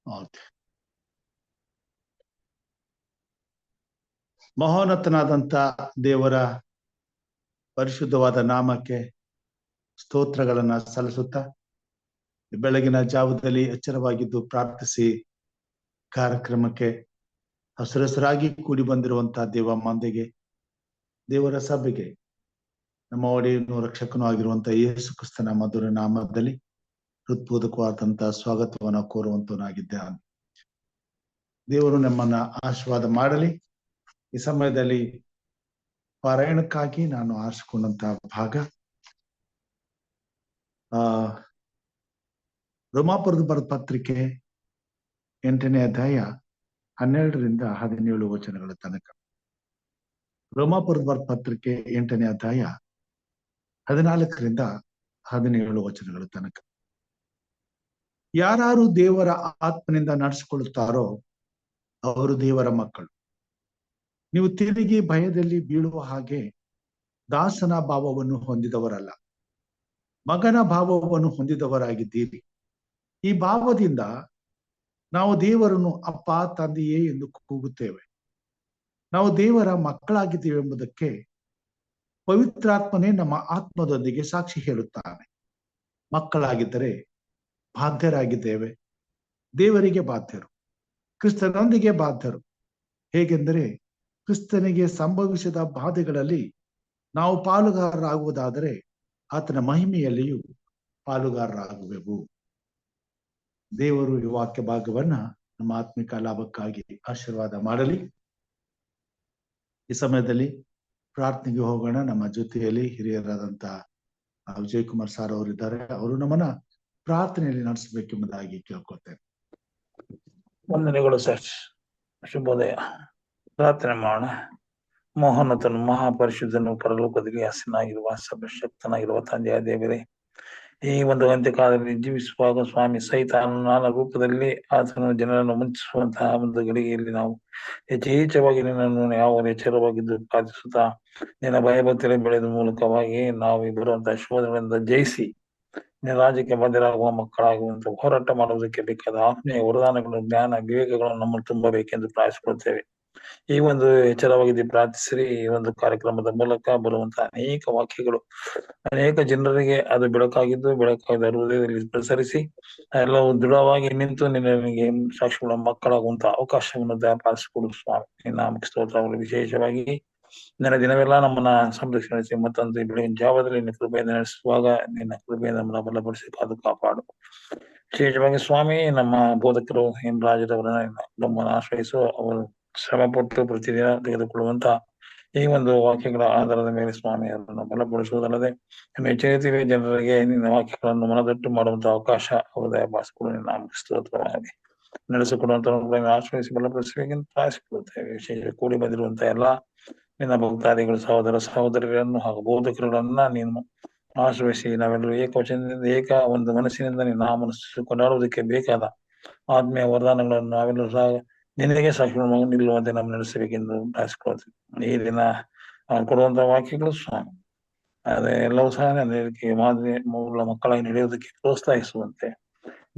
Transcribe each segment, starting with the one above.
ಹೌದು. ಮಹೋನ್ನತನಾದಂತ ದೇವರ ಪರಿಶುದ್ಧವಾದ ನಾಮಕ್ಕೆ ಸ್ತೋತ್ರಗಳನ್ನ ಸಲ್ಲಿಸುತ್ತಾ ಬೆಳಗಿನ ಜಾವದಲ್ಲಿ ಎಚ್ಚರವಾಗಿದ್ದು ಪ್ರಾರ್ಥಿಸಿ ಕಾರ್ಯಕ್ರಮಕ್ಕೆ ಹಸುರಸರಾಗಿ ಕೂಡಿ ಬಂದಿರುವಂತಹ ದೇವ ಮಂದೆಗೆ, ದೇವರ ಸಭೆಗೆ, ನಮ್ಮ ಒಡೆಯನು ರಕ್ಷಕನೂ ಆಗಿರುವಂತಹ ಯೇಸು ಕ್ರಿಸ್ತನ ಮಧುರ ನಾಮದಲ್ಲಿ ಹೃತ್ಪೂರ್ವಕವಾದಂತಹ ಸ್ವಾಗತವನ್ನು ಕೋರುವಂತನಾಗಿದ್ದಾನೆ. ದೇವರು ನಮ್ಮನ್ನ ಆಶೀರ್ವಾದ ಮಾಡಲಿ. ಈ ಸಮಯದಲ್ಲಿ ಪಾರಾಯಣಕ್ಕಾಗಿ ನಾನು ಆರಿಸಿಕೊಂಡಂತಹ ಭಾಗ ರೋಮಾಪುರದ ಬರೆದ ಪತ್ರಿಕೆ 8ನೇ ಅಧ್ಯಾಯ 12ರಿಂದ 17 ವಚನಗಳ ತನಕ. ರೋಮಾಪುರದ ಬರೆದ ಪತ್ರಿಕೆ 8ನೇ ಅಧ್ಯಾಯ 14ರಿಂದ 17 ವಚನಗಳ ತನಕ. ಯಾರು ದೇವರ ಆತ್ಮನಿಂದ ನಡೆಸಿಕೊಳ್ಳುತ್ತಾರೋ ಅವರು ದೇವರ ಮಕ್ಕಳು. ನೀವು ತಿರುಗಿ ಭಯದಲ್ಲಿ ಬೀಳುವ ಹಾಗೆ ದಾಸನ ಭಾವವನ್ನು ಹೊಂದಿದವರಲ್ಲ, ಮಗನ ಭಾವವನ್ನು ಹೊಂದಿದವರಾಗಿದ್ದೀರಿ. ಈ ಭಾವದಿಂದ ನಾವು ದೇವರನ್ನು ಅಪ್ಪ, ತಂದೆಯೇ ಎಂದು ಕೂಗುತ್ತೇವೆ. ನಾವು ದೇವರ ಮಕ್ಕಳಾಗಿದ್ದೇವೆ ಎಂಬುದಕ್ಕೆ ಪವಿತ್ರಾತ್ಮನೇ ನಮ್ಮ ಆತ್ಮದೊಂದಿಗೆ ಸಾಕ್ಷಿ ಹೇಳುತ್ತಾನೆ. ಮಕ್ಕಳಾಗಿದ್ದರೆ ಬಾಧ್ಯರಾಗಿದ್ದೇವೆ, ದೇವರಿಗೆ ಬಾಧ್ಯರು, ಕ್ರಿಸ್ತನೊಂದಿಗೆ ಬಾಧ್ಯರು. ಹೇಗೆಂದರೆ ಕ್ರಿಸ್ತನಿಗೆ ಸಂಭವಿಸಿದ ಬಾಧೆಗಳಲ್ಲಿ ನಾವು ಪಾಲುಗಾರರಾಗುವುದಾದರೆ ಆತನ ಮಹಿಮೆಯಲ್ಲಿಯೂ ಪಾಲುಗಾರರಾಗುವೆವು. ದೇವರು ಈ ವಾಕ್ಯ ಭಾಗವನ್ನ ನಮ್ಮ ಆತ್ಮಿಕ ಲಾಭಕ್ಕಾಗಿ ಆಶೀರ್ವಾದ ಮಾಡಲಿ. ಈ ಸಮಯದಲ್ಲಿ ಪ್ರಾರ್ಥನೆಗೆ ಹೋಗೋಣ. ನಮ್ಮ ಜೊತೆಯಲ್ಲಿ ಹಿರಿಯರಾದಂತಹ ವಿಜಯ್ ಕುಮಾರ್ ಸಾರ್ ಅವರಿದ್ದಾರೆ. ಅವರು ನಮ್ಮನ್ನ ಪ್ರಾರ್ಥನೆಯಲ್ಲಿ ನಡೆಸಬೇಕೆಂಬುದಾಗಿ ಕೇಳ್ಕೊಳ್ತೇನೆ. ವಂದನೆಗಳು ಸರ್. ಶುಭೋದಯ. ಪ್ರಾರ್ಥನೆ ಮಾಡೋಣ. ಮೋಹನತನು ಮಹಾಪರಿಶುದ್ಧನು ಪರಲೋಕದಲ್ಲಿ ಹಸನಾಗಿರುವ ಸರ್ವಶಕ್ತನಾಗಿರುವ ತಂದೆಯ ದೇವರೇ, ಈ ಒಂದು ಅಂತ್ಯಕಾಲದಲ್ಲಿ ಜೀವಿಸುವಾಗ ಸ್ವಾಮಿ ಸೈತಾನನ ರೂಪದಲ್ಲಿ ಆತನು ಜನರನ್ನು ಮುಂಚಿಸುವಂತಹ ಒಂದು ಗಳಿಗೆಯಲ್ಲಿ ನಾವು ಯಥೇಚ್ಛವಾಗಿ ನಿನ್ನನ್ನು ಯಾವ ಎಚ್ಚರವಾಗಿದ್ದು ಪ್ರಾರ್ಥಿಸುತ್ತಾ ನಿನ್ನ ಭಯಭಕ್ತಿಯಲ್ಲಿ ಬೆಳೆದ ಮೂಲಕವಾಗಿ ನಾವು ಬರುವಂತಹ ಶೋಧನೆಗಳಿಂದ ಜಯಿಸಿ ನಿನ್ನ ರಾಜ್ಯಕ್ಕೆ ಬದ್ಧರಾಗುವ ಮಕ್ಕಳಾಗುವಂತ ಹೋರಾಟ ಮಾಡುವುದಕ್ಕೆ ಬೇಕಾದ ಆತ್ಮೀಯ ವರದಾನಗಳು, ಜ್ಞಾನ, ವಿವೇಕಗಳನ್ನು ನಮ್ಮನ್ನು ತುಂಬಬೇಕೆಂದು ಪ್ರಾರ್ಥಿಸಿಕೊಳ್ತೇವೆ. ಈ ಒಂದು ಎಚ್ಚರವಾಗಿ ಪ್ರಾರ್ಥಿಸಿರಿ. ಈ ಒಂದು ಕಾರ್ಯಕ್ರಮದ ಮೂಲಕ ಬರುವಂತಹ ಅನೇಕ ವಾಕ್ಯಗಳು ಅನೇಕ ಜನರಿಗೆ ಅದು ಬೆಳಕಾಗಿದ್ದು ಹೃದಯದಲ್ಲಿ ಪ್ರಸರಿಸಿ ಎಲ್ಲವೂ ದೃಢವಾಗಿ ನಿಂತು ನಿನಗೆ ಸಾಕ್ಷಿಗಳ ಮಕ್ಕಳಾಗುವಂತಹ ಅವಕಾಶವನ್ನು ದಯಪಾಲಿಸಿಕೊಡು ಸ್ವಾಮಿ. ನಿನ್ನ ಸ್ತೋತ್ರಗಳು. ವಿಶೇಷವಾಗಿ ನಿನ್ನ ದಿನವೆಲ್ಲ ನಮ್ಮನ್ನ ಸಂರಕ್ಷಣಿಸಿ ಮತ್ತೊಂದು ಬೆಳಗಿನ ಜಾವದಲ್ಲಿ ನಿನ್ನ ಕೃಪೆಯಿಂದ ನಡೆಸುವಾಗ ನಿನ್ನ ಕೃಪೆಯಿಂದ ನಮ್ಮನ್ನ ಬಲಪಡಿಸಿ ಕಾಪಾಡು. ವಿಶೇಷವಾಗಿ ಸ್ವಾಮಿ ನಮ್ಮ ಬೋಧಕರು ರಾಜರವರನ್ನ ನಮ್ಮನ್ನು ಆಶ್ರಯಿಸು. ಅವರು ಶ್ರಮ ಪಟ್ಟು ಪ್ರತಿದಿನ ತೆಗೆದುಕೊಳ್ಳುವಂತ ಈ ಒಂದು ವಾಕ್ಯಗಳ ಆಧಾರದ ಮೇಲೆ ಸ್ವಾಮಿ ಅವರನ್ನು ಬಲಪಡಿಸುವುದಲ್ಲದೆ ಎಚ್ಚರಿತೀವಿ ಜನರಿಗೆ ನಿನ್ನ ವಾಕ್ಯಗಳನ್ನು ಮನದಟ್ಟು ಮಾಡುವಂತಹ ಅವಕಾಶ ಅವರು ದಯಪಾಲಿಸಿಕೊಂಡು ನಿನ್ನ ಸ್ತೋತ್ರವಾಗಿ ನಡೆಸಿಕೊಡುವಂತ ಆಶ್ರಯಿಸಿ ಬಲಪಡಿಸಬೇಕೆಂದು ಪ್ರಾರ್ಥಿಸಿಕೊಳ್ಳುತ್ತೇವೆ. ವಿಶೇಷ ಕೂಡಿ ಬಂದಿರುವಂತಹ ಎಲ್ಲ ನಿನ್ನ ಭಕ್ತಾದಿಗಳು, ಸಹೋದರ ಸಹೋದರಿಯರನ್ನು ಹಾಗೂ ಬೋಧಕರನ್ನ ನೀನು ಆಶ್ರಯಿಸಿ ನಾವೆಲ್ಲರೂ ಏಕವಚನದಿಂದ ಏಕ ಒಂದು ಮನಸ್ಸಿನಿಂದ ನಿನ್ನ ನಾಮವನ್ನು ಕೊಂಡಾಡುವುದಕ್ಕೆ ಬೇಕಾದ ಆತ್ಮೀಯ ವರದಾನಗಳನ್ನು ನಾವೆಲ್ಲರೂ ಸಹ ನಿನಗೆ ಸಾಕ್ಷಿಗಳು ನಿಲ್ಲುವಂತೆ ನಾವು ನಡೆಸಬೇಕೆಂದು ಪ್ರಾರ್ಥಿಸಿಕೊಳ್ತೀವಿ. ಈ ದಿನ ಕೊಡುವಂತಹ ವಾಕ್ಯಗಳು ಸ್ವಾಮಿ ಅದೇ ಎಲ್ಲವೂ ಸಹ ಮಾದರಿ ಮಕ್ಕಳಾಗಿ ನಡೆಯುವುದಕ್ಕೆ ಪ್ರೋತ್ಸಾಹಿಸುವಂತೆ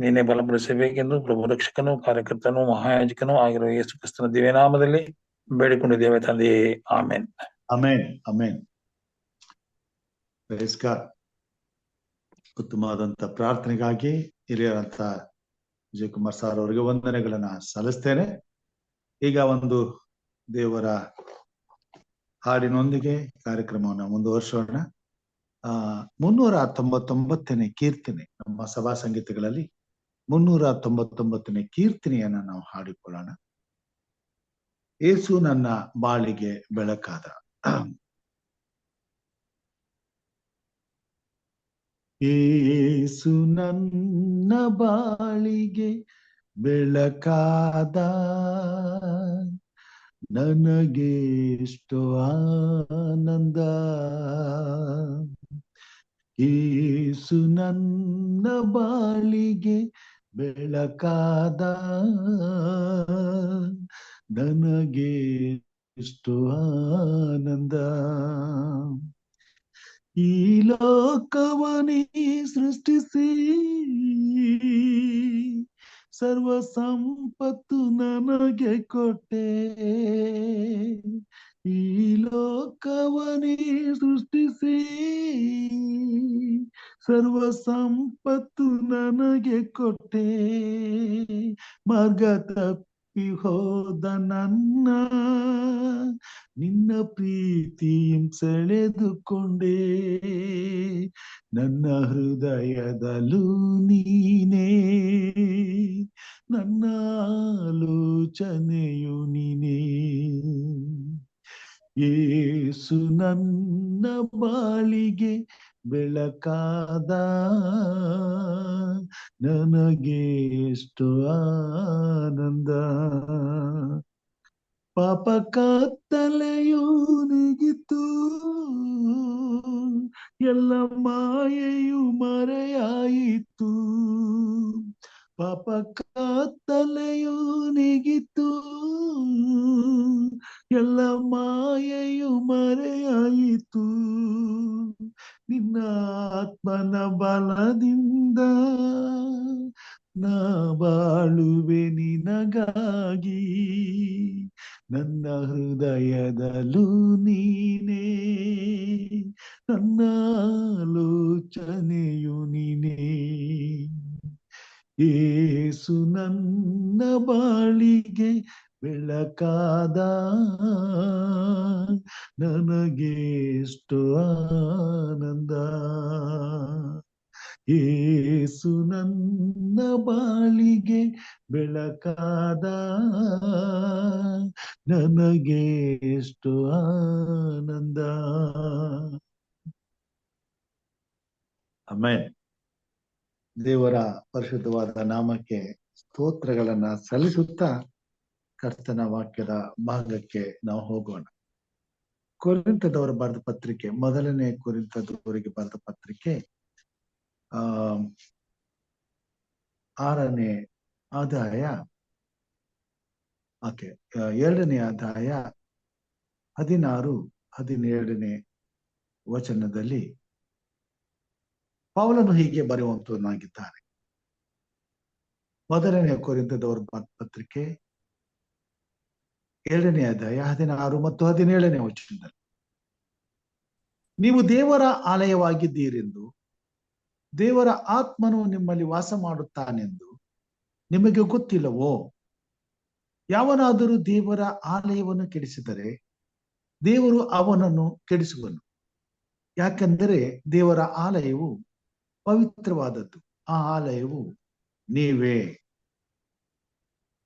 ನೀನೇ ಬಲಪಡಿಸಬೇಕೆಂದು ಪ್ರಭು ರಕ್ಷಕನೂ ಕಾರ್ಯಕರ್ತನೂ ಮಹಾಯಾಜಕನೂ ಆಗಿರುವ ಯೇಸು ಕ್ರಿಸ್ತನ ದಿವ್ಯನಾಮದಲ್ಲಿ ಬೇಡಿಕೊಂಡಿದ್ದೇವೆ ತಂದೆಯೇ. ಆಮೇನ್. ಆಮೇನ್. ಆಮೇನ್. ಉತ್ತಮವಾದಂತ ಪ್ರಾರ್ಥನೆಗಾಗಿ ಹಿರಿಯರಂತ ವಿಜಯ್ ಕುಮಾರ್ ಸಾರ್ ಅವರಿಗೆ ವಂದನೆಗಳನ್ನ ಸಲ್ಲಿಸ್ತೇನೆ. ಈಗ ಒಂದು ದೇವರ ಹಾಡಿನೊಂದಿಗೆ ಕಾರ್ಯಕ್ರಮವನ್ನು ಮುಂದುವರಿಸೋಣ. 399ನೇ ಕೀರ್ತನೆ, ನಮ್ಮ ಸಭಾ ಸಂಗೀತಗಳಲ್ಲಿ 399ನೇ ಕೀರ್ತನೆಯನ್ನ ನಾವು ಹಾಡಿಕೊಳ್ಳೋಣ. ಏಸು ನನ್ನ ಬಾಳಿಗೆ ಬೆಳಕಾದ. ಏಸು ನನ್ನ ಬಾಳಿಗೆ ಬೆಳಕಾದ, ನನಗೆ ಎಷ್ಟೋ ಆನಂದ. ಏಸು ನನ್ನ ಬಾಳಿಗೆ ಬೆಳಕಾದ, ನನಗೆ ಎಷ್ಟೋ ಆನಂದ. ಈ ಲೋಕವನೇ ಸೃಷ್ಟಿಸಿ ಸರ್ವ ಸಂಪತ್ತು ನನಗೆ ಕೊಟ್ಟೆ, ಈ ಲೋಕವನೇ ಸೃಷ್ಟಿಸಿ ಸರ್ವ ಸಂಪತ್ತು ನನಗೆ ಕೊಟ್ಟೆ, ಮಾರ್ಗ ತಪ್ಪಿ ಹೋದ ನನ್ನ ನಿನ್ನ ಪ್ರೀತಿ ಸೆಳೆದುಕೊಂಡೆ, ನನ್ನ ಹೃದಯದಲ್ಲೂ ನೀನೇ, ನನ್ನ ಆಲೋಚನೆಯು ನೀನೇ. ಯೇಸು ನನ್ನ ಬಾಳಿಗೆ ಬೆಳಕಾದ, ನನಗೆ ಎಷ್ಟು ಆನಂದ, ಪಾಪ ಕತ್ತಲೆಯೂ ನೀಗಿತು, ಎಲ್ಲ ಮಾಯೆಯು ಮರೆಯಾಯಿತು, ಪಾಪ ಕತ್ತಲೆಯು ನೀಗಿತು, ಎಲ್ಲ ಮಾಯೆಯು ಮರೆಯಾಯಿತು, ನಿನ್ನ ಆತ್ಮನ ಬಲದಿಂದ ನಾ ಬಾಳುವೆ ನಿನಗಾಗಿ, ನನ್ನ ಹೃದಯದಲ್ಲೂ ನೀನೇ, ನನ್ನ ಆಲೋಚನೆಯು ನೀನೇ. ಯೇಸು ನನ್ನ ಬಾಳಿಗೆ ಬೆಳಕಾದ, ನನಗೆ ಎಷ್ಟು ಆನಂದ, ಯೇಸು ನನ್ನ ಬಾಳಿಗೆ ಬೆಳಕಾದ, ನನಗೆ ಎಷ್ಟು ಆನಂದ. ಆಮೆನ್. ದೇವರ ಪರಿಶುದ್ಧವಾದ ನಾಮಕ್ಕೆ ಸ್ತೋತ್ರಗಳನ್ನ ಸಲ್ಲಿಸುತ್ತಾ ಕರ್ತನ ವಾಕ್ಯದ ಭಾಗಕ್ಕೆ ನಾವು ಹೋಗೋಣ. ಕೊರಿಂಥದವರು ಬರೆದ ಪತ್ರಿಕೆ, ಮೊದಲನೇ ಕೊರಿಂಥದವರಿಗೆ ಬರೆದ ಪತ್ರಿಕೆ 6ನೇ ಅಧ್ಯಾಯ, 2ನೇ ಅಧ್ಯಾಯ 16-17 ವಚನದಲ್ಲಿ ಪೌಲನು ಹೀಗೆ ಬರೆಯುವಂತನಾಗಿದ್ದಾನೆ. ಮೊದಲನೇ ಕೊರಿಂಥದವರ ಪತ್ರಿಕೆ 2ನೇ ಅಧ್ಯಾಯ 16 ಮತ್ತು 17 ವಚನದಲ್ಲಿ, ನೀವು ದೇವರ ಆಲಯವಾಗಿದ್ದೀರೆಂದು, ದೇವರ ಆತ್ಮನು ನಿಮ್ಮಲ್ಲಿ ವಾಸ ಮಾಡುತ್ತಾನೆಂದು ನಿಮಗೆ ಗೊತ್ತಿಲ್ಲವೋ? ಯಾವನಾದರೂ ದೇವರ ಆಲಯವನ್ನು ಕೆಡಿಸಿದರೆ ದೇವರು ಅವನನ್ನು ಕೆಡಿಸುವನು. ಯಾಕೆಂದರೆ ದೇವರ ಆಲಯವು ಪವಿತ್ರವಾದದ್ದು, ಆ ಆಲಯವು ನೀವೇ.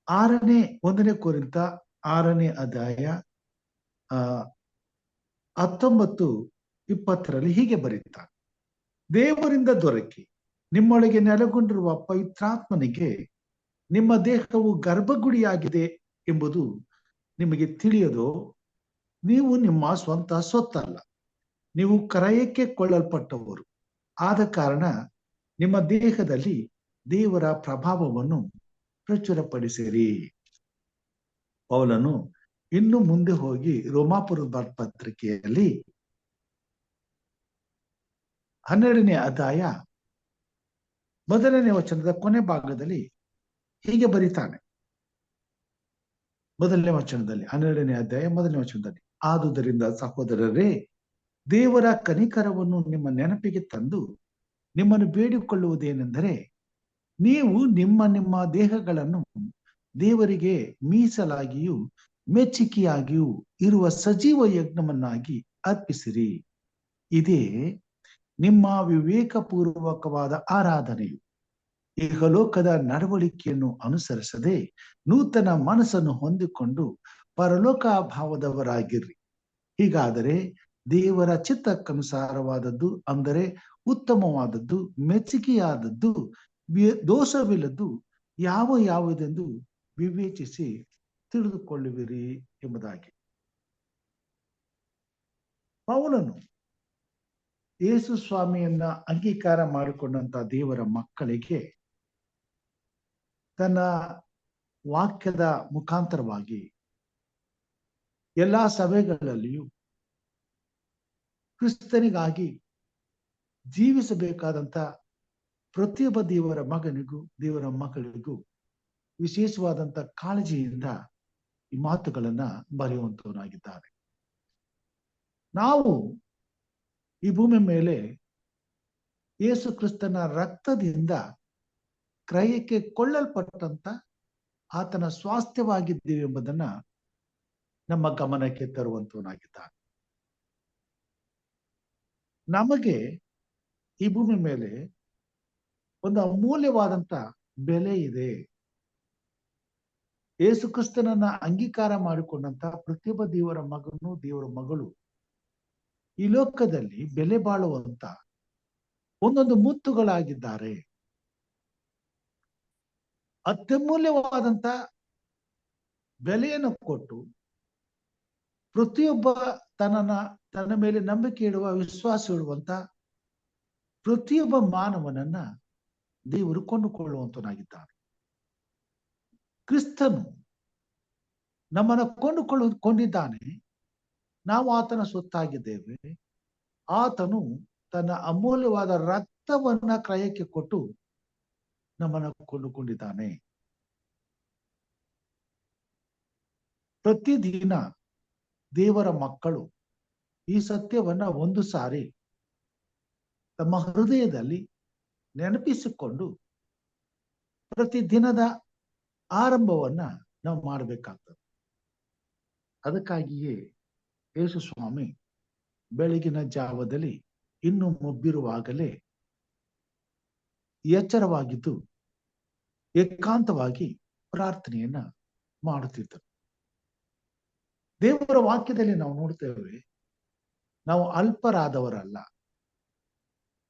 1ನೇ ಕೊರಿಂಥ 6ನೇ ಅಧ್ಯಾಯ 19-20 ಹೀಗೆ ಬರೆಯುತ್ತಾರೆ, ದೇವರಿಂದ ದೊರಕಿ ನಿಮ್ಮೊಳಗೆ ನೆಲೆಗೊಂಡಿರುವ ಪವಿತ್ರಾತ್ಮನಿಗೆ ನಿಮ್ಮ ದೇಹವು ಗರ್ಭಗುಡಿಯಾಗಿದೆ ಎಂಬುದು ನಿಮಗೆ ತಿಳಿಯದೋ? ನೀವು ನಿಮ್ಮ ಸ್ವಂತ ಸೊತ್ತಲ್ಲ, ನೀವು ಕ್ರಯಕ್ಕೆ ಕೊಳ್ಳಲ್ಪಟ್ಟವರು. ಆದ ಕಾರಣ ನಿಮ್ಮ ದೇಹದಲ್ಲಿ ದೇವರ ಪ್ರಭಾವವನ್ನು ಪ್ರಚುರಪಡಿಸಿರಿ. ಪೌಲನು ಇನ್ನು ಮುಂದೆ ಹೋಗಿ ರೋಮಾಪುರದ ಪತ್ರಿಕೆಯಲ್ಲಿ 12ನೇ ಅಧ್ಯಾಯ 1ನೇ ವಚನದ ಕೊನೆ ಭಾಗದಲ್ಲಿ ಹೀಗೆ ಬರೀತಾನೆ. 1ನೇ ವಚನದಲ್ಲಿ, 12ನೇ ಅಧ್ಯಾಯ 1ನೇ ವಚನದಲ್ಲಿ, ಆದುದರಿಂದ ಸಹೋದರರೇ, ದೇವರ ಕನಿಕರವನ್ನು ನಿಮ್ಮ ನೆನಪಿಗೆ ತಂದು ನಿಮ್ಮನ್ನು ಬೇಡಿಕೊಳ್ಳುವುದೇನೆಂದರೆ, ನೀವು ನಿಮ್ಮ ನಿಮ್ಮ ದೇಹಗಳನ್ನು ದೇವರಿಗೆ ಮೀಸಲಾಗಿಯೂ ಮೆಚ್ಚುಗೆಯಾಗಿಯೂ ಇರುವ ಸಜೀವ ಯಜ್ಞವನ್ನಾಗಿ ಅರ್ಪಿಸಿರಿ. ಇದೇ ನಿಮ್ಮ ವಿವೇಕಪೂರ್ವಕವಾದ ಆರಾಧನೆಯು. ಇಹಲೋಕದ ನಡವಳಿಕೆಯನ್ನು ಅನುಸರಿಸದೆ ನೂತನ ಮನಸ್ಸನ್ನು ಹೊಂದಿಕೊಂಡು ಪರಲೋಕ ಭಾವದವರಾಗಿರ್ರಿ. ಹೀಗಾದರೆ ದೇವರ ಚಿತ್ತಕ್ಕನುಸಾರವಾದದ್ದು, ಅಂದರೆ ಉತ್ತಮವಾದದ್ದು, ಮೆಚ್ಚುಗೆಯಾದದ್ದು, ದೋಷವಿಲ್ಲದ್ದು ಯಾವುದೆಂದು ವಿವೇಚಿಸಿ ತಿಳಿದುಕೊಳ್ಳುವಿರಿ ಎಂಬುದಾಗಿ. ಪೌಲನು ಯೇಸು ಸ್ವಾಮಿಯನ್ನ ಅಂಗೀಕಾರ ಮಾಡಿಕೊಂಡಂತ ದೇವರ ಮಕ್ಕಳಿಗೆ ತನ್ನ ವಾಕ್ಯದ ಮುಖಾಂತರವಾಗಿ ಎಲ್ಲಾ ಸಭೆಗಳಲ್ಲಿಯೂ ಕ್ರಿಸ್ತನಿಗಾಗಿ ಜೀವಿಸಬೇಕಾದಂತ ಪ್ರತಿಯೊಬ್ಬ ದೇವರ ಮಗನಿಗೂ ದೇವರ ಮಕ್ಕಳಿಗೂ ವಿಶೇಷವಾದಂತ ಕಾಳಜಿಯಿಂದ ಈ ಮಾತುಗಳನ್ನ ಬರೆಯುವಂತವನಾಗಿದ್ದಾನೆ. ನಾವು ಈ ಭೂಮಿ ಮೇಲೆ ಯೇಸು ಕ್ರಿಸ್ತನ ರಕ್ತದಿಂದ ಕ್ರಯಕ್ಕೆ ಕೊಳ್ಳಲ್ಪಟ್ಟಂತ ಆತನ ಸ್ವಾಸ್ಥ್ಯವಾಗಿದ್ದೀವಿ ಎಂಬುದನ್ನ ನಮ್ಮ ಗಮನಕ್ಕೆ ತರುವಂತವನಾಗಿದ್ದಾನೆ. ನಮಗೆ ಈ ಭೂಮಿ ಮೇಲೆ ಒಂದು ಅಮೂಲ್ಯವಾದಂತ ಬೆಲೆ ಇದೆ. ಯೇಸು ಕ್ರಿಸ್ತನನ್ನ ಅಂಗೀಕಾರ ಮಾಡಿಕೊಂಡಂತ ಪ್ರತಿಯೊಬ್ಬ ದೇವರ ಮಗನು, ದೇವರ ಮಗಳು ಈ ಲೋಕದಲ್ಲಿ ಬೆಲೆ ಬಾಳುವಂತ ಒಂದೊಂದು ಮುತ್ತುಗಳಾಗಿದ್ದಾರೆ. ಅತ್ಯಮೂಲ್ಯವಾದಂತ ಬೆಲೆಯನ್ನು ಕೊಟ್ಟು ಪ್ರತಿಯೊಬ್ಬ ತನ್ನ ಮೇಲೆ ನಂಬಿಕೆ ಇಡುವ, ವಿಶ್ವಾಸ ಇಡುವಂತ ಪ್ರತಿಯೊಬ್ಬ ಮಾನವನನ್ನ ದೇವರು ಕೊಂಡುಕೊಳ್ಳುವಂತನಾಗಿದ್ದಾನೆ. ಕ್ರಿಸ್ತನು ನಮ್ಮನ್ನು ಕೊಂಡಿದ್ದಾನೆ. ನಾವು ಆತನ ಸೊತ್ತಾಗಿದ್ದೇವೆ. ಆತನು ತನ್ನ ಅಮೂಲ್ಯವಾದ ರಕ್ತವನ್ನ ಕ್ರಯಕ್ಕೆ ಕೊಟ್ಟು ನಮ್ಮನ್ನು ಕೊಂಡುಕೊಂಡಿದ್ದಾನೆ. ಪ್ರತಿದಿನ ದೇವರ ಮಕ್ಕಳು ಈ ಸತ್ಯವನ್ನ ಒಂದು ಸಾರಿ ತಮ್ಮ ಹೃದಯದಲ್ಲಿ ನೆನಪಿಸಿಕೊಂಡು ಪ್ರತಿದಿನದ ಆರಂಭವನ್ನ ನಾವು ಮಾಡಬೇಕಾಗ್ತದೆ. ಅದಕ್ಕಾಗಿಯೇ ಯೇಸು ಸ್ವಾಮಿ ಬೆಳಗಿನ ಜಾವದಲ್ಲಿ ಇನ್ನು ಮುಬ್ಬಿರುವಾಗಲೇ ಎಚ್ಚರವಾಗಿದ್ದು ಏಕಾಂತವಾಗಿ ಪ್ರಾರ್ಥನೆಯನ್ನ ಮಾಡುತ್ತಿದ್ದರು. ದೇವರ ವಾಕ್ಯದಲ್ಲಿ ನಾವು ನೋಡ್ತೇವೆ, ನಾವು ಅಲ್ಪರಾದವರಲ್ಲ,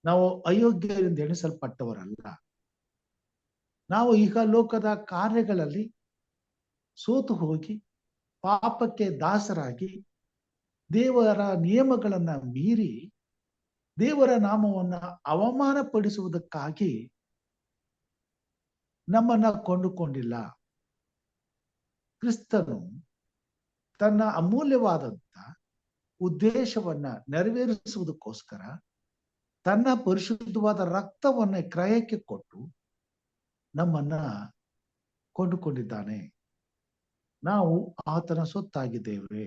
ನಾವು ಅಯೋಗ್ಯರಿಂದ ಎಣಿಸಲ್ಪಟ್ಟವರಲ್ಲ. ನಾವು ಈಗ ಲೋಕದ ಕಾರ್ಯಗಳಲ್ಲಿ ಸೋತು ಹೋಗಿ ಪಾಪಕ್ಕೆ ದಾಸರಾಗಿ ದೇವರ ನಿಯಮಗಳನ್ನ ಮೀರಿ ದೇವರ ನಾಮವನ್ನ ಅವಮಾನಪಡಿಸುವುದಕ್ಕಾಗಿ ನಮ್ಮನ್ನ ಕೊಂಡುಕೊಂಡಿಲ್ಲ. ಕ್ರಿಸ್ತನು ತನ್ನ ಅಮೂಲ್ಯವಾದಂತ ಉದ್ದೇಶವನ್ನ ನೆರವೇರಿಸುವುದಕ್ಕೋಸ್ಕರ ತನ್ನ ಪರಿಶುದ್ಧವಾದ ರಕ್ತವನ್ನ ಕ್ರಯಕ್ಕೆ ಕೊಟ್ಟು ನಮ್ಮನ್ನ ಕೊಂಡುಕೊಂಡಿದ್ದಾನೆ. ನಾವು ಆತನ ಸೊತ್ತಾಗಿದ್ದೇವೆ.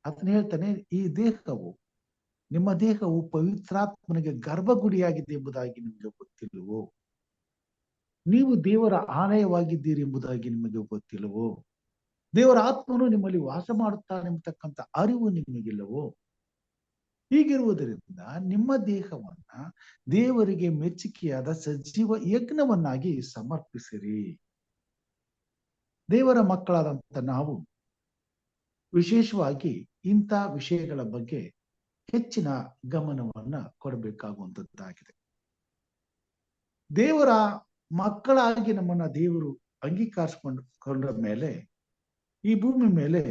ಆತನ ಹೇಳ್ತಾನೆ, ಈ ದೇಹವು, ನಿಮ್ಮ ದೇಹವು ಪವಿತ್ರಾತ್ಮನಿಗೆ ಗರ್ಭಗುಡಿಯಾಗಿದೆ ಎಂಬುದಾಗಿ ನಿಮಗೆ ಗೊತ್ತಿಲ್ಲವೋ? ನೀವು ದೇವರ ಆಲಯವಾಗಿದ್ದೀರಿ ಎಂಬುದಾಗಿ ನಿಮಗೆ ಗೊತ್ತಿಲ್ಲವೋ? ದೇವರ ಆತ್ಮನು ನಿಮ್ಮಲ್ಲಿ ವಾಸ ಮಾಡುತ್ತಾನೆ ಎಂಬತಕ್ಕಂಥ ಅರಿವು ನಿಮಗಿಲ್ಲವೋ? ಹೀಗಿರುವುದರಿಂದ ನಿಮ್ಮ ದೇಹವನ್ನ ದೇವರಿಗೆ ಮೆಚ್ಚುಗೆಯಾದ ಸಜೀವ ಯಜ್ಞವನ್ನಾಗಿ ಸಮರ್ಪಿಸಿರಿ. ದೇವರ ಮಕ್ಕಳಾದಂತ ನಾವು ವಿಶೇಷವಾಗಿ ಇಂಥ ವಿಷಯಗಳ ಬಗ್ಗೆ ಹೆಚ್ಚಿನ ಗಮನವನ್ನ ಕೊಡಬೇಕಾಗುವಂತದ್ದಾಗಿದೆ. ದೇವರ ಮಕ್ಕಳಾಗಿ ನಮ್ಮನ್ನ ದೇವರು ಅಂಗೀಕರಿಸಿಕೊಂಡ ಮೇಲೆ ಈ ಭೂಮಿ ಮೇಲೆ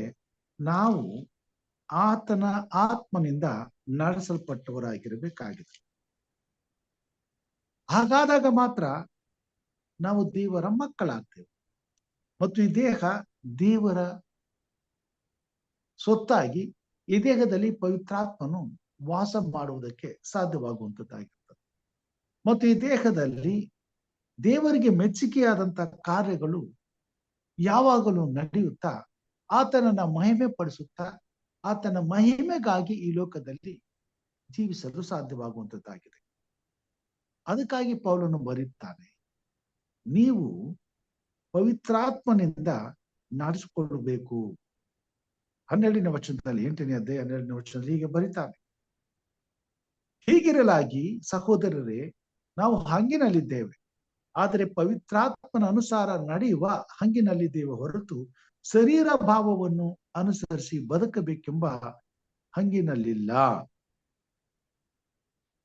ನಾವು ಆತನ ಆತ್ಮನಿಂದ ನಡೆಸಲ್ಪಟ್ಟವರಾಗಿರಬೇಕಾಗಿದೆ. ಹಾಗಾದಾಗ ಮಾತ್ರ ನಾವು ದೇವರ ಮಕ್ಕಳಾಗ್ತೇವೆ ಮತ್ತು ಈ ದೇಹ ದೇವರ ಸೊತ್ತಾಗಿ ಈ ದೇಹದಲ್ಲಿ ಪವಿತ್ರಾತ್ಮನು ವಾಸ ಮಾಡುವುದಕ್ಕೆ ಸಾಧ್ಯವಾಗುವಂತದ್ದಾಗಿರ್ತದೆ. ಮತ್ತು ಈ ದೇಹದಲ್ಲಿ ದೇವರಿಗೆ ಮೆಚ್ಚುಗೆಯಾದಂತ ಕಾರ್ಯಗಳು ಯಾವಾಗಲೂ ನಡೆಯುತ್ತಾ ಆತನನ್ನ ಮಹಿಮೆ ಪಡಿಸುತ್ತಾ ಆತನ ಮಹಿಮೆಗಾಗಿ ಈ ಲೋಕದಲ್ಲಿ ಜೀವಿಸಲು ಸಾಧ್ಯವಾಗುವಂತದ್ದಾಗಿದೆ. ಅದಕ್ಕಾಗಿ ಪೌಲನು ಬರೆಯುತ್ತಾನೆ, ನೀವು ಪವಿತ್ರಾತ್ಮನಿಂದ ನಡೆಸಿಕೊಳ್ಳಬೇಕು. 12ನೇ ವಚನದಲ್ಲಿ, 8ನೇ ಅಧ್ಯಾಯ 12ನೇ ವಚನದಲ್ಲಿ ಹೀಗೆ ಬರೀತಾನೆ, ಹೀಗಿರಲಾಗಿ ಸಹೋದರರೇ, ನಾವು ಹಂಗಿನಲ್ಲಿದ್ದೇವೆ, ಆದರೆ ಪವಿತ್ರಾತ್ಮನ ಅನುಸಾರ ನಡೆಯುವ ಹಂಗಿನಲ್ಲಿದ್ದೇವೆ ಹೊರತು ಶರೀರ ಭಾವವನ್ನು ಅನುಸರಿಸಿ ಬದುಕಬೇಕೆಂಬ ಹಂಗಿನಲ್ಲಿಲ್ಲ.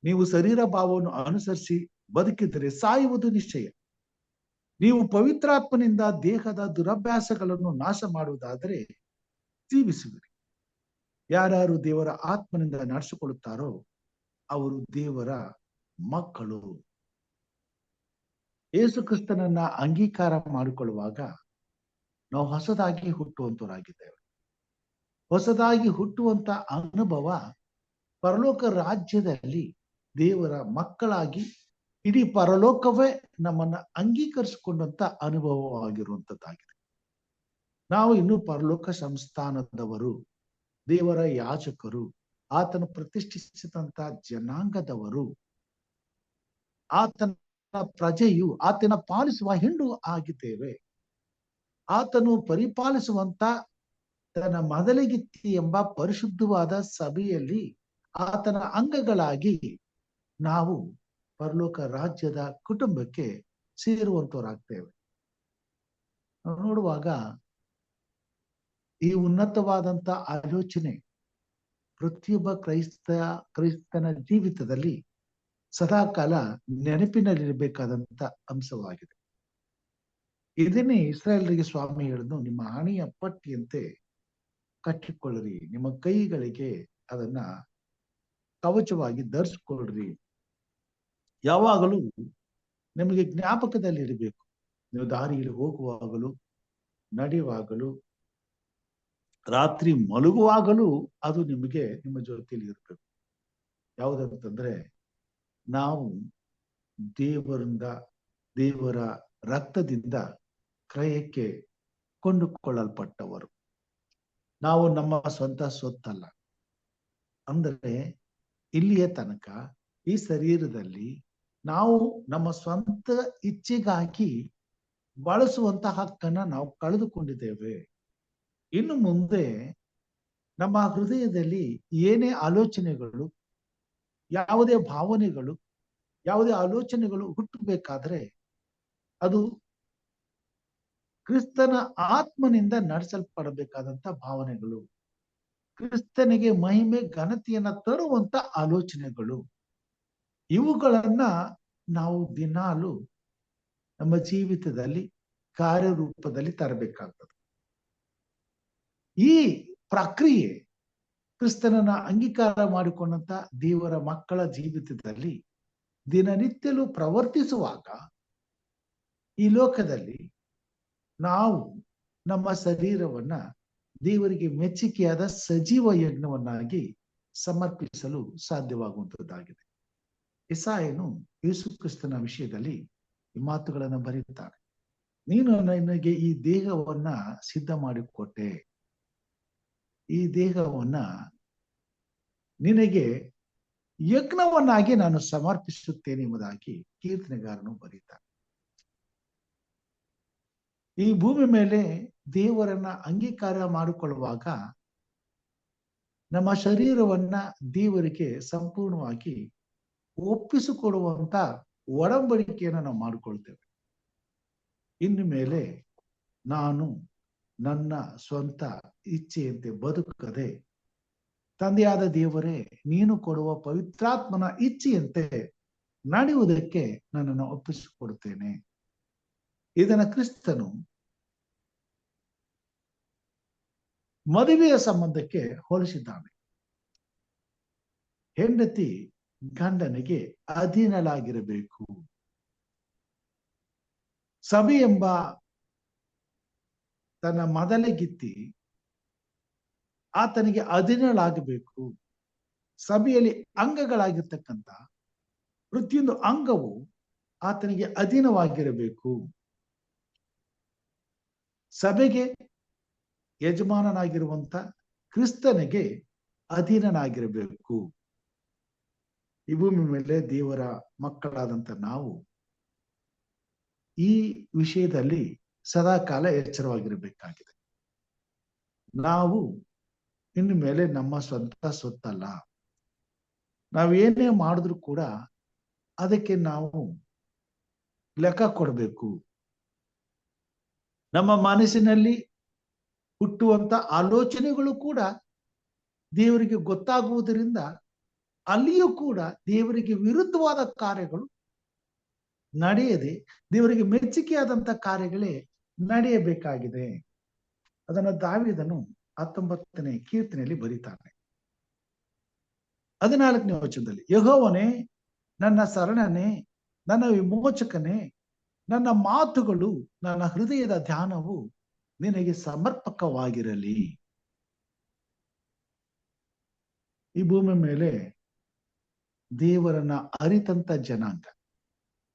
ನೀವು ಶರೀರ ಭಾವವನ್ನು ಅನುಸರಿಸಿ ಬದುಕಿದರೆ ಸಾಯುವುದು ನಿಶ್ಚಯ. ನೀವು ಪವಿತ್ರಾತ್ಮನಿಂದ ದೇಹದ ದುರಭ್ಯಾಸಗಳನ್ನು ನಾಶ ಮಾಡುವುದಾದರೆ ಜೀವಿಸುವಿರಿ. ಯಾರು ದೇವರ ಆತ್ಮನಿಂದ ನಡೆಸಿಕೊಳ್ಳುತ್ತಾರೋ ಅವರು ದೇವರ ಮಕ್ಕಳು. ಯೇಸು ಕ್ರಿಸ್ತನನ್ನ ಅಂಗೀಕಾರ ಮಾಡಿಕೊಳ್ಳುವಾಗ ನಾವು ಹೊಸದಾಗಿ ಹುಟ್ಟುವಂತವರಾಗಿದ್ದೇವೆ. ಹೊಸದಾಗಿ ಹುಟ್ಟುವಂತ ಅನುಭವ ಪರಲೋಕ ರಾಜ್ಯದಲ್ಲಿ ದೇವರ ಮಕ್ಕಳಾಗಿ ಇಡೀ ಪರಲೋಕವೇ ನಮ್ಮನ್ನ ಅಂಗೀಕರಿಸಿಕೊಂಡಂತ ಅನುಭವವಾಗಿರುವಂತದ್ದಾಗಿದೆ. ನಾವು ಇನ್ನು ಪರಲೋಕ ಸಂಸ್ಥಾನದವರು, ದೇವರ ಯಾಜಕರು, ಆತನು ಪ್ರತಿಷ್ಠಿಸಿದಂತ ಜನಾಂಗದವರು, ಆತನ ಪ್ರಜೆಯು, ಆತನ ಪಾಲಿಸುವ ಹಿಂಡು ಆಗಿದ್ದೇವೆ. ಆತನು ಪರಿಪಾಲಿಸುವಂತ ತನ್ನ ಮೊದಲಿಗಿತ್ತಿ ಎಂಬ ಪರಿಶುದ್ಧವಾದ ಸಭೆಯಲ್ಲಿ ಆತನ ಅಂಗಗಳಾಗಿ ನಾವು ಪರಲೋಕ ರಾಜ್ಯದ ಕುಟುಂಬಕ್ಕೆ ಸೇರುವಂತವರಾಗ್ತೇವೆ. ನೋಡುವಾಗ ಈ ಉನ್ನತವಾದಂತ ಆಲೋಚನೆ ಪ್ರತಿಯೊಬ್ಬ ಕ್ರೈಸ್ತನ ಜೀವಿತದಲ್ಲಿ ಸದಾಕಾಲ ನೆನಪಿನಲ್ಲಿರಬೇಕಾದಂತ ಅಂಶವಾಗಿದೆ. ಇದನ್ನೇ ಇಸ್ರಾಯೇಲರಿಗೆ ಸ್ವಾಮಿ ಹೇಳಿದ್ದು, ನಿಮ್ಮ ಹಣೆಯ ಪಟ್ಟಿಯಂತೆ ಕಟ್ಟಿಕೊಳ್ಳ್ರಿ, ನಿಮ್ಮ ಕೈಗಳಿಗೆ ಅದನ್ನ ಕವಚವಾಗಿ ಧರಿಸ್ಕೊಳ್ರಿ. ಯಾವಾಗಲೂ ನಿಮಗೆ ಜ್ಞಾಪಕದಲ್ಲಿ ಇರಬೇಕು. ನೀವು ದಾರಿಯಲ್ಲಿ ಹೋಗುವಾಗಲೂ, ನಡೆಯುವಾಗಲೂ, ರಾತ್ರಿ ಮಲಗುವಾಗಲೂ ಅದು ನಿಮಗೆ ನಿಮ್ಮ ಜೊತೆಯಲ್ಲಿ ಇರಬೇಕು. ಯಾವುದಂತಂದ್ರೆ, ನಾವು ದೇವರ ರಕ್ತದಿಂದ ಕ್ರಯಕ್ಕೆ ಕೊಂಡುಕೊಳ್ಳಲ್ಪಟ್ಟವರು. ನಾವು ನಮ್ಮ ಸ್ವಂತ ಸೊತ್ತಲ್ಲ. ಅಂದರೆ ಇಲ್ಲಿಯ ತನಕ ಈ ಶರೀರದಲ್ಲಿ ನಾವು ನಮ್ಮ ಸ್ವಂತ ಇಚ್ಛೆಗಾಗಿ ಬಳಸುವಂತ ಹಕ್ಕನ್ನ ನಾವು ಕಳೆದುಕೊಂಡಿದ್ದೇವೆ. ಇನ್ನು ಮುಂದೆ ನಮ್ಮ ಹೃದಯದಲ್ಲಿ ಏನೇ ಆಲೋಚನೆಗಳು, ಯಾವುದೇ ಭಾವನೆಗಳು, ಯಾವುದೇ ಆಲೋಚನೆಗಳು ಹುಟ್ಟಬೇಕಾದ್ರೆ ಅದು ಕ್ರಿಸ್ತನ ಆತ್ಮನಿಂದ ನಡೆಸಲ್ಪಡಬೇಕಾದಂತ ಭಾವನೆಗಳು, ಕ್ರಿಸ್ತನಿಗೆ ಮಹಿಮೆ ಘನತೆಯನ್ನ ತರುವಂತ ಆಲೋಚನೆಗಳು. ಇವುಗಳನ್ನ ನಾವು ದಿನಾಲು ನಮ್ಮ ಜೀವಿತದಲ್ಲಿ ಕಾರ್ಯರೂಪದಲ್ಲಿ ತರಬೇಕಾಗ್ತದೆ. ಈ ಪ್ರಕ್ರಿಯೆ ಕ್ರಿಸ್ತನನ್ನ ಅಂಗೀಕಾರ ಮಾಡಿಕೊಂಡಂತ ದೇವರ ಮಕ್ಕಳ ಜೀವಿತದಲ್ಲಿ ದಿನನಿತ್ಯಲೂ ಪ್ರವರ್ತಿಸುವಾಗ ಈ ಲೋಕದಲ್ಲಿ ನಾವು ನಮ್ಮ ಶರೀರವನ್ನ ದೇವರಿಗೆ ಮೆಚ್ಚುಗೆಯಾದ ಸಜೀವ ಯಜ್ಞವನ್ನಾಗಿ ಸಮರ್ಪಿಸಲು ಸಾಧ್ಯವಾಗುವಂತದ್ದಾಗಿದೆ. ಯೆಶಾಯನು ಯೇಸು ಕ್ರಿಸ್ತನ ವಿಷಯದಲ್ಲಿ ಈ ಮಾತುಗಳನ್ನು ಬರೆಯುತ್ತಾರೆ. ನೀನು ನನಗೆ ಈ ದೇಹವನ್ನ ಸಿದ್ಧ ಮಾಡಿಕೊಟ್ಟೆ, ಈ ದೇಹವನ್ನ ನಿನಗೆ ಯಜ್ಞವನ್ನಾಗಿ ನಾನು ಸಮರ್ಪಿಸುತ್ತೇನೆ ಎಂಬುದಾಗಿ ಕೀರ್ತನೆಗಾರನು ಬರೀತಾರೆ. ಈ ಭೂಮಿ ಮೇಲೆ ದೇವರನ್ನ ಅಂಗೀಕಾರ ಮಾಡಿಕೊಳ್ಳುವಾಗ ನಮ್ಮ ಶರೀರವನ್ನ ದೇವರಿಗೆ ಸಂಪೂರ್ಣವಾಗಿ ಒಪ್ಪಿಸಿಕೊಡುವಂತ ಒಡಂಬಡಿಕೆಯನ್ನು ನಾವು ಮಾಡಿಕೊಳ್ತೇವೆ. ಇನ್ನು ಮೇಲೆ ನಾನು ನನ್ನ ಸ್ವಂತ ಇಚ್ಛೆಯಂತೆ ಬದುಕದೆ, ತಂದೆಯಾದ ದೇವರೇ ನೀನು ಕೊಡುವ ಪವಿತ್ರಾತ್ಮನ ಇಚ್ಛೆಯಂತೆ ನಡೆಯುವುದಕ್ಕೆ ನನ್ನನ್ನು ಒಪ್ಪಿಸಿಕೊಡುತ್ತೇನೆ. ಇದನ್ನ ಕ್ರಿಸ್ತನು ಮದುವೆಯ ಸಂಬಂಧಕ್ಕೆ ಹೋಲಿಸಿದ್ದಾನೆ. ಹೆಂಡತಿ ಗಂಡನಿಗೆ ಅಧೀನಳಾಗಿರಬೇಕು. ಸಭೆ ಎಂಬ ತನ್ನ ಮೊದಲಿಗಿತ್ತಿ ಆತನಿಗೆ ಅಧೀನಳಾಗಬೇಕು. ಸಭೆಯಲ್ಲಿ ಅಂಗಗಳಾಗಿರ್ತಕ್ಕಂಥ ಪ್ರತಿಯೊಂದು ಅಂಗವು ಆತನಿಗೆ ಅಧೀನವಾಗಿರಬೇಕು. ಸಭೆಗೆ ಯಜಮಾನನಾಗಿರುವಂತ ಕ್ರಿಸ್ತನಿಗೆ ಅಧೀನನಾಗಿರಬೇಕು. ಈ ಭೂಮಿ ಮೇಲೆ ದೇವರ ಮಕ್ಕಳಾದಂತ ನಾವು ಈ ವಿಷಯದಲ್ಲಿ ಸದಾಕಾಲ ಎಚ್ಚರವಾಗಿರಬೇಕಾಗಿದೆ. ನಾವು ಇನ್ನು ಮೇಲೆ ನಮ್ಮ ಸ್ವಂತ ಸೊತ್ತಲ್ಲ. ನಾವೇನೇ ಮಾಡಿದ್ರು ಕೂಡ ಅದಕ್ಕೆ ನಾವು ಲೆಕ್ಕ ಕೊಡಬೇಕು. ನಮ್ಮ ಮನಸ್ಸಿನಲ್ಲಿ ಹುಟ್ಟುವಂತ ಆಲೋಚನೆಗಳು ಕೂಡ ದೇವರಿಗೆ ಗೊತ್ತಾಗುವುದರಿಂದ ಅಲ್ಲಿಯೂ ಕೂಡ ದೇವರಿಗೆ ವಿರುದ್ಧವಾದ ಕಾರ್ಯಗಳು ನಡೆಯದೆ ದೇವರಿಗೆ ಮೆಚ್ಚುಗೆಯಾದಂತ ಕಾರ್ಯಗಳೇ ನಡೆಯಬೇಕಾಗಿದೆ. ಅದನ್ನು ದಾವೀದನು 19ನೇ ಕೀರ್ತನೆಯಲ್ಲಿ ಬರೀತಾನೆ. 14ನೇ ವಚನದಲ್ಲಿ, ಯೆಹೋವನೇ ನನ್ನ ಶರಣನೇ, ನನ್ನ ವಿಮೋಚಕನೇ, ನನ್ನ ಮಾತುಗಳು, ನನ್ನ ಹೃದಯದ ಧ್ಯಾನವು ನಿನಗೆ ಸಮರ್ಪಕವಾಗಿರಲಿ. ಈ ಭೂಮಿ ಮೇಲೆ ದೇವರನ್ನ ಅರಿತಂತ ಜನಾಂಗ,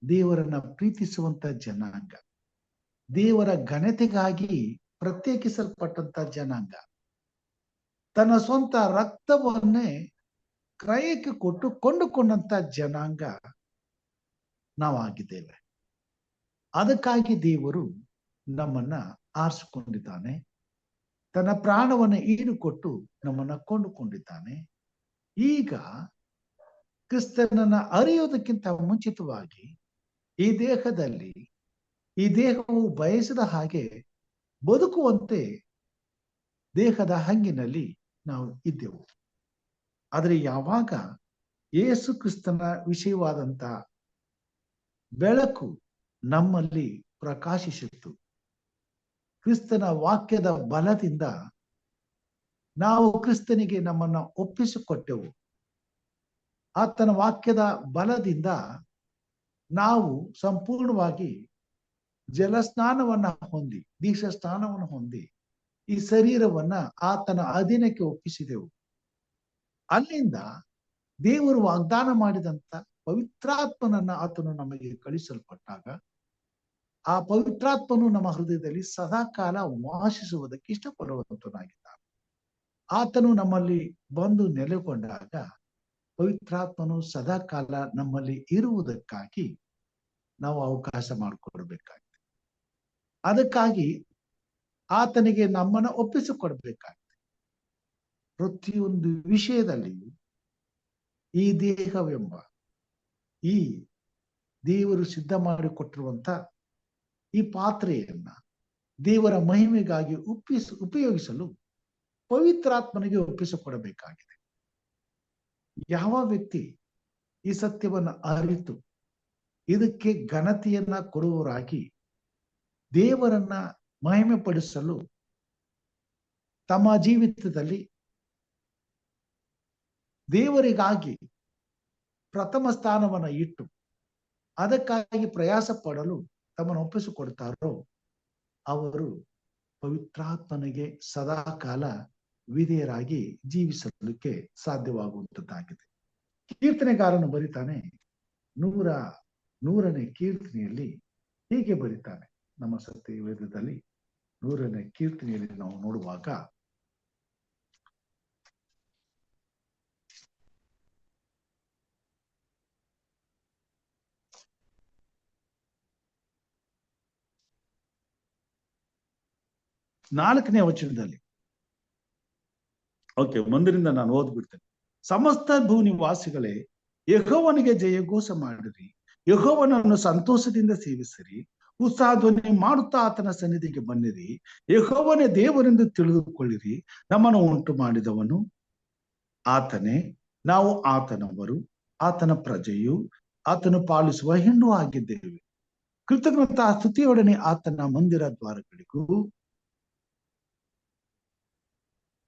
ದೇವರನ್ನ ಪ್ರೀತಿಸುವಂತ ಜನಾಂಗ, ದೇವರ ಘನತೆಗಾಗಿ ಪ್ರತ್ಯೇಕಿಸಲ್ಪಟ್ಟಂತ ಜನಾಂಗ, ತನ್ನ ಸ್ವಂತ ರಕ್ತವನ್ನೇ ಕ್ರಯಕ್ಕೆ ಕೊಟ್ಟು ಕೊಂಡುಕೊಂಡಂತ ಜನಾಂಗ ನಾವಾಗಿದ್ದೇವೆ. ಅದಕ್ಕಾಗಿ ದೇವರು ನಮ್ಮನ್ನ ಆರಿಸಿಕೊಂಡಿದ್ದಾನೆ, ತನ್ನ ಪ್ರಾಣವನ್ನು ಈಡು ಕೊಟ್ಟು ನಮ್ಮನ್ನ ಕೊಂಡುಕೊಂಡಿದ್ದಾನೆ. ಈಗ ಕ್ರಿಸ್ತನನ್ನ ಅರಿಯೋದಕ್ಕಿಂತ ಮುಂಚಿತವಾಗಿ ಈ ದೇಹದಲ್ಲಿ, ಈ ದೇಹವು ಬಯಸಿದ ಹಾಗೆ ಬದುಕುವಂತೆ ದೇಹದ ಹಂಗಿನಲ್ಲಿ ನಾವು ಇದ್ದೆವು. ಆದರೆ ಯಾವಾಗ ಯೇಸು ಕ್ರಿಸ್ತನ ವಿಷಯವಾದಂತ ಬೆಳಕು ನಮ್ಮಲ್ಲಿ ಪ್ರಕಾಶಿಸಿತು, ಕ್ರಿಸ್ತನ ವಾಕ್ಯದ ಬಲದಿಂದ ನಾವು ಕ್ರಿಸ್ತನಿಗೆ ನಮ್ಮನ್ನ ಒಪ್ಪಿಸಿಕೊಟ್ಟೆವು, ಆತನ ವಾಕ್ಯದ ಬಲದಿಂದ ನಾವು ಸಂಪೂರ್ಣವಾಗಿ ಜಲಸ್ನಾನವನ್ನ ಹೊಂದಿ, ದೀಕ್ಷಾ ಸ್ನಾನವನ್ನು ಹೊಂದಿ ಈ ಶರೀರವನ್ನ ಆತನ ಅಧೀನಕ್ಕೆ ಒಪ್ಪಿಸಿದೆವು. ಅಲ್ಲಿಂದ ದೇವರು ವಾಗ್ದಾನ ಮಾಡಿದಂತ ಪವಿತ್ರಾತ್ಮನನ್ನ ಆತನು ನಮಗೆ ಕಳಿಸಲ್ಪಟ್ಟಾಗ ಆ ಪವಿತ್ರಾತ್ಮನು ನಮ್ಮ ಹೃದಯದಲ್ಲಿ ಸದಾಕಾಲ ವಾಸಿಸುವುದಕ್ಕೆ ಇಷ್ಟಪಡುವಂತನಾಗಿದ್ದಾನೆ. ಆತನು ನಮ್ಮಲ್ಲಿ ಬಂದು ನೆಲೆಗೊಂಡಾಗ ಪವಿತ್ರಾತ್ಮನು ಸದಾಕಾಲ ನಮ್ಮಲ್ಲಿ ಇರುವುದಕ್ಕಾಗಿ ನಾವು ಅವಕಾಶ ಮಾಡಿಕೊಡ್ಬೇಕಾಗಿದೆ. ಅದಕ್ಕಾಗಿ ಆತನಿಗೆ ನಮ್ಮನ್ನ ಒಪ್ಪಿಸಿಕೊಡ್ಬೇಕಾಗಿದೆ. ಪ್ರತಿಯೊಂದು ವಿಷಯದಲ್ಲಿಯೂ ಈ ದೇಹವೆಂಬ ಈ ದೇವರು ಸಿದ್ಧ ಮಾಡಿಕೊಟ್ಟಿರುವಂತ ಈ ಪಾತ್ರೆಯನ್ನ ದೇವರ ಮಹಿಮೆಗಾಗಿ ಉಪಯೋಗಿಸಲು ಪವಿತ್ರಾತ್ಮನಿಗೆ ಒಪ್ಪಿಸಿಕೊಡಬೇಕಾಗಿದೆ. ಯಾವ ವ್ಯಕ್ತಿ ಈ ಸತ್ಯವನ್ನ ಅರಿತು ಇದಕ್ಕೆ ಘನತೆಯನ್ನ ಕೊಡುವವರಾಗಿ ದೇವರನ್ನ ಮಹಿಮೆ ಪಡಿಸಲು ತಮ್ಮ ಜೀವಿತದಲ್ಲಿ ದೇವರಿಗಾಗಿ ಪ್ರಥಮ ಸ್ಥಾನವನ್ನ ಇಟ್ಟು ಅದಕ್ಕಾಗಿ ಪ್ರಯಾಸ ಪಡಲು ತಮ್ಮನ್ನು ಒಪ್ಪಿಸಿಕೊಡ್ತಾರೋ ಅವರು ಪವಿತ್ರಾತ್ಮನಿಗೆ ಸದಾಕಾಲ ವಿಧೇಯರಾಗಿ ಜೀವಿಸಲಿಕ್ಕೆ ಸಾಧ್ಯವಾಗುವಂತದ್ದಾಗಿದೆ. ಕೀರ್ತನೆಗಾರನು ಬರೀತಾನೆ, 100ನೇ ಕೀರ್ತನೆಯಲ್ಲಿ ಹೀಗೆ ಬರೀತಾನೆ. ನಮ್ಮ ಸತ್ಯ ವೇದದಲ್ಲಿ 100ನೇ ಕೀರ್ತನೆಯಲ್ಲಿ ನಾವು ನೋಡುವಾಗ ನಾಲ್ಕನೇ ವಚನದಲ್ಲಿ, ಮುಂದಿನಿಂದ ನಾನು ಓದ್ಬಿಡ್ತೇನೆ. ಸಮಸ್ತ ಭೂ ನಿವಾಸಿಗಳೇ, ಯೆಹೋವನಿಗೆ ಜಯಘೋಷ ಮಾಡಿರಿ, ಯೆಹೋವನನ್ನು ಸಂತೋಷದಿಂದ ಸೇವಿಸಿರಿ, ಉತ್ಸಾಹಧ್ವನಿ ಮಾಡುತ್ತಾ ಆತನ ಸನ್ನಿಧಿಗೆ ಬನ್ನಿರಿ. ಯೆಹೋವನೇ ದೇವರೆಂದು ತಿಳಿದುಕೊಳ್ಳಿರಿ, ನಮ್ಮನ್ನು ಉಂಟು ಮಾಡಿದವನು ಆತನೇ, ನಾವು ಆತನವರು, ಆತನ ಪ್ರಜೆಯು, ಆತನು ಪಾಲಿಸುವ ಹೆಣ್ಣು ಆಗಿದ್ದೇವೆ. ಕೃತಜ್ಞತಾ ಸ್ತುತಿಯೊಡನೆ ಆತನ ಮಂದಿರ ದ್ವಾರಗಳಿಗೂ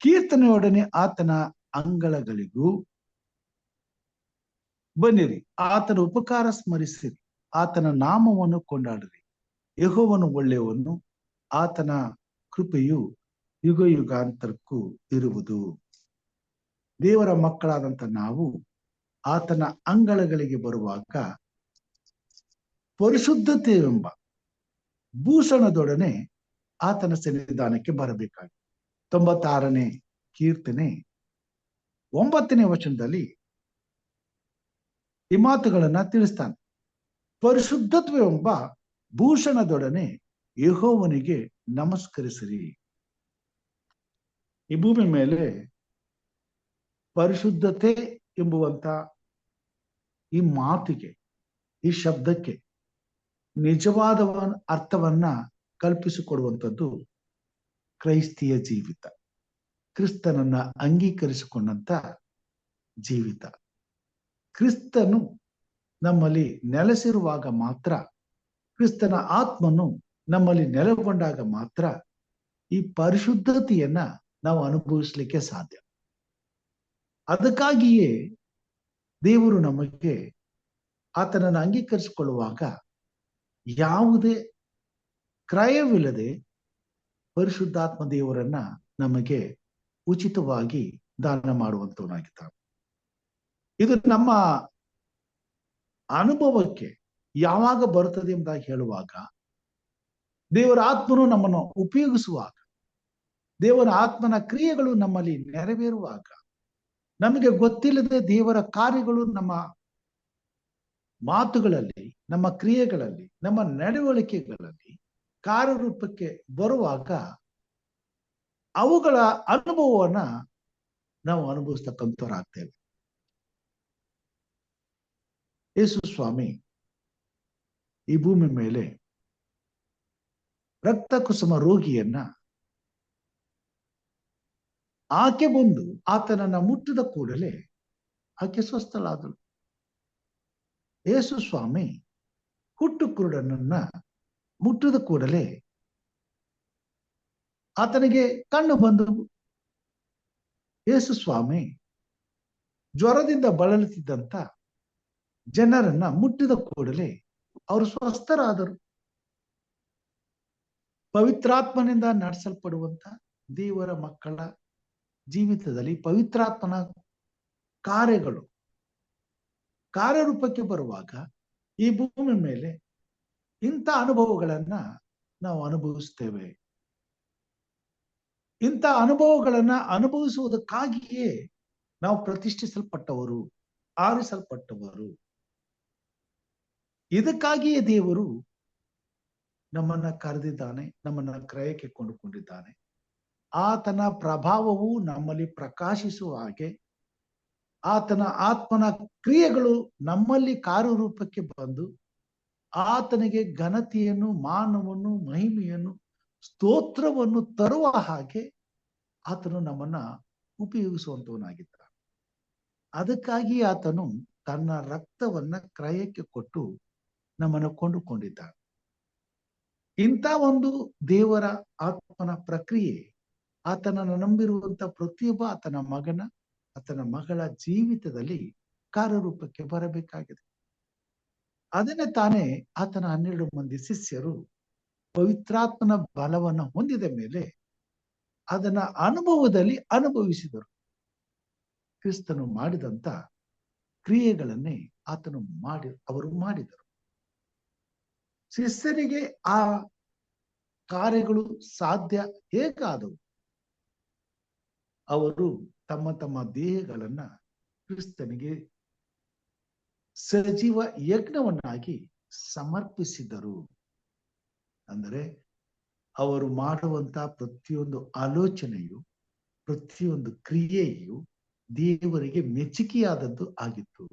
ಕೀರ್ತನೆಯೊಡನೆ ಆತನ ಅಂಗಳಗಳಿಗೂ ಬನ್ನಿರಿ. ಆತನ ಉಪಕಾರ ಸ್ಮರಿಸಿರಿ, ಆತನ ನಾಮವನ್ನು ಕೊಂಡಾಡಿರಿ. ಯೆಹೋವನು ಒಳ್ಳೆಯವನು, ಆತನ ಕೃಪೆಯು ಯುಗ ಯುಗಾಂತರಕ್ಕೂ ಇರುವುದು. ದೇವರ ಮಕ್ಕಳಾದಂತ ನಾವು ಆತನ ಅಂಗಳಗಳಿಗೆ ಬರುವಾಗ ಪರಿಶುದ್ಧತೆಯೆಂಬ ಭೂಷಣದೊಡನೆ ಆತನ ಸನ್ನಿಧಾನಕ್ಕೆ ಬರಬೇಕಾಗಿದೆ. 96ನೇ ಕೀರ್ತನೆ 9ನೇ ವಚನದಲ್ಲಿ ಈ ಮಾತುಗಳನ್ನ ತಿಳಿಸ್ತಾನೆ. ಪರಿಶುದ್ಧತ್ವವೆಂಬ ಭೂಷಣದೊಡನೆ ಯೆಹೋವನಿಗೆ ನಮಸ್ಕರಿಸಿರಿ. ಈ ಭೂಮಿ ಮೇಲೆ ಪರಿಶುದ್ಧತೆ ಎಂಬುವಂತ ಈ ಮಾತಿಗೆ, ಈ ಶಬ್ದಕ್ಕೆ ನಿಜವಾದ ಅರ್ಥವನ್ನ ಕಲ್ಪಿಸಿಕೊಡುವಂಥದ್ದು ಕ್ರೈಸ್ತಿಯ ಜೀವಿತ, ಕ್ರಿಸ್ತನನ್ನ ಅಂಗೀಕರಿಸಿಕೊಂಡಂತ ಜೀವಿತ. ಕ್ರಿಸ್ತನು ನಮ್ಮಲ್ಲಿ ನೆಲೆಸಿರುವಾಗ ಮಾತ್ರ, ಕ್ರಿಸ್ತನ ಆತ್ಮನು ನಮ್ಮಲ್ಲಿ ನೆಲೆಗೊಂಡಾಗ ಮಾತ್ರ ಈ ಪರಿಶುದ್ಧತೆಯನ್ನ ನಾವು ಅನುಭವಿಸ್ಲಿಕ್ಕೆ ಸಾಧ್ಯ. ಅದಕ್ಕಾಗಿಯೇ ದೇವರು ನಮಗೆ ಆತನನ್ನು ಅಂಗೀಕರಿಸಿಕೊಳ್ಳುವಾಗ ಯಾವುದೇ ಕ್ರಯವಿಲ್ಲದೆ ಪರಿಶುದ್ಧಾತ್ಮ ದೇವರನ್ನ ನಮಗೆ ಉಚಿತವಾಗಿ ದಾನ ಮಾಡುವಂತವನಾಗಿದ್ದಾನೆ. ಇದು ನಮ್ಮ ಅನುಭವಕ್ಕೆ ಯಾವಾಗ ಬರುತ್ತದೆ ಎಂಬುದಾಗಿ ಹೇಳುವಾಗ, ದೇವರ ಆತ್ಮನು ನಮ್ಮನ್ನು ಉಪಯೋಗಿಸುವಾಗ, ದೇವರ ಆತ್ಮನ ಕ್ರಿಯೆಗಳು ನಮ್ಮಲ್ಲಿ ನೆರವೇರುವಾಗ, ನಮಗೆ ಗೊತ್ತಿಲ್ಲದೆ ದೇವರ ಕಾರ್ಯಗಳು ನಮ್ಮ ಮಾತುಗಳಲ್ಲಿ, ನಮ್ಮ ಕ್ರಿಯೆಗಳಲ್ಲಿ, ನಮ್ಮ ನಡವಳಿಕೆಗಳಲ್ಲಿ ಕಾರ್ಯರೂಪಕ್ಕೆ ಬರುವಾಗ ಅವುಗಳ ಅನುಭವವನ್ನ ನಾವು ಅನುಭವಿಸ್ತಕ್ಕಂಥವರಾಗ್ತೇವೆ. ಯೇಸು ಸ್ವಾಮಿ ಈ ಭೂಮಿ ಮೇಲೆ ರಕ್ತ ಕುಸುಮ ರೋಗಿಯನ್ನ ಆಕೆ ಬಂದು ಆತನನ್ನ ಮುಟ್ಟಿದ ಕೂಡಲೇ ಆಕೆ ಸ್ವಸ್ಥಳಾದಳು. ಯೇಸು ಸ್ವಾಮಿ ಹುಟ್ಟು ಕುರುಡನನ್ನ ಮುಟ್ಟಿದ ಕೂಡಲೇ ಆತನಿಗೆ ಕಣ್ಣು ಬಂದವು. ಯೇಸು ಸ್ವಾಮಿ ಜ್ವರದಿಂದ ಬಳಲುತ್ತಿದ್ದಂತ ಜನರನ್ನ ಮುಟ್ಟಿದ ಕೂಡಲೇ ಅವರು ಸ್ವಸ್ಥರಾದರು. ಪವಿತ್ರಾತ್ಮನಿಂದ ನಡೆಸಲ್ಪಡುವಂತ ದೇವರ ಮಕ್ಕಳ ಜೀವಿತದಲ್ಲಿ ಪವಿತ್ರಾತ್ಮನ ಕಾರ್ಯಗಳು ಕಾರ್ಯರೂಪಕ್ಕೆ ಬರುವಾಗ ಈ ಭೂಮಿ ಮೇಲೆ ಇಂಥ ಅನುಭವಗಳನ್ನ ನಾವು ಅನುಭವಿಸ್ತೇವೆ. ಇಂಥ ಅನುಭವಗಳನ್ನ ಅನುಭವಿಸುವುದಕ್ಕಾಗಿಯೇ ನಾವು ಪ್ರತಿಷ್ಠಿಸಲ್ಪಟ್ಟವರು, ಆರಿಸಲ್ಪಟ್ಟವರು. ಇದಕ್ಕಾಗಿಯೇ ದೇವರು ನಮ್ಮನ್ನ ಕರೆದಿದ್ದಾನೆ, ನಮ್ಮನ್ನ ಕ್ರಯಕ್ಕೆ ಕೊಂಡುಕೊಂಡಿದ್ದಾನೆ. ಆತನ ಪ್ರಭಾವವು ನಮ್ಮಲ್ಲಿ ಪ್ರಕಾಶಿಸುವ ಹಾಗೆ, ಆತನ ಆತ್ಮನ ಕ್ರಿಯೆಗಳು ನಮ್ಮಲ್ಲಿ ಕಾರ್ಯರೂಪಕ್ಕೆ ಬಂದು ಆತನಿಗೆ ಘನತೆಯನ್ನು, ಮಾನವನ್ನು, ಮಹಿಮೆಯನ್ನು, ಸ್ತೋತ್ರವನ್ನು ತರುವ ಹಾಗೆ ಆತನು ನಮ್ಮನ್ನ ಉಪಯೋಗಿಸುವಂತವನಾಗಿದ್ದಾನೆ. ಅದಕ್ಕಾಗಿ ಆತನು ತನ್ನ ರಕ್ತವನ್ನ ಕ್ರಯಕ್ಕೆ ಕೊಟ್ಟು ನಮ್ಮನ್ನು ಕೊಂಡುಕೊಂಡಿದ್ದಾನೆ. ಇಂಥ ಒಂದು ದೇವರ ಆತ್ಮನ ಪ್ರಕ್ರಿಯೆ ಆತನನ್ನು ನಂಬಿರುವಂತ ಪ್ರತಿಯೊಬ್ಬ ಆತನ ಮಗನ, ಆತನ ಮಗಳ ಜೀವಿತದಲ್ಲಿ ಕಾರ್ಯರೂಪಕ್ಕೆ ಬರಬೇಕಾಗಿದೆ. ಅದನ್ನೇ ತಾನೇ ಆತನ 12 ಮಂದಿ ಶಿಷ್ಯರು ಪವಿತ್ರಾತ್ಮನ ಬಲವನ್ನು ಹೊಂದಿದ ಮೇಲೆ ಅದನ್ನ ಅನುಭವದಲ್ಲಿ ಅನುಭವಿಸಿದರು. ಕ್ರಿಸ್ತನು ಮಾಡಿದಂತ ಕ್ರಿಯೆಗಳನ್ನೇ ಅವರು ಮಾಡಿದರು. ಶಿಷ್ಯರಿಗೆ ಆ ಕಾರ್ಯಗಳು ಸಾಧ್ಯ ಹೇಗಾದವು? ಅವರು ತಮ್ಮ ತಮ್ಮ ದೇಹಗಳನ್ನ ಕ್ರಿಸ್ತನಿಗೆ ಸಜೀವ ಯಜ್ಞವನ್ನಾಗಿ ಸಮರ್ಪಿಸಿದರು. ಅಂದರೆ ಅವರು ಮಾಡುವಂತ ಪ್ರತಿಯೊಂದು ಆಲೋಚನೆಯು, ಪ್ರತಿಯೊಂದು ಕ್ರಿಯೆಯು ದೇವರಿಗೆ ಮೆಚ್ಚುಗೆಯಾದದ್ದು ಆಗಿತ್ತು.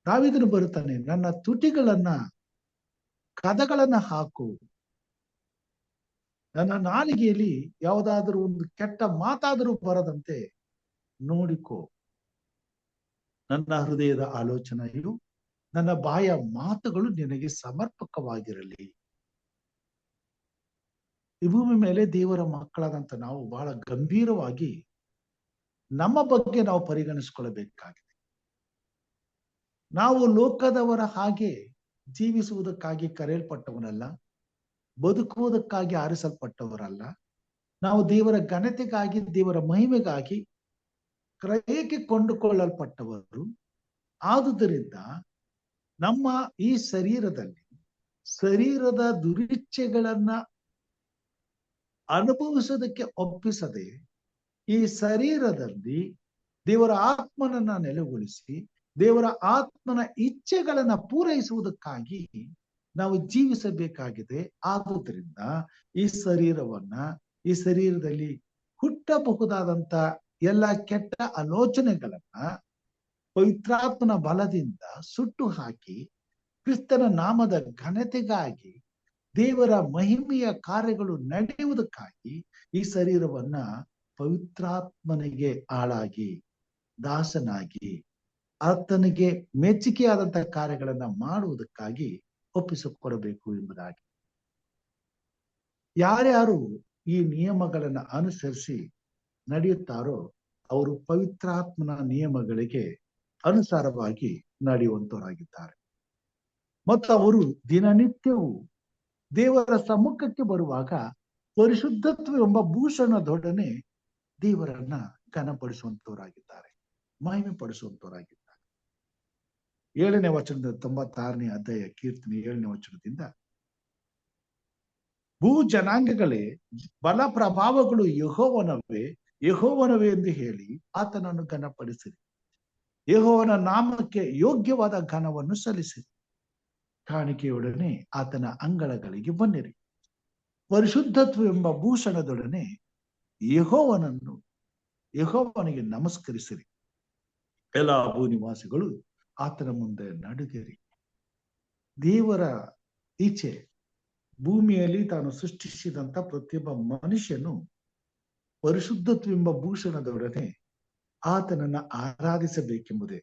ದಾವೀದನು ಬರುತ್ತಾನೆ, ನನ್ನ ತುಟಿಗಳನ್ನ ಕದಗಳನ್ನ ಹಾಕು, ನನ್ನ ನಾಲಿಗೆಯಲ್ಲಿ ಯಾವುದಾದ್ರೂ ಒಂದು ಕೆಟ್ಟ ಮಾತಾದರೂ ಬರದಂತೆ ನೋಡಿಕೋ. ನನ್ನ ಹೃದಯದ ಆಲೋಚನೆಯು, ನನ್ನ ಬಾಯ ಮಾತುಗಳು ನಿನಗೆ ಸಮರ್ಪಕವಾಗಿರಲಿ. ಈ ಭೂಮಿ ಮೇಲೆ ದೇವರ ಮಕ್ಕಳಾದಂತ ನಾವು ಬಹಳ ಗಂಭೀರವಾಗಿ ನಮ್ಮ ಬಗ್ಗೆ ನಾವು ಪರಿಗಣಿಸಿಕೊಳ್ಳಬೇಕಾಗಿದೆ. ನಾವು ಲೋಕದವರ ಹಾಗೆ ಜೀವಿಸುವುದಕ್ಕಾಗಿ ಕರೆಯಲ್ಪಟ್ಟವನಲ್ಲ, ಬದುಕುವುದಕ್ಕಾಗಿ ಆರಿಸಲ್ಪಟ್ಟವರಲ್ಲ. ನಾವು ದೇವರ ಘನತೆಗಾಗಿ, ದೇವರ ಮಹಿಮೆಗಾಗಿ ಕ್ರಯಕ್ಕೆ ಕೊಂಡುಕೊಳ್ಳಲ್ಪಟ್ಟವರು. ಆದುದರಿಂದ ನಮ್ಮ ಈ ಶರೀರದಲ್ಲಿ ಶರೀರದ ದುರಿಚ್ಛೆಗಳನ್ನ ಅನುಭವಿಸೋದಕ್ಕೆ ಒಪ್ಪಿಸದೆ, ಈ ಶರೀರದಲ್ಲಿ ದೇವರ ಆತ್ಮನನ್ನ ನೆಲೆಗೊಳಿಸಿ ದೇವರ ಆತ್ಮನ ಇಚ್ಛೆಗಳನ್ನ ಪೂರೈಸುವುದಕ್ಕಾಗಿ ನಾವು ಜೀವಿಸಬೇಕಾಗಿದೆ. ಆದುದರಿಂದ ಈ ಶರೀರದಲ್ಲಿ ಹುಟ್ಟಬಹುದಾದಂತ ಎಲ್ಲ ಕೆಟ್ಟ ಆಲೋಚನೆಗಳನ್ನ ಪವಿತ್ರಾತ್ಮನ ಬಲದಿಂದ ಸುಟ್ಟು ಹಾಕಿ ಕ್ರಿಸ್ತನ ನಾಮದ ಘನತೆಗಾಗಿ, ದೇವರ ಮಹಿಮೆಯ ಕಾರ್ಯಗಳು ನಡೆಯುವುದಕ್ಕಾಗಿ ಈ ಶರೀರವನ್ನ ಪವಿತ್ರಾತ್ಮನಿಗೆ ಆಳಾಗಿ, ದಾಸನಾಗಿ, ಆತನಿಗೆ ಮೆಚ್ಚುಗೆಯಾದಂತಹ ಕಾರ್ಯಗಳನ್ನ ಮಾಡುವುದಕ್ಕಾಗಿ ಒಪ್ಪಿಸಿಕೊಡಬೇಕು ಎಂಬುದಾಗಿ. ಯಾರ್ಯಾರು ಈ ನಿಯಮಗಳನ್ನ ಅನುಸರಿಸಿ ನಡೆಯುತ್ತಾರೋ ಅವರು ಪವಿತ್ರಾತ್ಮನ ನಿಯಮಗಳಿಗೆ ಅನುಸಾರವಾಗಿ ನಡೆಯುವಂತವರಾಗಿದ್ದಾರೆ. ಮತ್ತು ಅವರು ದಿನನಿತ್ಯವೂ ದೇವರ ಸಮ್ಮುಖಕ್ಕೆ ಬರುವಾಗ ಪರಿಶುದ್ಧತ್ವ ಎಂಬ ಭೂಷಣದೊಡನೆ ದೇವರನ್ನ ಘನಪಡಿಸುವಂತವರಾಗಿದ್ದಾರೆ, ಮಹಿಮೆ ಪಡಿಸುವಂತವರಾಗಿದ್ದಾರೆ. 7ನೇ ವಚನದ 96ನೇ ಅಧ್ಯಾಯ ಕೀರ್ತನೆ 7ನೇ ವಚನದಿಂದ, ಭೂ ಜನಾಂಗಗಳೇ, ಬಲ ಪ್ರಭಾವಗಳು ಯೆಹೋವನವೇ, ಯೆಹೋವನವೇ ಎಂದು ಹೇಳಿ ಆತನನ್ನು ಘನಪಡಿಸಿರಿ. ಯೆಹೋವನ ನಾಮಕ್ಕೆ ಯೋಗ್ಯವಾದ ಘನವನ್ನು ಸಲ್ಲಿಸಿರಿ. ಕಾಣಿಕೆಯೊಡನೆ ಆತನ ಅಂಗಳಗಳಿಗೆ ಬನ್ನಿರಿ. ಪರಿಶುದ್ಧತ್ವವೆಂಬ ಭೂಷಣದೊಡನೆ ಯೆಹೋವನಿಗೆ ನಮಸ್ಕರಿಸಿರಿ. ಎಲ್ಲಾ ಭೂನಿವಾಸಿಗಳು ಆತನ ಮುಂದೆ ನಡುಗಿರಿ. ದೇವರ ಈಚೆ ಭೂಮಿಯಲ್ಲಿ ತಾನು ಸೃಷ್ಟಿಸಿದಂತ ಪ್ರತಿಯೊಬ್ಬ ಮನುಷ್ಯನು ಪರಿಶುದ್ಧತ್ವೆಂಬ ಭೂಷಣದೊಡನೆ ಆತನನ್ನ ಆರಾಧಿಸಬೇಕೆಂಬುದೇ.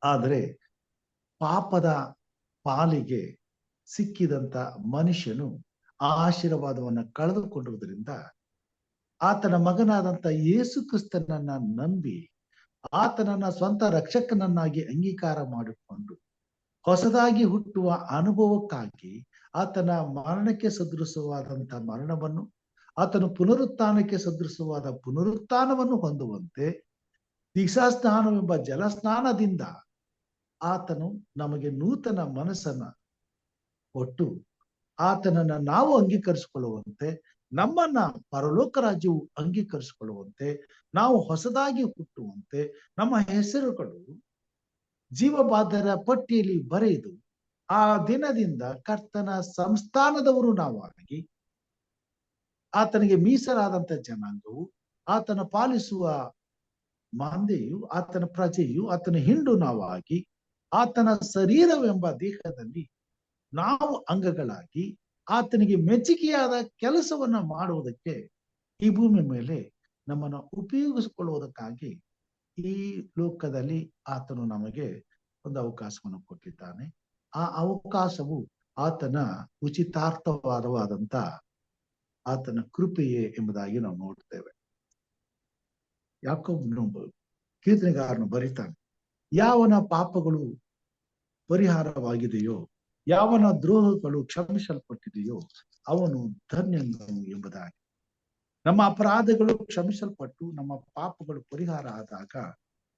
ಆದರೆ ಪಾಪದ ಪಾಲಿಗೆ ಸಿಕ್ಕಿದಂತ ಮನುಷ್ಯನು ಆ ಆಶೀರ್ವಾದವನ್ನ ಕಳೆದುಕೊಂಡಿರುವುದರಿಂದ ಆತನ ಮಗನಾದಂತ ಯೇಸು ಕ್ರಿಸ್ತನನ್ನ ನಂಬಿ ಆತನನ್ನ ಸ್ವಂತ ರಕ್ಷಕನನ್ನಾಗಿ ಅಂಗೀಕಾರ ಮಾಡಿಕೊಂಡು ಹೊಸದಾಗಿ ಹುಟ್ಟುವ ಅನುಭವಕ್ಕಾಗಿ ಆತನ ಮರಣಕ್ಕೆ ಸದೃಶವಾದಂತ ಮರಣವನ್ನು, ಆತನ ಪುನರುತ್ಥಾನಕ್ಕೆ ಸದೃಶವಾದ ಪುನರುತ್ಥಾನವನ್ನು ಹೊಂದುವಂತೆ ದೀಕ್ಷಾಸ್ನಾನವೆಂಬ ಜಲಸ್ನಾನದಿಂದ ಆತನು ನಮಗೆ ನೂತನ ಮನಸ್ಸನ್ನ ಕೊಟ್ಟು ಆತನನ್ನ ನಾವು ಅಂಗೀಕರಿಸಿಕೊಳ್ಳುವಂತೆ, ನಮ್ಮನ್ನ ಪರಲೋಕ ರಾಜ್ಯವು ಅಂಗೀಕರಿಸಿಕೊಳ್ಳುವಂತೆ, ನಾವು ಹೊಸದಾಗಿ ಹುಟ್ಟುವಂತೆ, ನಮ್ಮ ಹೆಸರುಗಳು ಜೀವಬಾಧ್ಯರ ಪಟ್ಟಿಯಲ್ಲಿ ಬರೆದು ಆ ದಿನದಿಂದ ಕರ್ತನ ಸಂಸ್ಥಾನದವರು ನಾವಾಗಿ ಆತನಿಗೆ ಮೀಸಲಾದಂತ ಜನಾಂಗವು, ಆತನ ಪಾಲಿಸುವ ಮಂದೆಯು, ಆತನ ಪ್ರಜೆಯು, ಆತನ ಹಿಂಡು ನಾವಾಗಿ ಆತನ ಶರೀರವೆಂಬ ದೇಹದಲ್ಲಿ ನಾವು ಅಂಗಗಳಾಗಿ ಆತನಿಗೆ ಮೆಚ್ಚುಗೆಯಾದ ಕೆಲಸವನ್ನ ಮಾಡುವುದಕ್ಕೆ ಈ ಭೂಮಿ ಮೇಲೆ ನಮ್ಮನ್ನು ಉಪಯೋಗಿಸಿಕೊಳ್ಳುವುದಕ್ಕಾಗಿ ಈ ಲೋಕದಲ್ಲಿ ಆತನು ನಮಗೆ ಒಂದು ಅವಕಾಶವನ್ನು ಕೊಟ್ಟಿದ್ದಾನೆ. ಆ ಅವಕಾಶವು ಆತನ ಉಚಿತಾರ್ಥವಾದವಾದಂತ ಆತನ ಕೃಪೆಯೇ ಎಂಬುದಾಗಿ ನಾವು ನೋಡ್ತೇವೆ. ಯಾಕೋಬನು ಕೀರ್ತನೆಗಾರನು ಬರೀತಾನೆ, ಯಾವನ ಪಾಪಗಳು ಪರಿಹಾರವಾಗಿದೆಯೋ, ಯಾವನ ದ್ರೋಹಗಳು ಕ್ಷಮಿಸಲ್ಪಟ್ಟಿದೆಯೋ ಅವನು ಧನ್ಯನು ಎಂಬುದಾಗಿ. ನಮ್ಮ ಅಪರಾಧಗಳು ಕ್ಷಮಿಸಲ್ಪಟ್ಟು ನಮ್ಮ ಪಾಪಗಳು ಪರಿಹಾರ ಆದಾಗ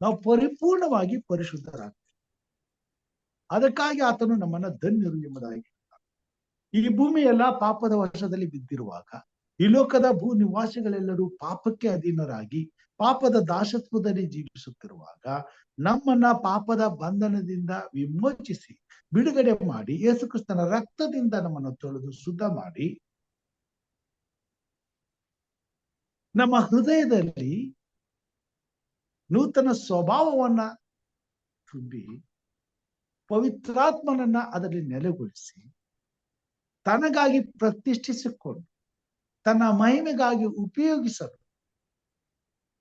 ನಾವು ಪರಿಪೂರ್ಣವಾಗಿ ಪರಿಶುದ್ಧರಾಗ್ತೇವೆ. ಅದಕ್ಕಾಗಿ ಆತನು ನಮ್ಮನ್ನ ಧನ್ಯರು ಎಂಬುದಾಗಿ. ಈ ಭೂಮಿ ಎಲ್ಲ ಪಾಪದ ವಶದಲ್ಲಿ ಬಿದ್ದಿರುವಾಗ, ಈ ಲೋಕದ ಭೂ ನಿವಾಸಿಗಳೆಲ್ಲರೂ ಪಾಪಕ್ಕೆ ಅಧೀನರಾಗಿ ಪಾಪದ ದಾಸತ್ವದಲ್ಲಿ ಜೀವಿಸುತ್ತಿರುವಾಗ, ನಮ್ಮನ್ನ ಪಾಪದ ಬಂಧನದಿಂದ ವಿಮೋಚಿಸಿ ಬಿಡುಗಡೆ ಮಾಡಿ ಯೇಸು ಕ್ರಿಸ್ತನ ರಕ್ತದಿಂದ ನಮ್ಮನ್ನು ತೊಳೆದು ಶುದ್ಧ ಮಾಡಿ ನಮ್ಮ ಹೃದಯದಲ್ಲಿ ನೂತನ ಸ್ವಭಾವವನ್ನ ತುಂಬಿ ಪವಿತ್ರಾತ್ಮನನ್ನ ಅದರಲ್ಲಿ ನೆಲೆಗೊಳಿಸಿ ತನಗಾಗಿ ಪ್ರತಿಷ್ಠಿಸಿಕೊಂಡು ತನ್ನ ಮಹಿಮೆಗಾಗಿ ಉಪಯೋಗಿಸಲು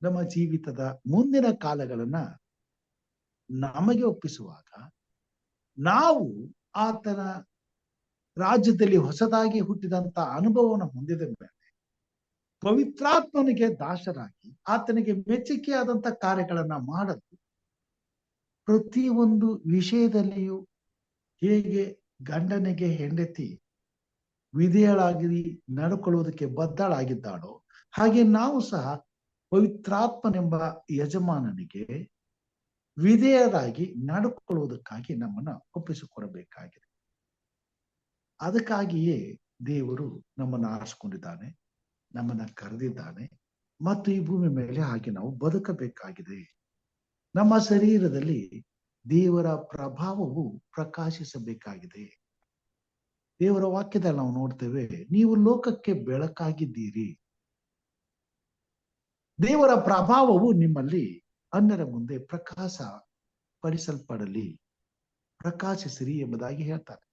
ನಮ್ಮ ಜೀವಿತದ ಮುಂದಿನ ಕಾಲಗಳನ್ನ ನಮಗೆ ಒಪ್ಪಿಸುವಾಗ ನಾವು ಆತನ ರಾಜ್ಯದಲ್ಲಿ ಹೊಸದಾಗಿ ಹುಟ್ಟಿದಂತ ಅನುಭವವನ್ನು ಹೊಂದಿದ ಮೇಲೆ ಪವಿತ್ರಾತ್ಮನಿಗೆ ದಾಸರಾಗಿ ಆತನಿಗೆ ಮೆಚ್ಚುಗೆಯಾದಂತ ಕಾರ್ಯಗಳನ್ನ ಮಾಡಲು ಪ್ರತಿಯೊಂದು ವಿಷಯದಲ್ಲಿಯೂ ಹೇಗೆ ಗಂಡನಿಗೆ ಹೆಂಡತಿ ವಿಧೇಯಳಾಗಿ ನಡ್ಕೊಳ್ಳುವುದಕ್ಕೆ ಬದ್ಧಳಾಗಿದ್ದಾಳೋ, ಹಾಗೆ ನಾವು ಸಹ ಪವಿತ್ರಾತ್ಮನೆಂಬ ಯಜಮಾನನಿಗೆ ವಿಧೇಯರಾಗಿ ನಡ್ಕೊಳ್ಳುವುದಕ್ಕಾಗಿ ನಮ್ಮನ್ನ ಒಪ್ಪಿಸಿಕೊಡಬೇಕಾಗಿದೆ. ಅದಕ್ಕಾಗಿಯೇ ದೇವರು ನಮ್ಮನ್ನು ಆರಿಸಿಕೊಂಡಿದ್ದಾನೆ, ನಮ್ಮನ್ನ ಕರೆದಿದ್ದಾನೆ ಮತ್ತು ಈ ಭೂಮಿ ಮೇಲೆ ಹಾಗೆ ನಾವು ಬದುಕಬೇಕಾಗಿದೆ. ನಮ್ಮ ಶರೀರದಲ್ಲಿ ದೇವರ ಪ್ರಭಾವವು ಪ್ರಕಾಶಿಸಬೇಕಾಗಿದೆ. ದೇವರ ವಾಕ್ಯದಲ್ಲಿ ನಾವು ನೋಡ್ತೇವೆ, ನೀವು ಲೋಕಕ್ಕೆ ಬೆಳಕಾಗಿದ್ದೀರಿ. ದೇವರ ಪ್ರಭಾವವು ನಿಮ್ಮಲ್ಲಿ ಅನ್ಯರ ಮುಂದೆ ಪ್ರಕಾಶ ಪಡಿಸಲ್ಪಡಲಿ, ಪ್ರಕಾಶಿಸಿರಿ ಎಂಬುದಾಗಿ ಹೇಳ್ತಾರೆ.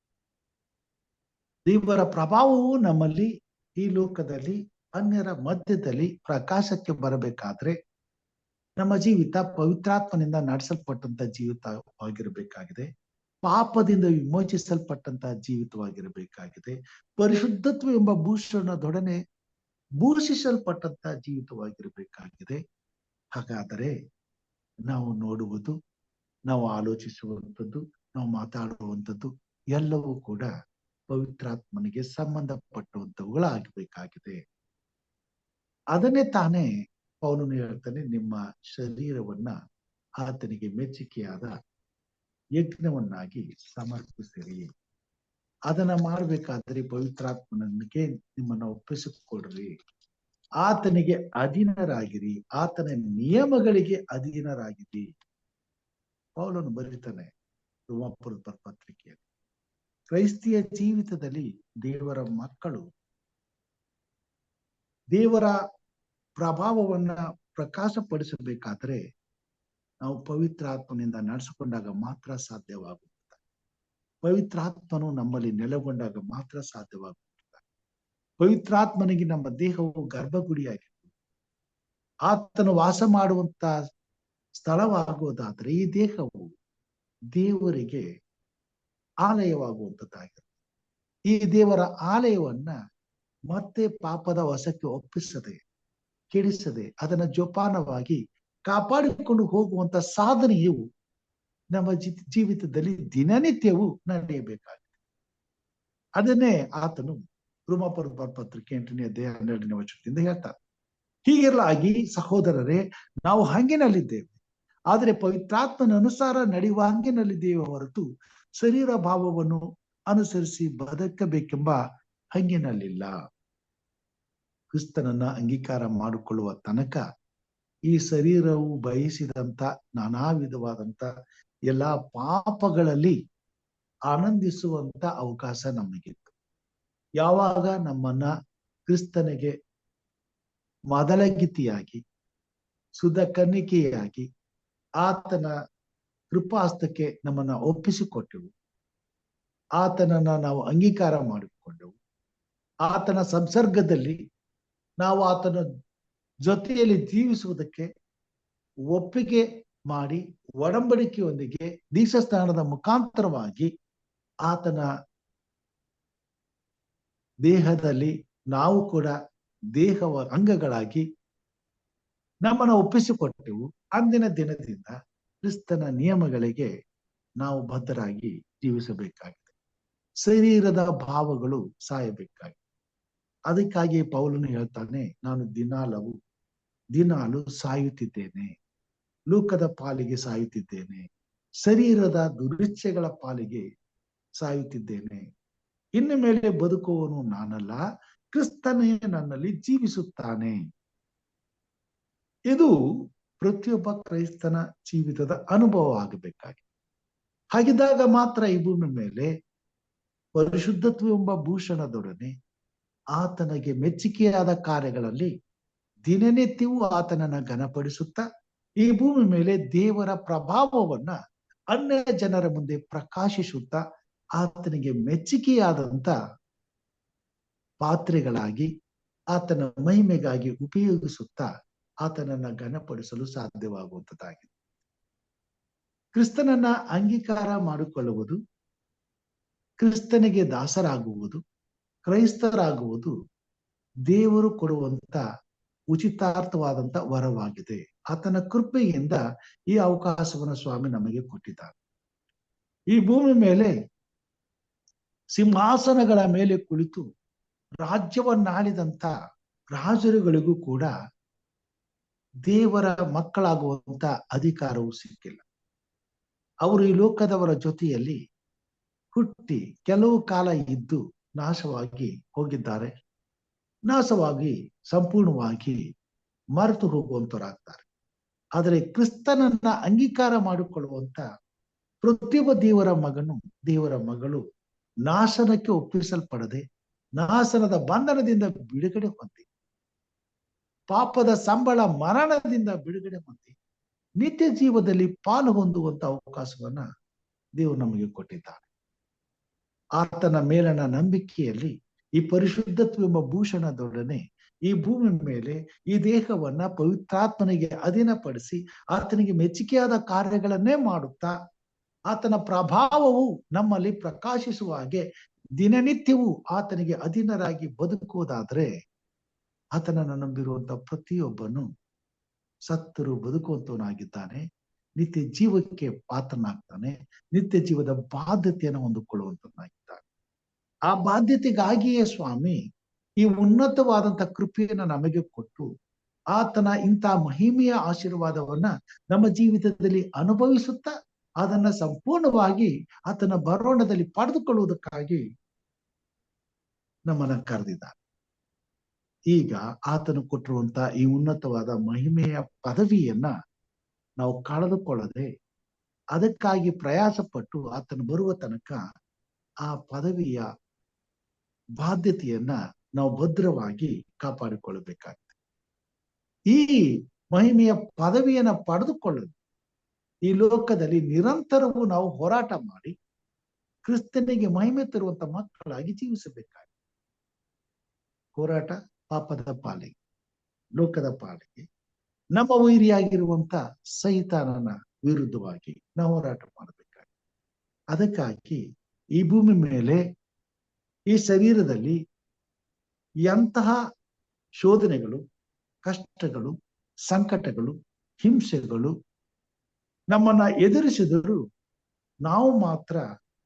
ದೇವರ ಪ್ರಭಾವವು ನಮ್ಮಲ್ಲಿ ಈ ಲೋಕದಲ್ಲಿ ಅನ್ಯರ ಮಧ್ಯದಲ್ಲಿ ಪ್ರಕಾಶಕ್ಕೆ ಬರಬೇಕಾದ್ರೆ ನಮ್ಮ ಜೀವಿತ ಪವಿತ್ರಾತ್ಮನಿಂದ ನಡೆಸಲ್ಪಟ್ಟಂತ ಜೀವಿತವಾಗಿರಬೇಕಾಗಿದೆ. ಪಾಪದಿಂದ ವಿಮೋಚಿಸಲ್ಪಟ್ಟಂತ ಜೀವಿತವಾಗಿರಬೇಕಾಗಿದೆ. ಪರಿಶುದ್ಧತ್ವ ಎಂಬ ಭೂಷಣದೊಡನೆ ಭೂಷಿಸಲ್ಪಟ್ಟಂತ ಜೀವಿತವಾಗಿರಬೇಕಾಗಿದೆ. ಹಾಗಾದರೆ ನಾವು ನೋಡುವುದು, ನಾವು ಆಲೋಚಿಸುವಂಥದ್ದು, ನಾವು ಮಾತಾಡುವಂಥದ್ದು ಎಲ್ಲವೂ ಕೂಡ ಪವಿತ್ರಾತ್ಮನಿಗೆ ಸಂಬಂಧಪಟ್ಟಂತವುಗಳಾಗಬೇಕಾಗಿದೆ. ಅದನ್ನೇ ತಾನೇ ಪೌಲನು ಹೇಳ್ತಾನೆ, ನಿಮ್ಮ ಶರೀರವನ್ನ ಆತನಿಗೆ ಮೆಚ್ಚುಗೆಯಾದ ಯಜ್ಞವನ್ನಾಗಿ ಸಮರ್ಪಿಸಿರಿ. ಅದನ್ನ ಮಾಡ್ಬೇಕಾದ್ರೆ ಪವಿತ್ರಾತ್ಮನಿಗೆ ನಿಮ್ಮನ್ನ ಒಪ್ಪಿಸಿಕೊಡ್ರಿ. ಆತನಿಗೆ ಅಧೀನರಾಗಿರಿ, ಆತನ ನಿಯಮಗಳಿಗೆ ಅಧೀನರಾಗಿರಿ. ಪೌಲನು ಬರೀತಾನೆ ರೋಮಾಪುರದ ಪತ್ರಿಕೆಯಲ್ಲಿ. ಕ್ರೈಸ್ತಿಯ ಜೀವಿತದಲ್ಲಿ ದೇವರ ಮಕ್ಕಳು ದೇವರ ಪ್ರಭಾವವನ್ನ ಪ್ರಕಾಶಪಡಿಸಬೇಕಾದ್ರೆ ನಾವು ಪವಿತ್ರಾತ್ಮನಿಂದ ನಡೆಸಿಕೊಂಡಾಗ ಮಾತ್ರ ಸಾಧ್ಯವಾಗುತ್ತದೆ. ಪವಿತ್ರಾತ್ಮನು ನಮ್ಮಲ್ಲಿ ನೆಲೆಗೊಂಡಾಗ ಮಾತ್ರ ಸಾಧ್ಯವಾಗುತ್ತದೆ. ಪವಿತ್ರಾತ್ಮನಿಗೆ ನಮ್ಮ ದೇಹವು ಗರ್ಭಗುಡಿಯಾಗಿತ್ತು. ಆತನು ವಾಸ ಮಾಡುವಂತ ಸ್ಥಳವಾಗುವುದಾದ್ರೆ ಈ ದೇಹವು ದೇವರಿಗೆ ಆಲಯವಾಗುವಂತದ್ದಾಗಿರುತ್ತೆ. ಈ ದೇವರ ಆಲಯವನ್ನ ಮತ್ತೆ ಪಾಪದ ವಶಕ್ಕೆ ಒಪ್ಪಿಸದೆ, ಕೆಡಿಸದೆ, ಅದನ್ನ ಜೋಪಾನವಾಗಿ ಕಾಪಾಡಿಕೊಂಡು ಹೋಗುವಂತ ಸಾಧನೆಯು ನಮ್ಮ ಜೀವಿತದಲ್ಲಿ ದಿನನಿತ್ಯವೂ ನಡೆಯಬೇಕಾಗಿದೆ. ಅದನ್ನೇ ಆತನು ರೋಮಾಪುರದ ಪತ್ರಿಕೆ 8ನೇ ಅಧ್ಯಾಯ 12ನೇ ವಚನದಿಂದ ಹೇಳ್ತಾರೆ. ಹೀಗಿರಲಾಗಿ ಸಹೋದರರೇ, ನಾವು ಹಂಗಿನಲ್ಲಿದ್ದೇವೆ, ಆದರೆ ಪವಿತ್ರಾತ್ಮನ ಅನುಸಾರ ನಡೆಯುವ ಹಂಗಿನಲ್ಲಿದ್ದೇವೆ ಹೊರತು ಶರೀರ ಭಾವವನ್ನು ಅನುಸರಿಸಿ ಬದುಕಬೇಕೆಂಬ ಹಂಗಿನಲ್ಲಿಲ್ಲ. ಕ್ರಿಸ್ತನನ್ನ ಅಂಗೀಕಾರ ಮಾಡಿಕೊಳ್ಳುವ ತನಕ ಈ ಶರೀರವು ಬಯಸಿದಂತ ನಾನಾ ವಿಧವಾದಂತ ಎಲ್ಲಾ ಪಾಪಗಳಲ್ಲಿ ಆನಂದಿಸುವಂತ ಅವಕಾಶ ನಮಗಿತ್ತು. ಯಾವಾಗ ನಮ್ಮನ್ನ ಕ್ರಿಸ್ತನಿಗೆ ಮೊದಲಗಿತಿಯಾಗಿ, ಶುದ್ಧ ಕನ್ನಿಕೆಯಾಗಿ ಆತನ ಕೃಪಾಸ್ತಕ್ಕೆ ನಮ್ಮನ್ನ ಒಪ್ಪಿಸಿಕೊಟ್ಟೆವು, ಆತನನ್ನ ನಾವು ಅಂಗೀಕಾರ ಮಾಡಿಕೊಂಡೆವು, ಆತನ ಸಂಸರ್ಗದಲ್ಲಿ ನಾವು ಆತನ ಜೊತೆಯಲ್ಲಿ ಜೀವಿಸುವುದಕ್ಕೆ ಒಪ್ಪಿಗೆ ಮಾಡಿ ಒಡಂಬಡಿಕೆಯೊಂದಿಗೆ ದೀಕ್ಷಾಸ್ನಾನದ ಮುಖಾಂತರವಾಗಿ ಆತನ ದೇಹದಲ್ಲಿ ನಾವು ಕೂಡ ದೇಹವ ಅಂಗಗಳಾಗಿ ನಮ್ಮನ್ನು ಒಪ್ಪಿಸಿಕೊಟ್ಟೆವು. ಅಂದಿನ ದಿನದಿಂದ ಕ್ರಿಸ್ತನ ನಿಯಮಗಳಿಗೆ ನಾವು ಬದ್ಧರಾಗಿ ಜೀವಿಸಬೇಕಾಗಿದೆ. ಶರೀರದ ಭಾವಗಳು ಸಾಯಬೇಕಾಗಿದೆ. ಅದಕ್ಕಾಗಿ ಪೌಲನು ಹೇಳ್ತಾನೆ, ನಾನು ದಿನಾಲು ಸಾಯುತ್ತಿದ್ದೇನೆ, ಲೋಕದ ಪಾಲಿಗೆ ಸಾಯುತ್ತಿದ್ದೇನೆ, ಶರೀರದ ದುರಿಚ್ಛೆಗಳ ಪಾಲಿಗೆ ಸಾಯುತ್ತಿದ್ದೇನೆ. ಇನ್ನು ಮೇಲೆ ಬದುಕುವವನು ನಾನಲ್ಲ, ಕ್ರಿಸ್ತನೇ ನನ್ನಲ್ಲಿ ಜೀವಿಸುತ್ತಾನೆ. ಇದು ಪ್ರತಿಯೊಬ್ಬ ಕ್ರೈಸ್ತನ ಜೀವಿತದ ಅನುಭವ ಆಗಬೇಕಾಗಿದೆ. ಹಾಗಿದ್ದಾಗ ಮಾತ್ರ ಈ ಭೂಮಿ ಮೇಲೆ ಪರಿಶುದ್ಧತ್ವವೆಂಬ ಭೂಷಣದೊಡನೆ ಆತನಿಗೆ ಮೆಚ್ಚುಗೆಯಾದ ಕಾರ್ಯಗಳಲ್ಲಿ ದಿನನಿತ್ಯವೂ ಆತನನ್ನ ಘನಪಡಿಸುತ್ತಾ ಈ ಭೂಮಿ ಮೇಲೆ ದೇವರ ಪ್ರಭಾವವನ್ನ ಅನ್ಯ ಜನರ ಮುಂದೆ ಪ್ರಕಾಶಿಸುತ್ತಾ ಆತನಿಗೆ ಮೆಚ್ಚುಗೆಯಾದಂತ ಪಾತ್ರೆಗಳಾಗಿ ಆತನ ಮಹಿಮೆಗಾಗಿ ಉಪಯೋಗಿಸುತ್ತಾ ಆತನನ್ನ ಘನಪಡಿಸಲು ಸಾಧ್ಯವಾಗುವಂತದ್ದಾಗಿದೆ. ಕ್ರಿಸ್ತನನ್ನ ಅಂಗೀಕಾರ ಮಾಡಿಕೊಳ್ಳುವುದು, ಕ್ರಿಸ್ತನಿಗೆ ದಾಸರಾಗುವುದು, ಕ್ರೈಸ್ತರಾಗುವುದು ದೇವರು ಕೊಡುವಂತ ಉಚಿತಾರ್ಥವಾದಂತ ವರವಾಗಿದೆ. ಆತನ ಕೃಪೆಯಿಂದ ಈ ಅವಕಾಶವನ್ನು ಸ್ವಾಮಿ ನಮಗೆ ಕೊಟ್ಟಿದ್ದಾರೆ. ಈ ಭೂಮಿ ಮೇಲೆ ಸಿಂಹಾಸನಗಳ ಮೇಲೆ ಕುಳಿತು ರಾಜ್ಯವನ್ನಾಳಿದಂತ ರಾಜರುಗಳಿಗೂ ಕೂಡ ದೇವರ ಮಕ್ಕಳಾಗುವಂತ ಅಧಿಕಾರವು ಸಿಕ್ಕಿಲ್ಲ. ಅವರು ಈ ಲೋಕದವರ ಜೊತೆಯಲ್ಲಿ ಹುಟ್ಟಿ ಕೆಲವು ಕಾಲ ಇದ್ದು ನಾಶವಾಗಿ ಹೋಗಿದ್ದಾರೆ. ನಾಶವಾಗಿ ಸಂಪೂರ್ಣವಾಗಿ ಮರೆತು ಹೋಗುವಂತರಾಗ್ತಾರೆ. ಆದರೆ ಕ್ರಿಸ್ತನನ್ನ ಅಂಗೀಕಾರ ಮಾಡಿಕೊಳ್ಳುವಂತ ಪ್ರತಿಯೊಬ್ಬ ದೇವರ ಮಗಳು ನಾಶನಕ್ಕೆ ಒಪ್ಪಿಸಲ್ಪಡದೆ ನಾಶನದ ಬಂಧನದಿಂದ ಬಿಡುಗಡೆ ಹೊಂದಿ, ಪಾಪದ ಸಂಬಳ ಮರಣದಿಂದ ಬಿಡುಗಡೆ ಹೊಂದಿ ನಿತ್ಯ ಜೀವದಲ್ಲಿ ಪಾಲು ಹೊಂದುವಂತ ಅವಕಾಶವನ್ನ ದೇವರು ನಮಗೆ ಕೊಟ್ಟಿದ್ದಾರೆ. ಆತನ ಮೇಲನ ನಂಬಿಕೆಯಲ್ಲಿ ಈ ಪರಿಶುದ್ಧತ್ವೆಂಬ ಭೂಷಣದೊಡನೆ ಈ ಭೂಮಿ ಮೇಲೆ ಈ ದೇಹವನ್ನ ಪವಿತ್ರಾತ್ಮನಿಗೆ ಅಧೀನಪಡಿಸಿ ಆತನಿಗೆ ಮೆಚ್ಚುಗೆಯಾದ ಕಾರ್ಯಗಳನ್ನೇ ಮಾಡುತ್ತಾ ಆತನ ಪ್ರಭಾವವು ನಮ್ಮಲ್ಲಿ ಪ್ರಕಾಶಿಸುವ ಹಾಗೆ ದಿನನಿತ್ಯವೂ ಆತನಿಗೆ ಅಧೀನರಾಗಿ ಬದುಕುವುದಾದ್ರೆ ಆತನನ್ನು ನಂಬಿರುವಂತ ಪ್ರತಿಯೊಬ್ಬನು ಸತ್ತರು ಬದುಕುವಂತವನಾಗಿದ್ದಾನೆ, ನಿತ್ಯ ಜೀವಕ್ಕೆ ಪಾತ್ರನಾಗ್ತಾನೆ, ನಿತ್ಯ ಜೀವದ ಬಾಧ್ಯತೆಯನ್ನು ಹೊಂದಿಕೊಳ್ಳುವಂತವನಾಗಿದ್ದಾನೆ. ಆ ಬಾಧ್ಯತೆಗಾಗಿಯೇ ಸ್ವಾಮಿ ಈ ಉನ್ನತವಾದಂತ ಕೃಪೆಯನ್ನು ನಮಗೆ ಕೊಟ್ಟು ಆತನ ಇಂಥ ಮಹಿಮೆಯ ಆಶೀರ್ವಾದವನ್ನ ನಮ್ಮ ಜೀವಿತದಲ್ಲಿ ಅನುಭವಿಸುತ್ತಾ ಅದನ್ನ ಸಂಪೂರ್ಣವಾಗಿ ಆತನ ಬರೋಣದಲ್ಲಿ ಪಡೆದುಕೊಳ್ಳುವುದಕ್ಕಾಗಿ ನಮ್ಮನ್ನ ಕರೆದಿದ್ದಾನೆ. ಈಗ ಆತನು ಕೊಟ್ಟಿರುವಂತ ಈ ಉನ್ನತವಾದ ಮಹಿಮೆಯ ಪದವಿಯನ್ನ ನಾವು ಕಳೆದುಕೊಳ್ಳದೆ ಅದಕ್ಕಾಗಿ ಪ್ರಯಾಸ ಪಟ್ಟು ಆತನು ಬರುವ ತನಕ ಆ ಪದವಿಯ ಬಾಧ್ಯತೆಯನ್ನ ನಾವು ಭದ್ರವಾಗಿ ಕಾಪಾಡಿಕೊಳ್ಳಬೇಕಾಗಿದೆ. ಈ ಮಹಿಮೆಯ ಪದವಿಯನ್ನ ಪಡೆದುಕೊಳ್ಳಲು ಈ ಲೋಕದಲ್ಲಿ ನಿರಂತರವೂ ನಾವು ಹೋರಾಟ ಮಾಡಿ ಕ್ರಿಸ್ತನಿಗೆ ಮಹಿಮೆ ತರುವಂತ ಮಕ್ಕಳಾಗಿ ಜೀವಿಸಬೇಕಾಗಿದೆ. ಹೋರಾಟ ಪಾಪದ ಪಾಲಿಗೆ, ಲೋಕದ ಪಾಲಿಗೆ, ನಮ್ಮ ವೈರಿಯಾಗಿರುವಂತ ಸೈತಾನನ ವಿರುದ್ಧವಾಗಿ ನಾವು ಹೋರಾಟ ಮಾಡಬೇಕಾಗಿದೆ. ಅದಕ್ಕಾಗಿ ಈ ಭೂಮಿ ಮೇಲೆ ಈ ಶರೀರದಲ್ಲಿ ಎಂತಹ ಶೋಧನೆಗಳು, ಕಷ್ಟಗಳು, ಸಂಕಟಗಳು, ಹಿಂಸೆಗಳು ನಮ್ಮನ್ನ ಎದುರಿಸಿದರೂ ನಾವು ಮಾತ್ರ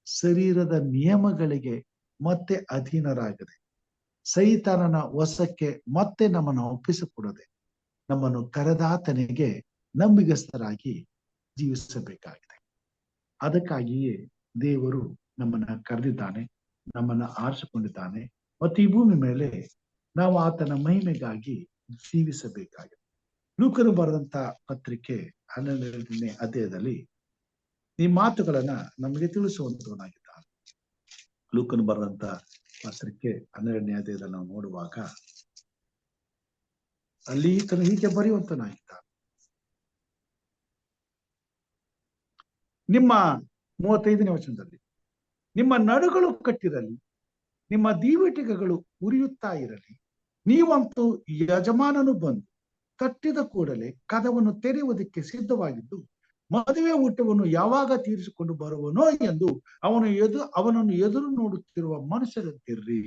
ಶರೀರದ ನಿಯಮಗಳಿಗೆ ಮತ್ತೆ ಅಧೀನರಾಗದೆ ಸೈತಾನನ ವಶಕ್ಕೆ ಮತ್ತೆ ನಮ್ಮನ್ನು ಒಪ್ಪಿಸಿಕೊಡದೆ ನಮ್ಮನ್ನು ಕರೆದಾತನಿಗೆ ನಂಬಿಗಸ್ತರಾಗಿ ಜೀವಿಸಬೇಕಾಗಿದೆ. ಅದಕ್ಕಾಗಿಯೇ ದೇವರು ನಮ್ಮನ್ನ ಕರೆದಿದ್ದಾನೆ, ನಮ್ಮನ್ನ ಆರಿಸಿಕೊಂಡಿದ್ದಾನೆ ಮತ್ತು ಈ ಭೂಮಿ ಮೇಲೆ ನಾವು ಆತನ ಮಹಿಮೆಗಾಗಿ ಜೀವಿಸಬೇಕಾಗಿದೆ. ಲೂಕನು ಬರೆದಂತ ಪತ್ರಿಕೆ 12ನೇ ಅಧ್ಯಾಯದಲ್ಲಿ ಈ ಮಾತುಗಳನ್ನ ನಮಗೆ ತಿಳಿಸುವಂತವನಾಗಿದ್ದಾನೆ. ಲೂಕನು ಬರೆದಂತ ಪತ್ರಿಕೆ 12ನೇ ಅಧ್ಯಾಯದಲ್ಲಿ ನಾವು ನೋಡುವಾಗ ಅಲ್ಲಿ ಈತನು ಹೀಗೆ ಬರೆಯುವಂತನಾಗಿದ್ದಾನೆ. ನಿಮ್ಮ 35ನೇ ವಚನದಲ್ಲಿ, ನಿಮ್ಮ ನಡುಗಳು ಕಟ್ಟಿರಲಿ, ನಿಮ್ಮ ದೀವಟಿಕೆಗಳು ಉರಿಯುತ್ತಾ ಇರಲಿ. ನೀವಂತೂ ಯಜಮಾನನು ಬಂದು ತಟ್ಟಿದ ಕೂಡಲೇ ಕದವನ್ನು ತೆರೆಯುವುದಕ್ಕೆ ಸಿದ್ಧವಾಗಿದ್ದು ಮದುವೆ ಊಟವನ್ನು ಯಾವಾಗ ತೀರಿಸಿಕೊಂಡು ಬರುವನೋ ಎಂದು ಅವನನ್ನು ಎದುರು ನೋಡುತ್ತಿರುವ ಮನುಷ್ಯರಂತಿರ್ರಿ.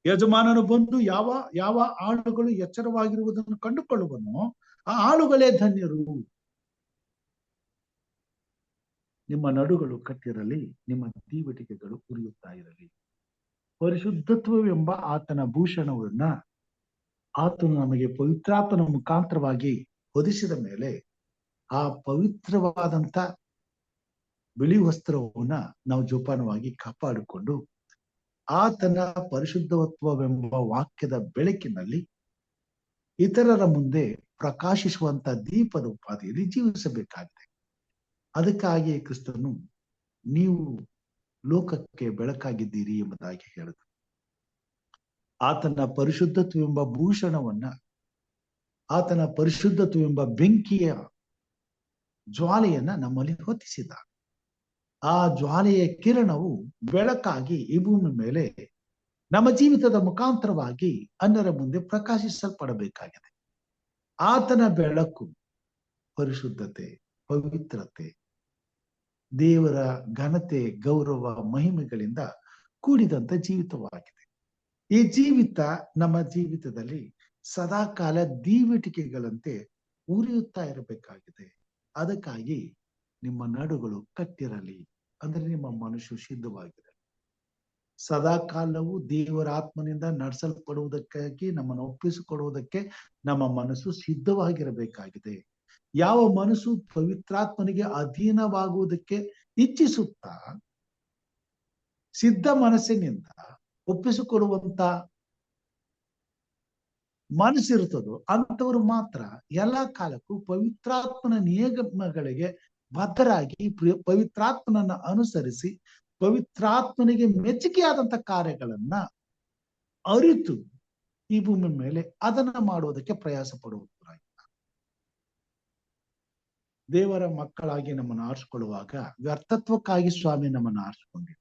ಯಜಮಾನನು ಬಂದು ಯಾವ ಆಳುಗಳು ಎಚ್ಚರವಾಗಿರುವುದನ್ನು ಕಂಡುಕೊಳ್ಳುವನೋ ಆ ಆಳುಗಳೇ ಧನ್ಯರು. ನಿಮ್ಮ ನಡುಗಳು ಕಟ್ಟಿರಲಿ, ನಿಮ್ಮ ದೀವಟಿಕೆಗಳು ಉರಿಯುತ್ತಾ ಇರಲಿ. ಪರಿಶುದ್ಧತ್ವವೆಂಬ ಆತನ ಭೂಷಣವನ್ನ ಆತನು ನಮಗೆ ಪವಿತ್ರಾತ್ಮನ ಮುಖಾಂತರವಾಗಿ ಹೊದಿಸಿದ ಮೇಲೆ ಆ ಪವಿತ್ರವಾದಂತ ಬಿಳಿ ವಸ್ತ್ರವನ್ನ ನಾವು ಜೋಪಾನವಾಗಿ ಕಾಪಾಡಿಕೊಂಡು ಆತನ ಪರಿಶುದ್ಧತ್ವವೆಂಬ ವಾಕ್ಯದ ಬೆಳಕಿನಲ್ಲಿ ಇತರರ ಮುಂದೆ ಪ್ರಕಾಶಿಸುವಂತ ದೀಪದ ಉಪಾಧಿಯಲ್ಲಿ ಜೀವಿಸಬೇಕಾಗಿದೆ. ಅದಕ್ಕಾಗಿ ಕ್ರಿಸ್ತನು ನೀವು ಲೋಕಕ್ಕೆ ಬೆಳಕಾಗಿದ್ದೀರಿ ಎಂಬುದಾಗಿ ಹೇಳಿದರು. ಆತನ ಪರಿಶುದ್ಧತ್ವವೆಂಬ ಭೂಷಣವನ್ನ, ಆತನ ಪರಿಶುದ್ಧತ್ವವೆಂಬ ಬೆಂಕಿಯ ಜ್ವಾಲೆಯನ್ನ ನಮ್ಮಲ್ಲಿ ಹೊತ್ತಿಸಿದ. ಆ ಜ್ವಾಲೆಯ ಕಿರಣವು ಬೆಳಕಾಗಿ ಈ ಭೂಮಿ ಮೇಲೆ ನಮ್ಮ ಜೀವಿತದ ಮುಖಾಂತರವಾಗಿ ಅನ್ಯರ ಮುಂದೆ ಪ್ರಕಾಶಿಸಲ್ಪಡಬೇಕಾಗಿದೆ. ಆತನ ಬೆಳಕು ಪರಿಶುದ್ಧತೆ, ಪವಿತ್ರತೆ, ದೇವರ ಘನತೆ, ಗೌರವ, ಮಹಿಮೆಗಳಿಂದ ಕೂಡಿದಂತ ಜೀವಿತವಾಗಿದೆ. ಈ ಜೀವಿತ ನಮ್ಮ ಜೀವಿತದಲ್ಲಿ ಸದಾಕಾಲ ದೀವಟಿಕೆಗಳಂತೆ ಉರಿಯುತ್ತಾ ಇರಬೇಕಾಗಿದೆ. ಅದಕ್ಕಾಗಿ ನಿಮ್ಮ ನಡುಗಳು ಕಟ್ಟಿರಲಿ, ಅಂದ್ರೆ ನಿಮ್ಮ ಮನಸ್ಸು ಸಿದ್ಧವಾಗಿರಲಿ. ಸದಾಕಾಲವೂ ದೇವರ ಆತ್ಮನಿಂದ ನಡೆಸಲ್ಪಡುವುದಕ್ಕಾಗಿ ನಮ್ಮನ್ನು ಒಪ್ಪಿಸಿಕೊಡುವುದಕ್ಕೆ ನಮ್ಮ ಮನಸ್ಸು ಸಿದ್ಧವಾಗಿರಬೇಕಾಗಿದೆ. ಯಾವ ಮನಸ್ಸು ಪವಿತ್ರಾತ್ಮನಿಗೆ ಅಧೀನವಾಗುವುದಕ್ಕೆ ಇಚ್ಛಿಸುತ್ತಾ ಸಿದ್ಧ ಮನಸ್ಸಿನಿಂದ ಒಪ್ಪಿಸಿಕೊಡುವಂತ ಮನಸ್ಸಿರುತ್ತದೋ ಅಂಥವರು ಮಾತ್ರ ಎಲ್ಲಾ ಕಾಲಕ್ಕೂ ಪವಿತ್ರಾತ್ಮನ ನಿಯಮಗಳಿಗೆ ಬದ್ಧರಾಗಿ ಪವಿತ್ರಾತ್ಮನನ್ನ ಅನುಸರಿಸಿ ಪವಿತ್ರಾತ್ಮನಿಗೆ ಮೆಚ್ಚುಗೆಯಾದಂತ ಕಾರ್ಯಗಳನ್ನ ಅರಿತು ಈ ಭೂಮಿ ಮೇಲೆ ಅದನ್ನ ಮಾಡುವುದಕ್ಕೆ ಪ್ರಯಾಸ ಪಡುವವರಾಗಿ ದೇವರ ಮಕ್ಕಳಾಗಿ ನಮ್ಮನ್ನು ಆರಿಸಿಕೊಳ್ಳುವಾಗ ವ್ಯರ್ಥತ್ವಕ್ಕಾಗಿ ಸ್ವಾಮಿ ನಮ್ಮನ್ನು ಆರಿಸಿಕೊಂಡಿದ್ದ.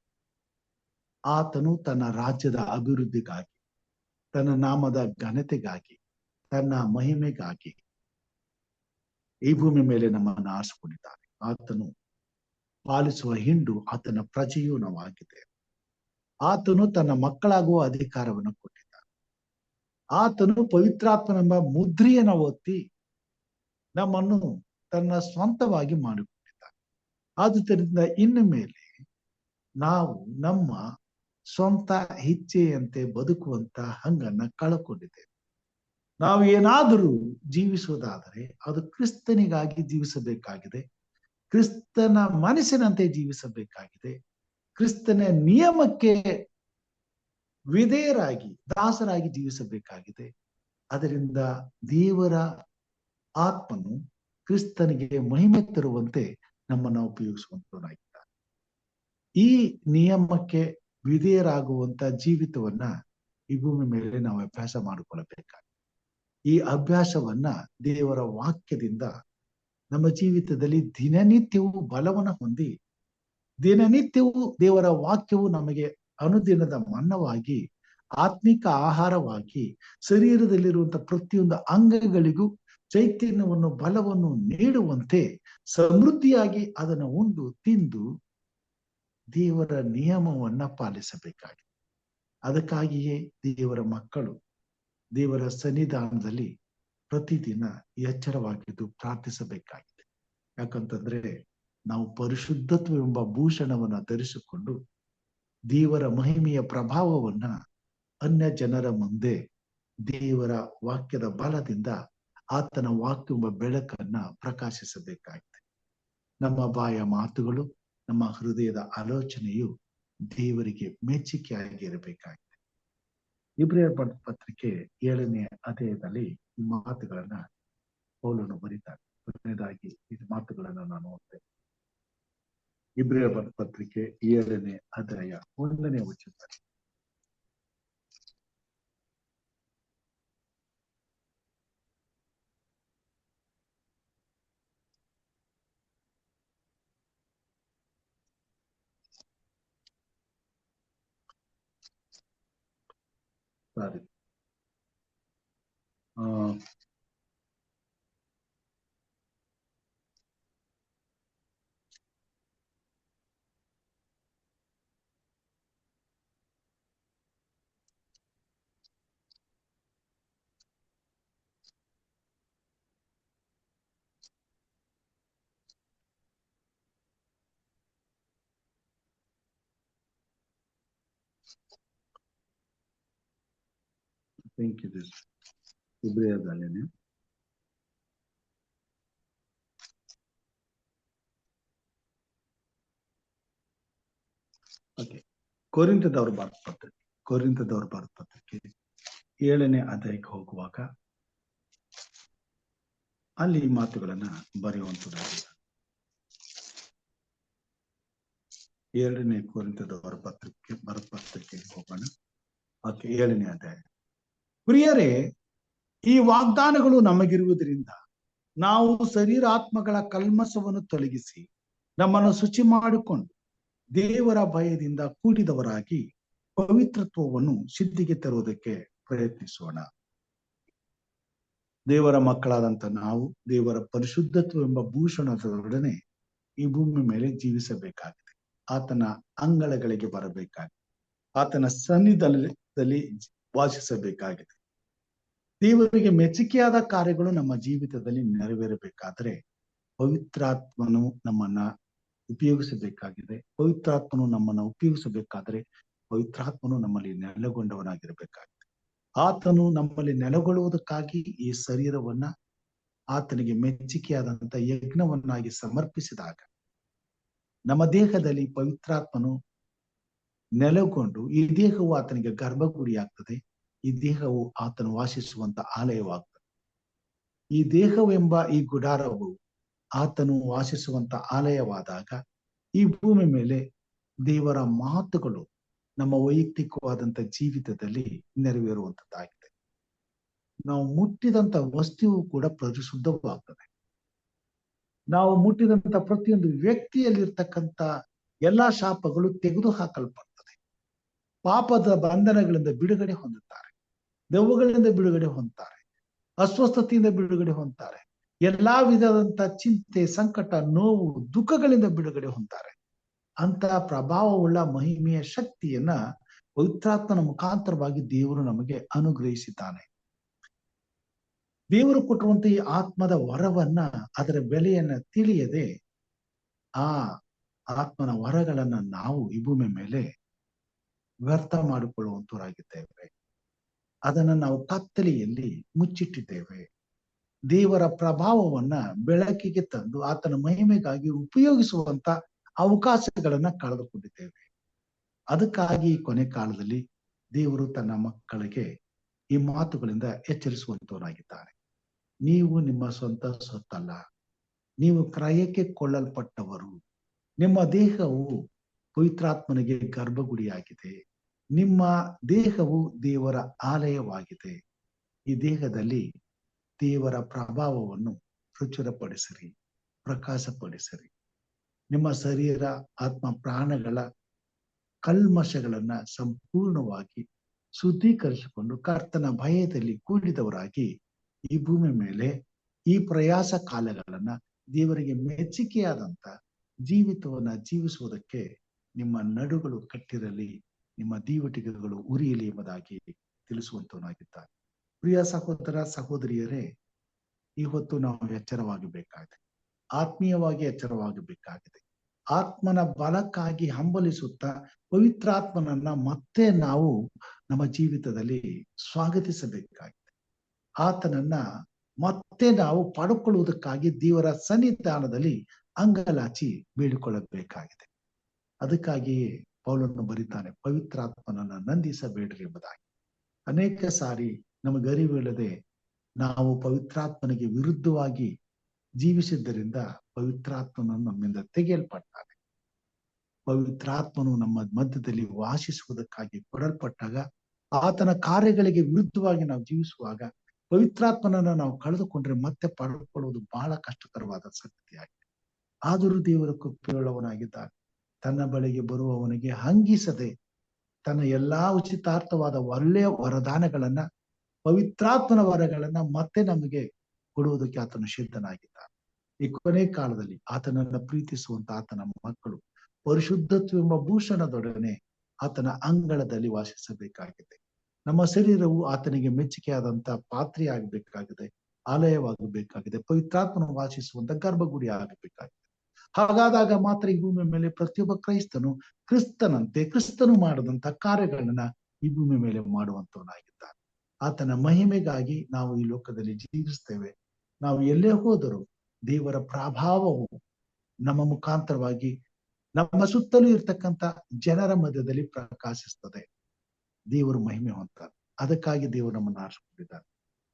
ಆತನು ತನ್ನ ರಾಜ್ಯದ ಅಭಿವೃದ್ಧಿಗಾಗಿ, ತನ್ನ ನಾಮದ ಘನತೆಗಾಗಿ, ತನ್ನ ಮಹಿಮೆಗಾಗಿ ಈ ಭೂಮಿ ಮೇಲೆ ನಮ್ಮನ್ನು ಆರಿಸಿಕೊಂಡಿದ್ದಾನೆ. ಆತನು ಪಾಲಿಸುವ ಹಿಂಡು ಆತನ ಪ್ರಜೆಯೂ ನಾವಾಗಿದೆ. ಆತನು ತನ್ನ ಮಕ್ಕಳಾಗುವ ಅಧಿಕಾರವನ್ನು ಕೊಟ್ಟಿದ್ದಾನೆ. ಆತನು ಪವಿತ್ರಾತ್ಮನೆಂಬ ಮುದ್ರೆಯನ್ನು ಒತ್ತಿ ನಮ್ಮನ್ನು ತನ್ನ ಸ್ವಂತವಾಗಿ ಮಾಡಿಕೊಂಡಿದ್ದಾನೆ. ಆದುದರಿಂದ ಇನ್ನು ಮೇಲೆ ನಾವು ನಮ್ಮ ಸ್ವಂತ ಇಚ್ಛೆಯಂತೆ ಬದುಕುವಂತ ಹಂಗನ್ನ ಕಳಕೊಂಡಿದ್ದೇವೆ. ನಾವು ಏನಾದರೂ ಜೀವಿಸುವುದಾದರೆ ಅದು ಕ್ರಿಸ್ತನಿಗಾಗಿ ಜೀವಿಸಬೇಕಾಗಿದೆ. ಕ್ರಿಸ್ತನ ಮನಸ್ಸಿನಂತೆ ಜೀವಿಸಬೇಕಾಗಿದೆ. ಕ್ರಿಸ್ತನ ನಿಯಮಕ್ಕೆ ವಿಧೇಯರಾಗಿ ದಾಸರಾಗಿ ಜೀವಿಸಬೇಕಾಗಿದೆ. ಅದರಿಂದ ದೇವರ ಆತ್ಮನು ಕ್ರಿಸ್ತನಿಗೆ ಮಹಿಮೆ ತರುವಂತೆ ನಮ್ಮನ್ನು ಉಪಯೋಗಿಸುವಂತನಾಗಿದ್ದಾನೆ. ಈ ನಿಯಮಕ್ಕೆ ವಿಧೇಯರಾಗುವಂತ ಜೀವಿತವನ್ನ ಈ ಭೂಮಿ ಮೇಲೆ ನಾವು ಅಭ್ಯಾಸ ಮಾಡಿಕೊಳ್ಳಬೇಕಾಗಿದೆ. ಈ ಅಭ್ಯಾಸವನ್ನ ದೇವರ ವಾಕ್ಯದಿಂದ ನಮ್ಮ ಜೀವಿತದಲ್ಲಿ ದಿನನಿತ್ಯವೂ ಬಲವನ್ನು ಹೊಂದಿ, ದಿನನಿತ್ಯವೂ ದೇವರ ವಾಕ್ಯವು ನಮಗೆ ಅನುದಿನದ ಮನ್ನವಾಗಿ, ಆತ್ಮಿಕ ಆಹಾರವಾಗಿ, ಶರೀರದಲ್ಲಿರುವಂತಹ ಪ್ರತಿಯೊಂದು ಅಂಗಗಳಿಗೂ ಚೈತನ್ಯವನ್ನು ಬಲವನ್ನು ನೀಡುವಂತೆ ಸಮೃದ್ಧಿಯಾಗಿ ಅದನ್ನು ಉಂಡು ತಿಂದು ದೇವರ ನಿಯಮವನ್ನ ಪಾಲಿಸಬೇಕಾಗಿದೆ. ಅದಕ್ಕಾಗಿಯೇ ದೇವರ ಮಕ್ಕಳು ದೇವರ ಸನ್ನಿಧಾನದಲ್ಲಿ ಪ್ರತಿದಿನ ಎಚ್ಚರವಾಗಿದ್ದು ಪ್ರಾರ್ಥಿಸಬೇಕಾಗಿದೆ. ಯಾಕಂತಂದ್ರೆ ನಾವು ಪರಿಶುದ್ಧತ್ವವೆಂಬ ಭೂಷಣವನ್ನ ಧರಿಸಿಕೊಂಡು ದೇವರ ಮಹಿಮೆಯ ಪ್ರಭಾವವನ್ನ ಅನ್ಯ ಜನರ ಮುಂದೆ ದೇವರ ವಾಕ್ಯದ ಬಲದಿಂದ ಆತನ ವಾಕ್ಯವೆಂಬ ಬೆಳಕನ್ನ ಪ್ರಕಾಶಿಸಬೇಕಾಗಿದೆ. ನಮ್ಮ ಬಾಯ ಮಾತುಗಳು, ನಮ್ಮ ಹೃದಯದ ಆಲೋಚನೆಯು ದೇವರಿಗೆ ಮೆಚ್ಚುಗೆಯಾಗಿರಬೇಕಾಗಿದೆ. ಇಬ್ರಿಯರ ಪತ್ರಿಕೆ 7ನೇ ಅಧ್ಯಾಯದಲ್ಲಿ ಈ ಮಾತುಗಳನ್ನ ಪೌಲನು ಬರೀತಾರೆ. ಮೊದಲನೇದಾಗಿ ಈ ಮಾತುಗಳನ್ನ ನಾನು ಓದ್ತೇನೆ. ಇಬ್ರಿಯರ ಪತ್ರಿಕೆ 7ನೇ ಅಧ್ಯಾಯ 1ನೇ ವಚನ. ಸಾರಿ, ಇಬ್ರಿಯದಲ್ಲೇನೆ ಓಕೆ. ಕೊರಿಂಥದವರು ಬರೆದ ಪತ್ರಿಕೆ 7ನೇ ಅಧ್ಯಾಯಕ್ಕೆ ಹೋಗುವಾಗ ಅಲ್ಲಿ ಈ ಮಾತುಗಳನ್ನ ಬರೆಯುವಂತದ್ದಾಗಿದೆ. 2ನೇ ಕೊರಿಂಥದವರ ಪತ್ರಿಕೆಗೆ ಹೋಗೋಣ. ಓಕೆ, 7ನೇ ಅಧ್ಯಾಯ. ಪ್ರಿಯರೇ, ಈ ವಾಗ್ದಾನಗಳು ನಮಗಿರುವುದರಿಂದ ನಾವು ಶರೀರಾತ್ಮಗಳ ಕಲ್ಮಸವನ್ನು ತೊಲಗಿಸಿ ನಮ್ಮನ್ನು ಶುಚಿ ಮಾಡಿಕೊಂಡು ದೇವರ ಭಯದಿಂದ ಕೂಡಿದವರಾಗಿ ಪವಿತ್ರತ್ವವನ್ನು ಸಿದ್ಧಿಗೆ ತರುವುದಕ್ಕೆ ಪ್ರಯತ್ನಿಸೋಣ. ದೇವರ ಮಕ್ಕಳಾದಂತ ನಾವು ದೇವರ ಪರಿಶುದ್ಧತ್ವವೆಂಬ ಭೂಷಣದೊಡನೆ ಈ ಭೂಮಿ ಮೇಲೆ ಜೀವಿಸಬೇಕಾಗಿದೆ. ಆತನ ಅಂಗಳಗಳಿಗೆ ಬರಬೇಕಾಗಿದೆ. ಆತನ ಸನ್ನಿಧಾನದಲ್ಲಿ ವಾಸಿಸಬೇಕಾಗಿದೆ. ದೇವರಿಗೆ ಮೆಚ್ಚುಗೆಯಾದ ಕಾರ್ಯಗಳು ನಮ್ಮ ಜೀವಿತದಲ್ಲಿ ನೆರವೇರಬೇಕಾದ್ರೆ ಪವಿತ್ರಾತ್ಮನು ನಮ್ಮನ್ನ ಉಪಯೋಗಿಸಬೇಕಾಗಿದೆ. ಪವಿತ್ರಾತ್ಮನು ನಮ್ಮನ್ನ ಉಪಯೋಗಿಸಬೇಕಾದ್ರೆ ಪವಿತ್ರಾತ್ಮನು ನಮ್ಮಲ್ಲಿ ನೆಲೆಗೊಂಡವನಾಗಿರಬೇಕಾಗಿದೆ. ಆತನು ನಮ್ಮಲ್ಲಿ ನೆಲೆಗೊಳ್ಳುವುದಕ್ಕಾಗಿ ಈ ಶರೀರವನ್ನ ಆತನಿಗೆ ಮೆಚ್ಚುಗೆಯಾದಂತ ಯಜ್ಞವನ್ನಾಗಿ ಸಮರ್ಪಿಸಿದಾಗ ನಮ್ಮ ದೇಹದಲ್ಲಿ ಪವಿತ್ರಾತ್ಮನು ನೆಲೆಗೊಂಡು ಈ ದೇಹವು ಆತನಿಗೆ ಗರ್ಭಗುಡಿಯಾಗ್ತದೆ. ಈ ದೇಹವು ಆತನು ವಾಸಿಸುವಂತ ಆಲಯವಾಗ್ತದೆ. ಈ ದೇಹವೆಂಬ ಈ ಗುಡಾರವು ಆತನು ವಾಸಿಸುವಂತ ಆಲಯವಾದಾಗ ಈ ಭೂಮಿ ಮೇಲೆ ದೇವರ ಮಾತುಗಳು ನಮ್ಮ ವೈಯಕ್ತಿಕವಾದಂತ ಜೀವಿತದಲ್ಲಿ ನೆರವೇರುವಂತದ್ದಾಗಿದೆ. ನಾವು ಮುಟ್ಟಿದಂತ ವಸ್ತುವು ಕೂಡ ಪರಿಶುದ್ಧವಾಗ್ತದೆ. ನಾವು ಮುಟ್ಟಿದಂತ ಪ್ರತಿಯೊಂದು ವ್ಯಕ್ತಿಯಲ್ಲಿರ್ತಕ್ಕಂಥ ಎಲ್ಲಾ ಶಾಪಗಳು ತೆಗೆದು ಹಾಕಲ್ಪಡ್ತದೆ. ಪಾಪದ ಬಂಧನಗಳಿಂದ ಬಿಡುಗಡೆ ಹೊಂದುತ್ತಾರೆ. ದೆವ್ವಗಳಿಂದ ಬಿಡುಗಡೆ ಹೊಂದುತ್ತಾರೆ. ಅಸ್ವಸ್ಥತೆಯಿಂದ ಬಿಡುಗಡೆ ಹೊಂದುತ್ತಾರೆ. ಎಲ್ಲಾ ವಿಧದಂತ ಚಿಂತೆ, ಸಂಕಟ, ನೋವು, ದುಃಖಗಳಿಂದ ಬಿಡುಗಡೆ ಹೊಂದುತ್ತಾರೆ. ಅಂತಹ ಪ್ರಭಾವವುಳ್ಳ ಮಹಿಮೆಯ ಶಕ್ತಿಯನ್ನ ಪವಿತ್ರಾತ್ಮನ ಮುಖಾಂತರವಾಗಿ ದೇವರು ನಮಗೆ ಅನುಗ್ರಹಿಸಿದ್ದಾನೆ. ದೇವರು ಕೊಟ್ಟಿರುವಂತ ಈ ಆತ್ಮದ ವರವನ್ನ, ಅದರ ಬೆಲೆಯನ್ನ ತಿಳಿಯದೆ ಆ ಆತ್ಮನ ವರಗಳನ್ನ ನಾವು ಈ ಭೂಮಿ ಮೇಲೆ ವ್ಯರ್ಥ ಮಾಡಿಕೊಳ್ಳುವಂತವರಾಗಿದ್ದೇವೆ. ಅದನ್ನ ನಾವು ಕತ್ತಲೆಯಲ್ಲಿ ಮುಚ್ಚಿಟ್ಟಿದ್ದೇವೆ. ದೇವರ ಪ್ರಭಾವವನ್ನ ಬೆಳಕಿಗೆ ತಂದು ಆತನ ಮಹಿಮೆಗಾಗಿ ಉಪಯೋಗಿಸುವಂತ ಅವಕಾಶಗಳನ್ನ ಕಳೆದುಕೊಂಡಿದ್ದೇವೆ. ಅದಕ್ಕಾಗಿ ಕೊನೆ ಕಾಲದಲ್ಲಿ ದೇವರು ತನ್ನ ಮಕ್ಕಳಿಗೆ ಈ ಮಾತುಗಳಿಂದ ಎಚ್ಚರಿಸುವಂತವರಾಗಿದ್ದಾರೆ. ನೀವು ನಿಮ್ಮ ಸ್ವಂತ ಸೊತ್ತಲ್ಲ, ನೀವು ಕ್ರಯಕ್ಕೆ ಕೊಳ್ಳಲ್ಪಟ್ಟವರು. ನಿಮ್ಮ ದೇಹವು ಪವಿತ್ರಾತ್ಮನಿಗೆ ಗರ್ಭಗುಡಿಯಾಗಿದೆ. ನಿಮ್ಮ ದೇಹವು ದೇವರ ಆಲಯವಾಗಿದೆ. ಈ ದೇಹದಲ್ಲಿ ದೇವರ ಪ್ರಭಾವವನ್ನು ಪ್ರಚುರಪಡಿಸಿರಿ, ಪ್ರಕಾಶಪಡಿಸಿರಿ. ನಿಮ್ಮ ಶರೀರ, ಆತ್ಮ, ಪ್ರಾಣಗಳ ಕಲ್ಮಶಗಳನ್ನ ಸಂಪೂರ್ಣವಾಗಿ ಶುದ್ಧೀಕರಿಸಿಕೊಂಡು ಕರ್ತನ ಭಯದಲ್ಲಿ ಕೂಡಿದವರಾಗಿ ಈ ಭೂಮಿ ಮೇಲೆ ಈ ಪ್ರಯಾಸ ಕಾಲಗಳನ್ನ ದೇವರಿಗೆ ಮೆಚ್ಚುಗೆಯಾದಂತ ಜೀವಿತವನ್ನ ಜೀವಿಸುವುದಕ್ಕೆ ನಿಮ್ಮ ನಡುಗಳು ಕಟ್ಟಿರಲಿ, ನಿಮ್ಮ ದೀವಟಿಗೆಗಳು ಉರಿಯಲಿ ಎಂಬುದಾಗಿ ತಿಳಿಸುವಂತವನಾಗಿದ್ದಾನೆ. ಪ್ರಿಯ ಸಹೋದರ ಸಹೋದರಿಯರೇ, ಇವತ್ತು ನಾವು ಎಚ್ಚರವಾಗಬೇಕಾಗಿದೆ, ಆತ್ಮೀಯವಾಗಿ ಎಚ್ಚರವಾಗಬೇಕಾಗಿದೆ. ಆತ್ಮನ ಬಲಕ್ಕಾಗಿ ಹಂಬಲಿಸುತ್ತಾ ಪವಿತ್ರಾತ್ಮನನ್ನ ಮತ್ತೆ ನಾವು ನಮ್ಮ ಜೀವಿತದಲ್ಲಿ ಸ್ವಾಗತಿಸಬೇಕಾಗಿದೆ. ಆತನನ್ನ ಮತ್ತೆ ನಾವು ಪಡ್ಕೊಳ್ಳುವುದಕ್ಕಾಗಿ ದೇವರ ಸನ್ನಿಧಾನದಲ್ಲಿ ಅಂಗಲಾಚಿ ಬೇಡಿಕೊಳ್ಳಬೇಕಾಗಿದೆ. ಅದಕ್ಕಾಗಿಯೇ ಪೌಲನು ಬರೀತಾನೆ, ಪವಿತ್ರಾತ್ಮನನ್ನ ನಂದಿಸಬೇಡ್ರಿ ಎಂಬುದಾಗಿ. ಅನೇಕ ಸಾರಿ ನಮಗೆ ಅರಿವಿಲ್ಲದೆ ನಾವು ಪವಿತ್ರಾತ್ಮನಿಗೆ ವಿರುದ್ಧವಾಗಿ ಜೀವಿಸಿದ್ದರಿಂದ ಪವಿತ್ರಾತ್ಮನು ನಮ್ಮಿಂದ ತೆಗೆಯಲ್ಪಟ್ಟಾನೆ. ಪವಿತ್ರಾತ್ಮನು ನಮ್ಮ ಮಧ್ಯದಲ್ಲಿ ವಾಸಿಸುವುದಕ್ಕಾಗಿ ಕೊಡಲ್ಪಟ್ಟಾಗ ಆತನ ಕಾರ್ಯಗಳಿಗೆ ವಿರುದ್ಧವಾಗಿ ನಾವು ಜೀವಿಸುವಾಗ ಪವಿತ್ರಾತ್ಮನನ್ನ ನಾವು ಕಳೆದುಕೊಂಡ್ರೆ ಮತ್ತೆ ಪಡೆದುಕೊಳ್ಳುವುದು ಬಹಳ ಕಷ್ಟಕರವಾದ ಸಂಗತಿಯಾಗಿದೆ. ಆದರೂ ದೇವರ ಕೃಪೆಯುಳ್ಳವನಾಗಿದ್ದಾನೆ. ತನ್ನ ಬಳಿಗೆ ಬರುವವನಿಗೆ ಹಂಗಿಸದೆ ತನ್ನ ಎಲ್ಲಾ ಉಚಿತಾರ್ಥವಾದ ಒಳ್ಳೆಯ ವರದಾನಗಳನ್ನ, ಪವಿತ್ರಾತ್ಮನ ವರಗಳನ್ನ ಮತ್ತೆ ನಮಗೆ ಕೊಡುವುದಕ್ಕೆ ಆತನು ಸಿದ್ಧನಾಗಿದ್ದಾನೆ. ಈ ಕೊನೆ ಕಾಲದಲ್ಲಿ ಆತನನ್ನ ಪ್ರೀತಿಸುವಂತ ಆತನ ಮಕ್ಕಳು ಪರಿಶುದ್ಧತ್ವೆಂಬ ಭೂಷಣದೊಡನೆ ಆತನ ಅಂಗಳದಲ್ಲಿ ವಾಸಿಸಬೇಕಾಗಿದೆ. ನಮ್ಮ ಶರೀರವು ಆತನಿಗೆ ಮೆಚ್ಚುಗೆಯಾದಂತ ಪಾತ್ರೆಯಾಗಬೇಕಾಗಿದೆ, ಆಲಯವಾಗಬೇಕಾಗಿದೆ, ಪವಿತ್ರಾತ್ಮನ ವಾಸಿಸುವಂತ ಗರ್ಭಗುಡಿ ಆಗಬೇಕಾಗಿದೆ. ಹಾಗಾದಾಗ ಮಾತ್ರ ಈ ಭೂಮಿ ಮೇಲೆ ಪ್ರತಿಯೊಬ್ಬ ಕ್ರೈಸ್ತನು ಕ್ರಿಸ್ತನು ಮಾಡದಂತ ಕಾರ್ಯಗಳನ್ನ ಈ ಭೂಮಿ ಮೇಲೆ ಮಾಡುವಂತವನಾಗಿದ್ದಾನೆ. ಆತನ ಮಹಿಮೆಗಾಗಿ ನಾವು ಈ ಲೋಕದಲ್ಲಿ ಜೀವಿಸ್ತೇವೆ. ನಾವು ಎಲ್ಲೇ ಹೋದರೂ ದೇವರ ಪ್ರಭಾವವು ನಮ್ಮ ಮುಖಾಂತರವಾಗಿ ನಮ್ಮ ಸುತ್ತಲೂ ಇರ್ತಕ್ಕಂಥ ಜನರ ಮಧ್ಯದಲ್ಲಿ ಪ್ರಕಾಶಿಸ್ತದೆ. ದೇವರು ಮಹಿಮೆ ಹೊಂದ್ತಾರೆ. ಅದಕ್ಕಾಗಿ ದೇವರು ನಮ್ಮನ್ನು ಆರಿಸಿಕೊಂಡಿದ್ದಾರೆ.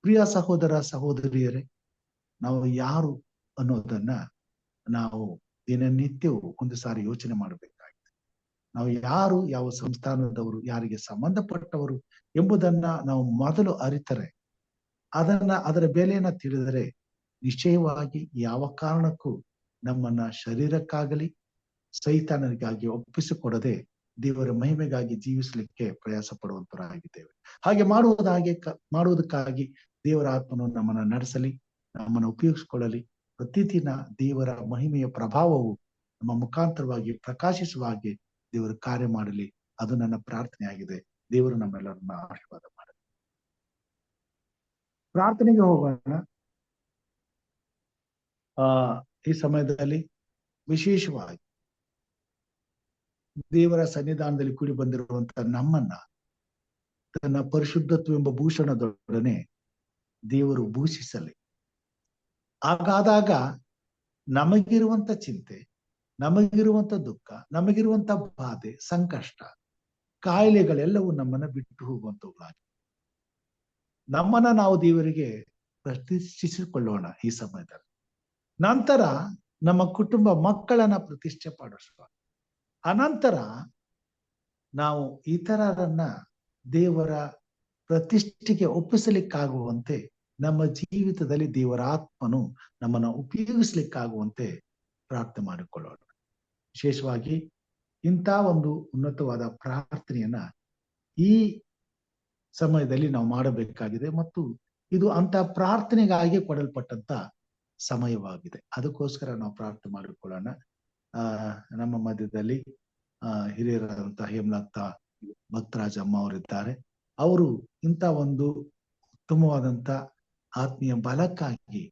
ಪ್ರಿಯ ಸಹೋದರ ಸಹೋದರಿಯರೇ, ನಾವು ಯಾರು ಅನ್ನೋದನ್ನ ನಾವು ದಿನನಿತ್ಯವೂ ಒಂದು ಸಾರಿ ಯೋಚನೆ ಮಾಡಬೇಕಾಗಿದೆ. ನಾವು ಯಾರು, ಯಾವ ಸಂಸ್ಥಾನದವರು, ಯಾರಿಗೆ ಸಂಬಂಧಪಟ್ಟವರು ಎಂಬುದನ್ನ ನಾವು ಮೊದಲು ಅರಿತರೆ, ಅದರ ಬೆಲೆಯನ್ನ ತಿಳಿದರೆ ನಿಶ್ಚಯವಾಗಿ ಯಾವ ಕಾರಣಕ್ಕೂ ನಮ್ಮನ್ನ ಶರೀರಕ್ಕಾಗಲಿ ಸೈತಾನನಿಗಾಗಿ ಒಪ್ಪಿಸಿಕೊಡದೆ ದೇವರ ಮಹಿಮೆಗಾಗಿ ಜೀವಿಸಲಿಕ್ಕೆ ಪ್ರಯಾಸ ಪಡುವಂತರಾಗಿದ್ದೇವೆ. ಹಾಗೆ ಮಾಡುವುದಕ್ಕಾಗಿ ದೇವರ ಆತ್ಮನು ನಮ್ಮನ್ನ ನಡೆಸಲಿ, ನಮ್ಮನ್ನು ಉಪಯೋಗಿಸಿಕೊಳ್ಳಲಿ. ಪ್ರತಿದಿನ ದೇವರ ಮಹಿಮೆಯ ಪ್ರಭಾವವು ನಮ್ಮ ಮುಖಾಂತರವಾಗಿ ಪ್ರಕಾಶಿಸುವ ಹಾಗೆ ದೇವರು ಕಾರ್ಯ ಮಾಡಲಿ. ಅದು ನನ್ನ ಪ್ರಾರ್ಥನೆ ಆಗಿದೆ. ದೇವರು ನಮ್ಮೆಲ್ಲರನ್ನ ಆಶೀರ್ವಾದ ಮಾಡಲಿ. ಪ್ರಾರ್ಥನೆಗೆ ಹೋಗೋಣ. ಈ ಸಮಯದಲ್ಲಿ ವಿಶೇಷವಾಗಿ ದೇವರ ಸನ್ನಿಧಾನದಲ್ಲಿ ಕೂಡಿ ಬಂದಿರುವಂತ ನಮ್ಮನ್ನ ತನ್ನ ಪರಿಶುದ್ಧತ್ವ ಎಂಬ ಭೂಷಣದೊಡನೆ ದೇವರು ಭೂಷಿಸಲಿ. ಹಾಗಾದಾಗ ನಮಗಿರುವಂತ ಚಿಂತೆ, ನಮಗಿರುವಂತ ದುಃಖ, ನಮಗಿರುವಂತ ಬಾಧೆ, ಸಂಕಷ್ಟ, ಕಾಯಿಲೆಗಳೆಲ್ಲವೂ ನಮ್ಮನ್ನ ಬಿಟ್ಟು ಹೋಗುವಂತವುಗಳಾಗಿ ನಮ್ಮನ್ನ ನಾವು ದೇವರಿಗೆ ಪ್ರತಿಷ್ಠಿಸಿಕೊಳ್ಳೋಣ. ಈ ಸಮಯದಲ್ಲಿ ನಂತರ ನಮ್ಮ ಕುಟುಂಬ ಮಕ್ಕಳನ್ನ ಪ್ರತಿಷ್ಠೆ ಪಡಿಸುವ ಅನಂತರ ನಾವು ಇತರರನ್ನ ದೇವರ ಪ್ರತಿಷ್ಠೆಗೆ ಒಪ್ಪಿಸಲಿಕ್ಕಾಗುವಂತೆ ನಮ್ಮ ಜೀವಿತದಲ್ಲಿ ದೇವರ ಆತ್ಮನು ನಮ್ಮನ್ನ ಉಪಯೋಗಿಸ್ಲಿಕ್ಕಾಗುವಂತೆ ಪ್ರಾರ್ಥನೆ ಮಾಡಿಕೊಳ್ಳೋಣ. ವಿಶೇಷವಾಗಿ ಇಂಥ ಒಂದು ಉನ್ನತವಾದ ಪ್ರಾರ್ಥನೆಯನ್ನ ಈ ಸಮಯದಲ್ಲಿ ನಾವು ಮಾಡಬೇಕಾಗಿದೆ ಮತ್ತು ಇದು ಅಂತ ಪ್ರಾರ್ಥನೆಗಾಗಿ ಕೊಡಲ್ಪಟ್ಟಂತ ಸಮಯವಾಗಿದೆ. ಅದಕ್ಕೋಸ್ಕರ ನಾವು ಪ್ರಾರ್ಥನೆ ಮಾಡಿಕೊಳ್ಳೋಣ. ನಮ್ಮ ಮಧ್ಯದಲ್ಲಿ ಹಿರಿಯರಾದಂತಹ ಹೇಮಲತಾ ಭಕ್ತರಾಜಮ್ಮ ಅವರಿದ್ದಾರೆ. ಅವರು ಇಂಥ ಒಂದು ಉತ್ತಮವಾದಂತ ಆತ್ಮೀಯ ಬಲಕ್ಕಾಗಿ,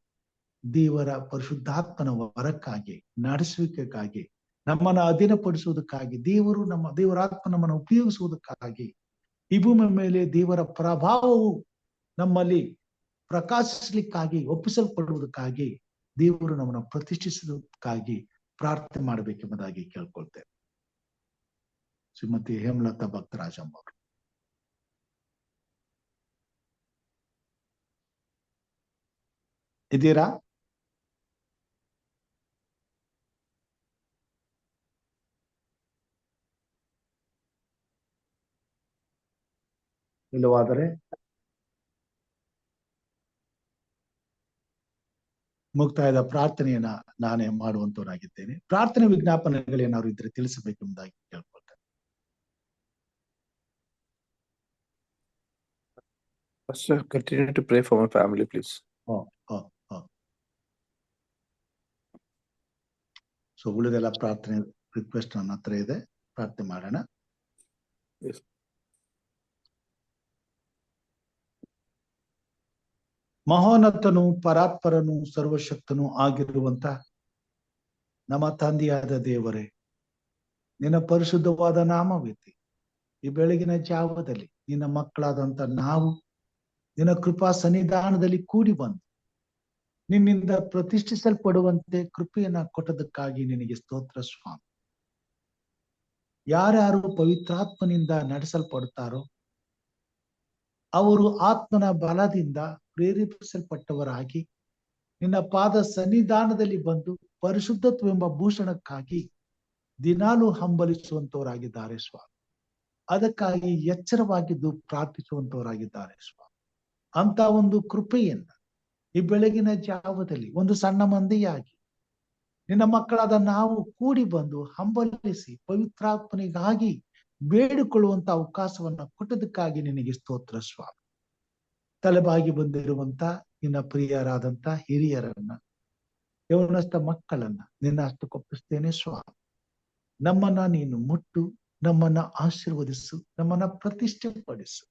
ದೇವರ ಪರಿಶುದ್ಧಾತ್ಮನ ವರಕ್ಕಾಗಿ, ನಡೆಸುವಿಕೆಗಾಗಿ, ನಮ್ಮನ್ನ ಅಧೀನಪಡಿಸುವುದಕ್ಕಾಗಿ, ದೇವರಾತ್ಮ ನಮ್ಮನ್ನು ಉಪಯೋಗಿಸುವುದಕ್ಕಾಗಿ, ಈ ಭೂಮಿ ಮೇಲೆ ದೇವರ ಪ್ರಭಾವವು ನಮ್ಮಲ್ಲಿ ಪ್ರಕಾಶಿಸ್ಲಿಕ್ಕಾಗಿ, ಒಪ್ಪಿಸಲ್ಪಡುವುದಕ್ಕಾಗಿ ದೇವರು ನಮ್ಮನ್ನು ಪ್ರತಿಷ್ಠಿಸುವುದಕ್ಕಾಗಿ ಪ್ರಾರ್ಥನೆ ಮಾಡಬೇಕೆಂಬುದಾಗಿ ಕೇಳ್ಕೊಳ್ತೇವೆ. ಶ್ರೀಮತಿ ಹೇಮಲತಾ ಭಕ್ತರಾಜಮ್ಮ ಅವರು. ಇದ್ದೀರಾ? ಇಲ್ಲವಾದರೆ ಮುಕ್ತಾಯದ ಪ್ರಾರ್ಥನೆಯನ್ನ ನಾನೇ ಮಾಡುವಂತವನಾಗಿದ್ದೇನೆ. ಪ್ರಾರ್ಥನೆ ವಿಜ್ಞಾಪನೆಗಳೇನಾದ್ರು ಇದ್ರೆ ತಿಳಿಸಬೇಕೆಂಬುದಾಗಿ ಕೇಳ್ಕೊಳ್ತೇನೆ. Pastor, continue to pray for my family, please. So ಉಳಿದೆಲ್ಲ ಪ್ರಾರ್ಥನೆ ರಿಕ್ವೆಸ್ಟ್ ನನ್ನ ಹತ್ರ ಇದೆ, ಪ್ರಾರ್ಥನೆ ಮಾಡೋಣ. Yes. ಮಹೋನ್ನತನು, ಪರಾತ್ಪರನು, ಸರ್ವಶಕ್ತನು ಆಗಿರುವಂತ ನಮ್ಮ ತಂದೆಯಾದ ದೇವರೇ, ನಿನ್ನ ಪರಿಶುದ್ಧವಾದ ನಾಮವಿದೆ. ಈ ಬೆಳಗಿನ ಜಾವದಲ್ಲಿ ನಿನ್ನ ಮಕ್ಕಳಾದಂತ ನಾವು ನಿನ್ನ ಕೃಪಾ ಸನ್ನಿಧಾನದಲ್ಲಿ ಕೂಡಿ ಬಂದು ನಿನ್ನಿಂದ ಪ್ರತಿಷ್ಠಿಸಲ್ಪಡುವಂತೆ ಕೃಪೆಯನ್ನ ಕೊಟ್ಟದಕ್ಕಾಗಿ ನಿನಗೆ ಸ್ತೋತ್ರ ಸ್ವಾಮಿ. ಯಾರ್ಯಾರು ಪವಿತ್ರಾತ್ಮನಿಂದ ನಡೆಸಲ್ಪಡುತ್ತಾರೋ ಅವರು ಆತ್ಮನ ಬಲದಿಂದ ಪ್ರೇರೇಪಿಸಲ್ಪಟ್ಟವರಾಗಿ ನಿನ್ನ ಪಾದ ಸನ್ನಿಧಾನದಲ್ಲಿ ಬಂದು ಪರಿಶುದ್ಧತ್ವವೆಂಬ ಭೂಷಣಕ್ಕಾಗಿ ದಿನಾಲೂ ಹಂಬಲಿಸುವಂತವರಾಗಿದ್ದಾರೆ ಸ್ವಾಮಿ. ಅದಕ್ಕಾಗಿ ಎಚ್ಚರವಾಗಿದ್ದು ಪ್ರಾರ್ಥಿಸುವಂತವರಾಗಿದ್ದಾರೆ ಸ್ವಾಮಿ. ಅಂತ ಒಂದು ಕೃಪೆಯನ್ನ ಈ ಬೆಳಗಿನ ಜಾವದಲ್ಲಿ ಒಂದು ಸಣ್ಣ ಮಂದಿಯಾಗಿ ನಿನ್ನ ಮಕ್ಕಳಾದ ನಾವು ಕೂಡಿ ಬಂದು ಹಂಬಲಿಸಿ ಪವಿತ್ರಾತ್ಮನಿಗಾಗಿ ಬೇಡಿಕೊಳ್ಳುವಂತ ಅವಕಾಶವನ್ನ ಕೊಟ್ಟದಕ್ಕಾಗಿ ನಿನಗೆ ಸ್ತೋತ್ರ ಸ್ವಾಮಿ. ತಲೆಬಾಗಿ ಬಂದಿರುವಂತ ನಿನ್ನ ಪ್ರಿಯರಾದಂತ ಹಿರಿಯರನ್ನ, ಯೌವನಸ್ಥ ಮಕ್ಕಳನ್ನ ನಿನ್ನ ಹಸ್ತಕ್ಕೊಪ್ಪಿಸ್ತೇನೆ ಸ್ವಾಮಿ. ನಮ್ಮನ್ನ ನೀನು ಮುಟ್ಟು, ನಮ್ಮನ್ನ ಆಶೀರ್ವದಿಸು, ನಮ್ಮನ್ನ ಪ್ರತಿಷ್ಠೆಪಡಿಸು.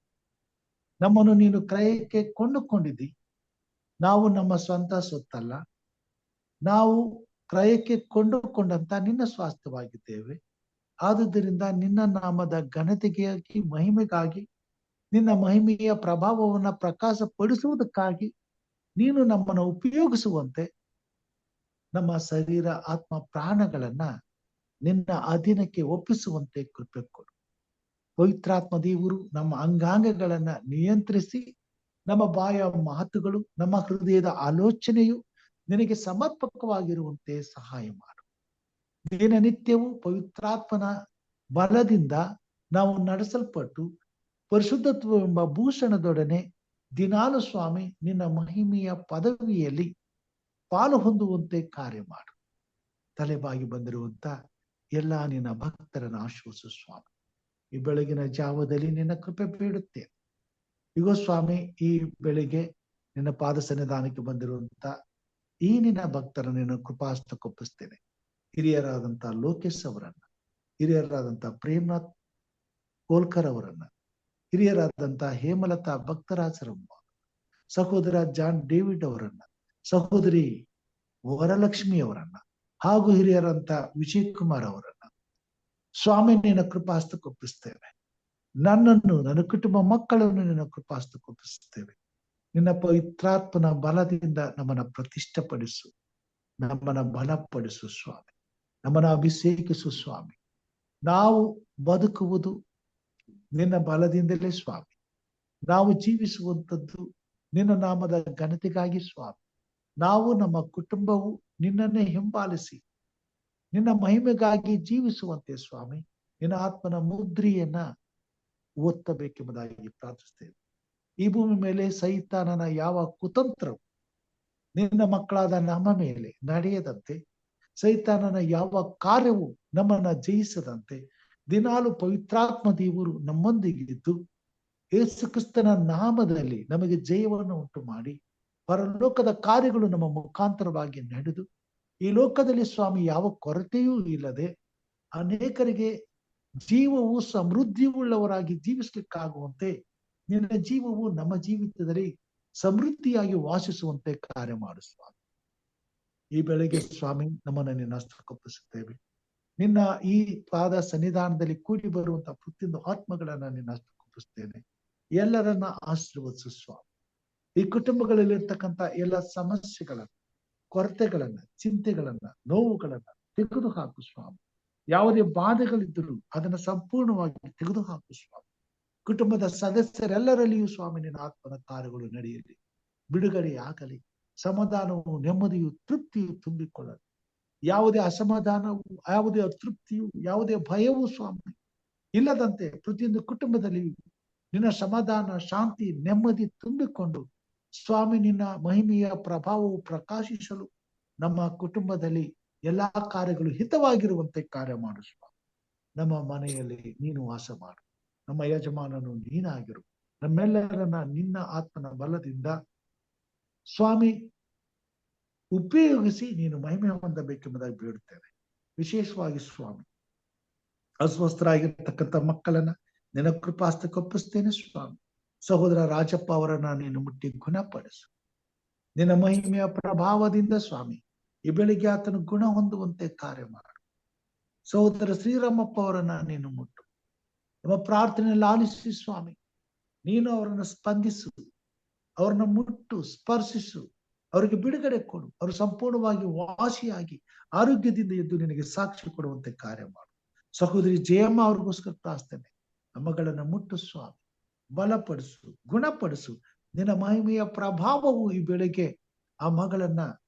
ನಮ್ಮನ್ನು ನೀನು ಕ್ರಯಕ್ಕೆ ಕೊಂಡುಕೊಂಡಿದ್ದಿ. ನಾವು ನಮ್ಮ ಸ್ವಂತ ಸೊತ್ತಲ್ಲ, ನಾವು ಕ್ರಯಕ್ಕೆ ಕೊಂಡುಕೊಂಡಂತ ನಿನ್ನ ಸ್ವಾಸ್ಥ್ಯವಾಗಿದ್ದೇವೆ. ಆದುದರಿಂದ ನಿನ್ನ ನಾಮದ ಘನತೆಗಾಗಿ, ಮಹಿಮೆಗಾಗಿ, ನಿನ್ನ ಮಹಿಮೆಯ ಪ್ರಭಾವವನ್ನ ಪ್ರಕಾಶಪಡಿಸುವುದಕ್ಕಾಗಿ ನೀನು ನಮ್ಮನ್ನು ಉಪಯೋಗಿಸುವಂತೆ ನಮ್ಮ ಶರೀರ, ಆತ್ಮ, ಪ್ರಾಣಗಳನ್ನ ನಿನ್ನ ಅಧೀನಕ್ಕೆ ಒಪ್ಪಿಸುವಂತೆ ಕೃಪೆ ಕೊಡು. ಪವಿತ್ರಾತ್ಮ ದೇವರು ನಮ್ಮ ಅಂಗಾಂಗಗಳನ್ನ ನಿಯಂತ್ರಿಸಿ, ನಮ್ಮ ಬಾಯ ಮಾತುಗಳು, ನಮ್ಮ ಹೃದಯದ ಆಲೋಚನೆಯು ನಿನಗೆ ಸಮರ್ಪಕವಾಗಿರುವಂತೆ ಸಹಾಯ ಮಾಡು. ದಿನನಿತ್ಯವೂ ಪವಿತ್ರಾತ್ಮನ ಬಲದಿಂದ ನಾವು ನಡೆಸಲ್ಪಟ್ಟು ಪರಿಶುದ್ಧತ್ವವೆಂಬ ಭೂಷಣದೊಡನೆ ದಿನಾಲು ಸ್ವಾಮಿ ನಿನ್ನ ಮಹಿಮೆಯ ಪದವಿಯಲ್ಲಿ ಪಾಲು ಹೊಂದುವಂತೆ ಕಾರ್ಯ ಮಾಡು. ತಲೆಬಾಗಿ ಬಂದಿರುವಂತ ಎಲ್ಲಾ ನಿನ್ನ ಭಕ್ತರನ್ನು ಆಶ್ವಾಸು ಸ್ವಾಮಿ. ಈ ಬೆಳಗಿನ ಜಾವದಲ್ಲಿ ನಿನ್ನ ಕೃಪೆ ಬೇಡುತ್ತೇನೆ. ಇಗೋ ಸ್ವಾಮಿ, ಈ ಬೆಳಿಗ್ಗೆ ನಿನ್ನ ಪಾದ ಸನ್ನಿಧಾನಕ್ಕೆ ಬಂದಿರುವಂತ ಈ ನಿನ್ನ ಭಕ್ತರನ್ನು ನಿನ್ನ ಕೃಪಾಹಸ್ತಕ್ಕೊಪ್ಪಿಸ್ತೇನೆ. ಹಿರಿಯರಾದಂತ ಲೋಕೇಶ್ ಅವರನ್ನ, ಹಿರಿಯರಾದಂತ ಪ್ರೇಮನಾಥ್ ಕೋಲ್ಕರ್ ಅವರನ್ನ, ಹಿರಿಯರಾದಂತ ಹೇಮಲತಾ ಭಕ್ತರಾಜರಮ್ಮ, ಸಹೋದರ ಜಾನ್ ಡೇವಿಡ್ ಅವರನ್ನ, ಸಹೋದರಿ ವರಲಕ್ಷ್ಮಿ ಅವರನ್ನ, ಹಾಗೂ ಹಿರಿಯರಂತ ವಿಜಯ್ ಕುಮಾರ್ ಅವರನ್ನ ಸ್ವಾಮಿ ನಿನ್ನ ಕೃಪಾಹಸ್ತಕ್ಕೊಪ್ಪಿಸ್ತೇವೆ. ನನ್ನನ್ನು, ನನ್ನ ಕುಟುಂಬ ಮಕ್ಕಳನ್ನು ನಿನ್ನ ಕೃಪಾಹಸ್ತಕ್ಕೊಪ್ಪಿಸ್ತೇವೆ. ನಿನ್ನ ಪವಿತ್ರಾತ್ಮನ ಬಲದಿಂದ ನಮ್ಮನ್ನ ಪ್ರತಿಷ್ಠಪಡಿಸು, ನಮ್ಮನ್ನ ಬಲಪಡಿಸು ಸ್ವಾಮಿ, ನಮ್ಮನ್ನ ಅಭಿಷೇಕಿಸು ಸ್ವಾಮಿ. ನಾವು ಬದುಕುವುದು ನಿನ್ನ ಬಲದಿಂದಲೇ ಸ್ವಾಮಿ. ನಾವು ಜೀವಿಸುವಂಥದ್ದು ನಿನ್ನ ನಾಮದ ಘನತೆಗಾಗಿ ಸ್ವಾಮಿ. ನಾವು, ನಮ್ಮ ಕುಟುಂಬವು ನಿನ್ನನ್ನೇ ಹಿಂಬಾಲಿಸಿ ನಿನ್ನ ಮಹಿಮೆಗಾಗಿ ಜೀವಿಸುವಂತೆ ಸ್ವಾಮಿ ನಿನ್ನ ಆತ್ಮನ ಮುದ್ರೆಯನ್ನ ಓದ್ತಬೇಕೆಂಬುದಾಗಿ ಪ್ರಾರ್ಥಿಸ್ತೇವೆ. ಈ ಭೂಮಿ ಮೇಲೆ ಸೈತಾನನ ಯಾವ ಕುತಂತ್ರವು ನಿನ್ನ ಮಕ್ಕಳಾದ ನಮ್ಮ ಮೇಲೆ ನಡೆಯದಂತೆ, ಸೈತಾನನ ಯಾವ ಕಾರ್ಯವು ನಮ್ಮನ್ನ ಜಯಿಸದಂತೆ ದಿನಾಲು ಪವಿತ್ರಾತ್ಮ ದೇವರು ನಮ್ಮೊಂದಿಗಿದ್ದು ಯೇಸು ಕ್ರಿಸ್ತನ ನಾಮದಲ್ಲಿ ನಮಗೆ ಜಯವನ್ನು ಉಂಟು ಮಾಡಿ ಪರಲೋಕದ ಕಾರ್ಯಗಳು ನಮ್ಮ ಮುಖಾಂತರವಾಗಿ ನಡೆದು ಈ ಲೋಕದಲ್ಲಿ ಸ್ವಾಮಿ ಯಾವ ಕೊರತೆಯೂ ಇಲ್ಲದೆ ಅನೇಕರಿಗೆ ಜೀವವು ಸಮೃದ್ಧಿಯುಳ್ಳವರಾಗಿ ಜೀವಿಸ್ಲಿಕ್ಕಾಗುವಂತೆ ನಿನ್ನ ಜೀವವು ನಮ್ಮ ಜೀವಿತದಲ್ಲಿ ಸಮೃದ್ಧಿಯಾಗಿ ವಾಸಿಸುವಂತೆ ಕಾರ್ಯ ಮಾಡು ಸ್ವಾಮಿ. ಈ ಬೆಳಗ್ಗೆ ಸ್ವಾಮಿ ನಮ್ಮನ್ನು ನಿನ್ನ ಹಸ್ತಕ್ಕೊಪ್ಪಿಸುತ್ತೇವೆ. ನಿನ್ನ ಈ ಪಾದ ಸನ್ನಿಧಾನದಲ್ಲಿ ಕೂಡಿ ಬರುವಂತಹ ಪ್ರತಿಯೊಂದು ಆತ್ಮಗಳನ್ನ ನಿನ್ನ ಹಸ್ತಕ್ಕೊಪ್ಪಿಸ್ತೇನೆ. ಎಲ್ಲರನ್ನ ಆಶೀರ್ವದಿಸು ಸ್ವಾಮಿ. ಈ ಕುಟುಂಬಗಳಲ್ಲಿ ಇರ್ತಕ್ಕಂಥ ಎಲ್ಲ ಸಮಸ್ಯೆಗಳನ್ನ, ಕೊರತೆಗಳನ್ನ, ಚಿಂತೆಗಳನ್ನ, ನೋವುಗಳನ್ನ ತೆಗೆದು ಹಾಕು ಸ್ವಾಮಿ. ಯಾವುದೇ ಬಾಧೆಗಳಿದ್ದರೂ ಅದನ್ನ ಸಂಪೂರ್ಣವಾಗಿ ತೆಗೆದು ಹಾಕು ಸ್ವಾಮಿ. ಕುಟುಂಬದ ಸದಸ್ಯರೆಲ್ಲರಲ್ಲಿಯೂ ಸ್ವಾಮಿ ನಿನ್ನ ಆತ್ಮನ ಕಾರ್ಯಗಳು ನಡೆಯಲಿ, ಬಿಡುಗಡೆಯಾಗಲಿ, ಸಮಾಧಾನವು, ನೆಮ್ಮದಿಯು, ತೃಪ್ತಿಯು ತುಂಬಿಕೊಳ್ಳಲಿ. ಯಾವುದೇ ಅಸಮಾಧಾನವು, ಯಾವುದೇ ಅತೃಪ್ತಿಯು, ಯಾವುದೇ ಭಯವೂ ಸ್ವಾಮಿ ಇಲ್ಲದಂತೆ ಪ್ರತಿಯೊಂದು ಕುಟುಂಬದಲ್ಲಿಯೂ ನಿನ್ನ ಸಮಾಧಾನ, ಶಾಂತಿ, ನೆಮ್ಮದಿ ತುಂಬಿಕೊಂಡು ಸ್ವಾಮಿ ನಿನ್ನ ಮಹಿಮೆಯ ಪ್ರಭಾವವು ಪ್ರಕಾಶಿಸಲು ನಮ್ಮ ಕುಟುಂಬದಲ್ಲಿ ಎಲ್ಲಾ ಕಾರ್ಯಗಳು ಹಿತವಾಗಿರುವಂತೆ ಕಾರ್ಯ ಮಾಡು ಸ್ವಾಮಿ. ನಮ್ಮ ಮನೆಯಲ್ಲಿ ನೀನು ವಾಸ ಮಾಡು, ನಮ್ಮ ಯಜಮಾನನು ನೀನಾಗಿರು. ನಮ್ಮೆಲ್ಲರನ್ನ ನಿನ್ನ ಆತ್ಮನ ಬಲದಿಂದ ಸ್ವಾಮಿ ಉಪಯೋಗಿಸಿ ನೀನು ಮಹಿಮೆ ಹೊಂದಬೇಕೆಂಬುದಾಗಿ ಬೇಡುತ್ತೇವೆ. ವಿಶೇಷವಾಗಿ ಸ್ವಾಮಿ ಅಸ್ವಸ್ಥರಾಗಿರ್ತಕ್ಕಂಥ ಮಕ್ಕಳನ್ನ ನಿನ್ನ ಕೃಪಾಸ್ತಕ್ಕೆ ಒಪ್ಪಿಸ್ತೇನೆ ಸ್ವಾಮಿ. ಸಹೋದರ ರಾಜಪ್ಪ ಅವರನ್ನ ನೀನು ಮುಟ್ಟಿ ಗುಣಪಡಿಸು. ನಿನ್ನ ಮಹಿಮೆಯ ಪ್ರಭಾವದಿಂದ ಸ್ವಾಮಿ ಈ ಬೆಳಿಗ್ಗೆ ಆತನು ಗುಣ ಹೊಂದುವಂತೆ ಕಾರ್ಯ ಮಾಡು. ಸಹೋದರ ಶ್ರೀರಾಮಪ್ಪ ಅವರನ್ನ ನೀನು ಮುಟ್ಟು, ನಮ್ಮ ಪ್ರಾರ್ಥನೆಯಲ್ಲಿ ಆಲಿಸಿ ಸ್ವಾಮಿ. ನೀನು ಅವರನ್ನು ಸ್ಪಂದಿಸು, ಅವ್ರನ್ನ ಮುಟ್ಟು ಸ್ಪರ್ಶಿಸು, ಅವರಿಗೆ ಬಿಡುಗಡೆ ಕೊಡು. ಅವರು ಸಂಪೂರ್ಣವಾಗಿ ವಾಸಿಯಾಗಿ ಆರೋಗ್ಯದಿಂದ ಎದ್ದು ನಿನಗೆ ಸಾಕ್ಷಿ ಕೊಡುವಂತೆ ಕಾರ್ಯ ಮಾಡು. ಸಹೋದರಿ ಜಯಮ್ಮ ಅವ್ರಿಗೋಸ್ಕರ ಪ್ರಾರ್ಥನೆ, ನಮ್ಮಗಳನ್ನ ಮುಟ್ಟು ಸ್ವಾಮಿ, ಬಲಪಡಿಸು, ಗುಣಪಡಿಸು. ನಿನ್ನ ಮಹಿಮೆಯ ಪ್ರಭಾವವು ಈ ಬೆಳಗ್ಗೆ ಆ ಮಗಳನ್ನ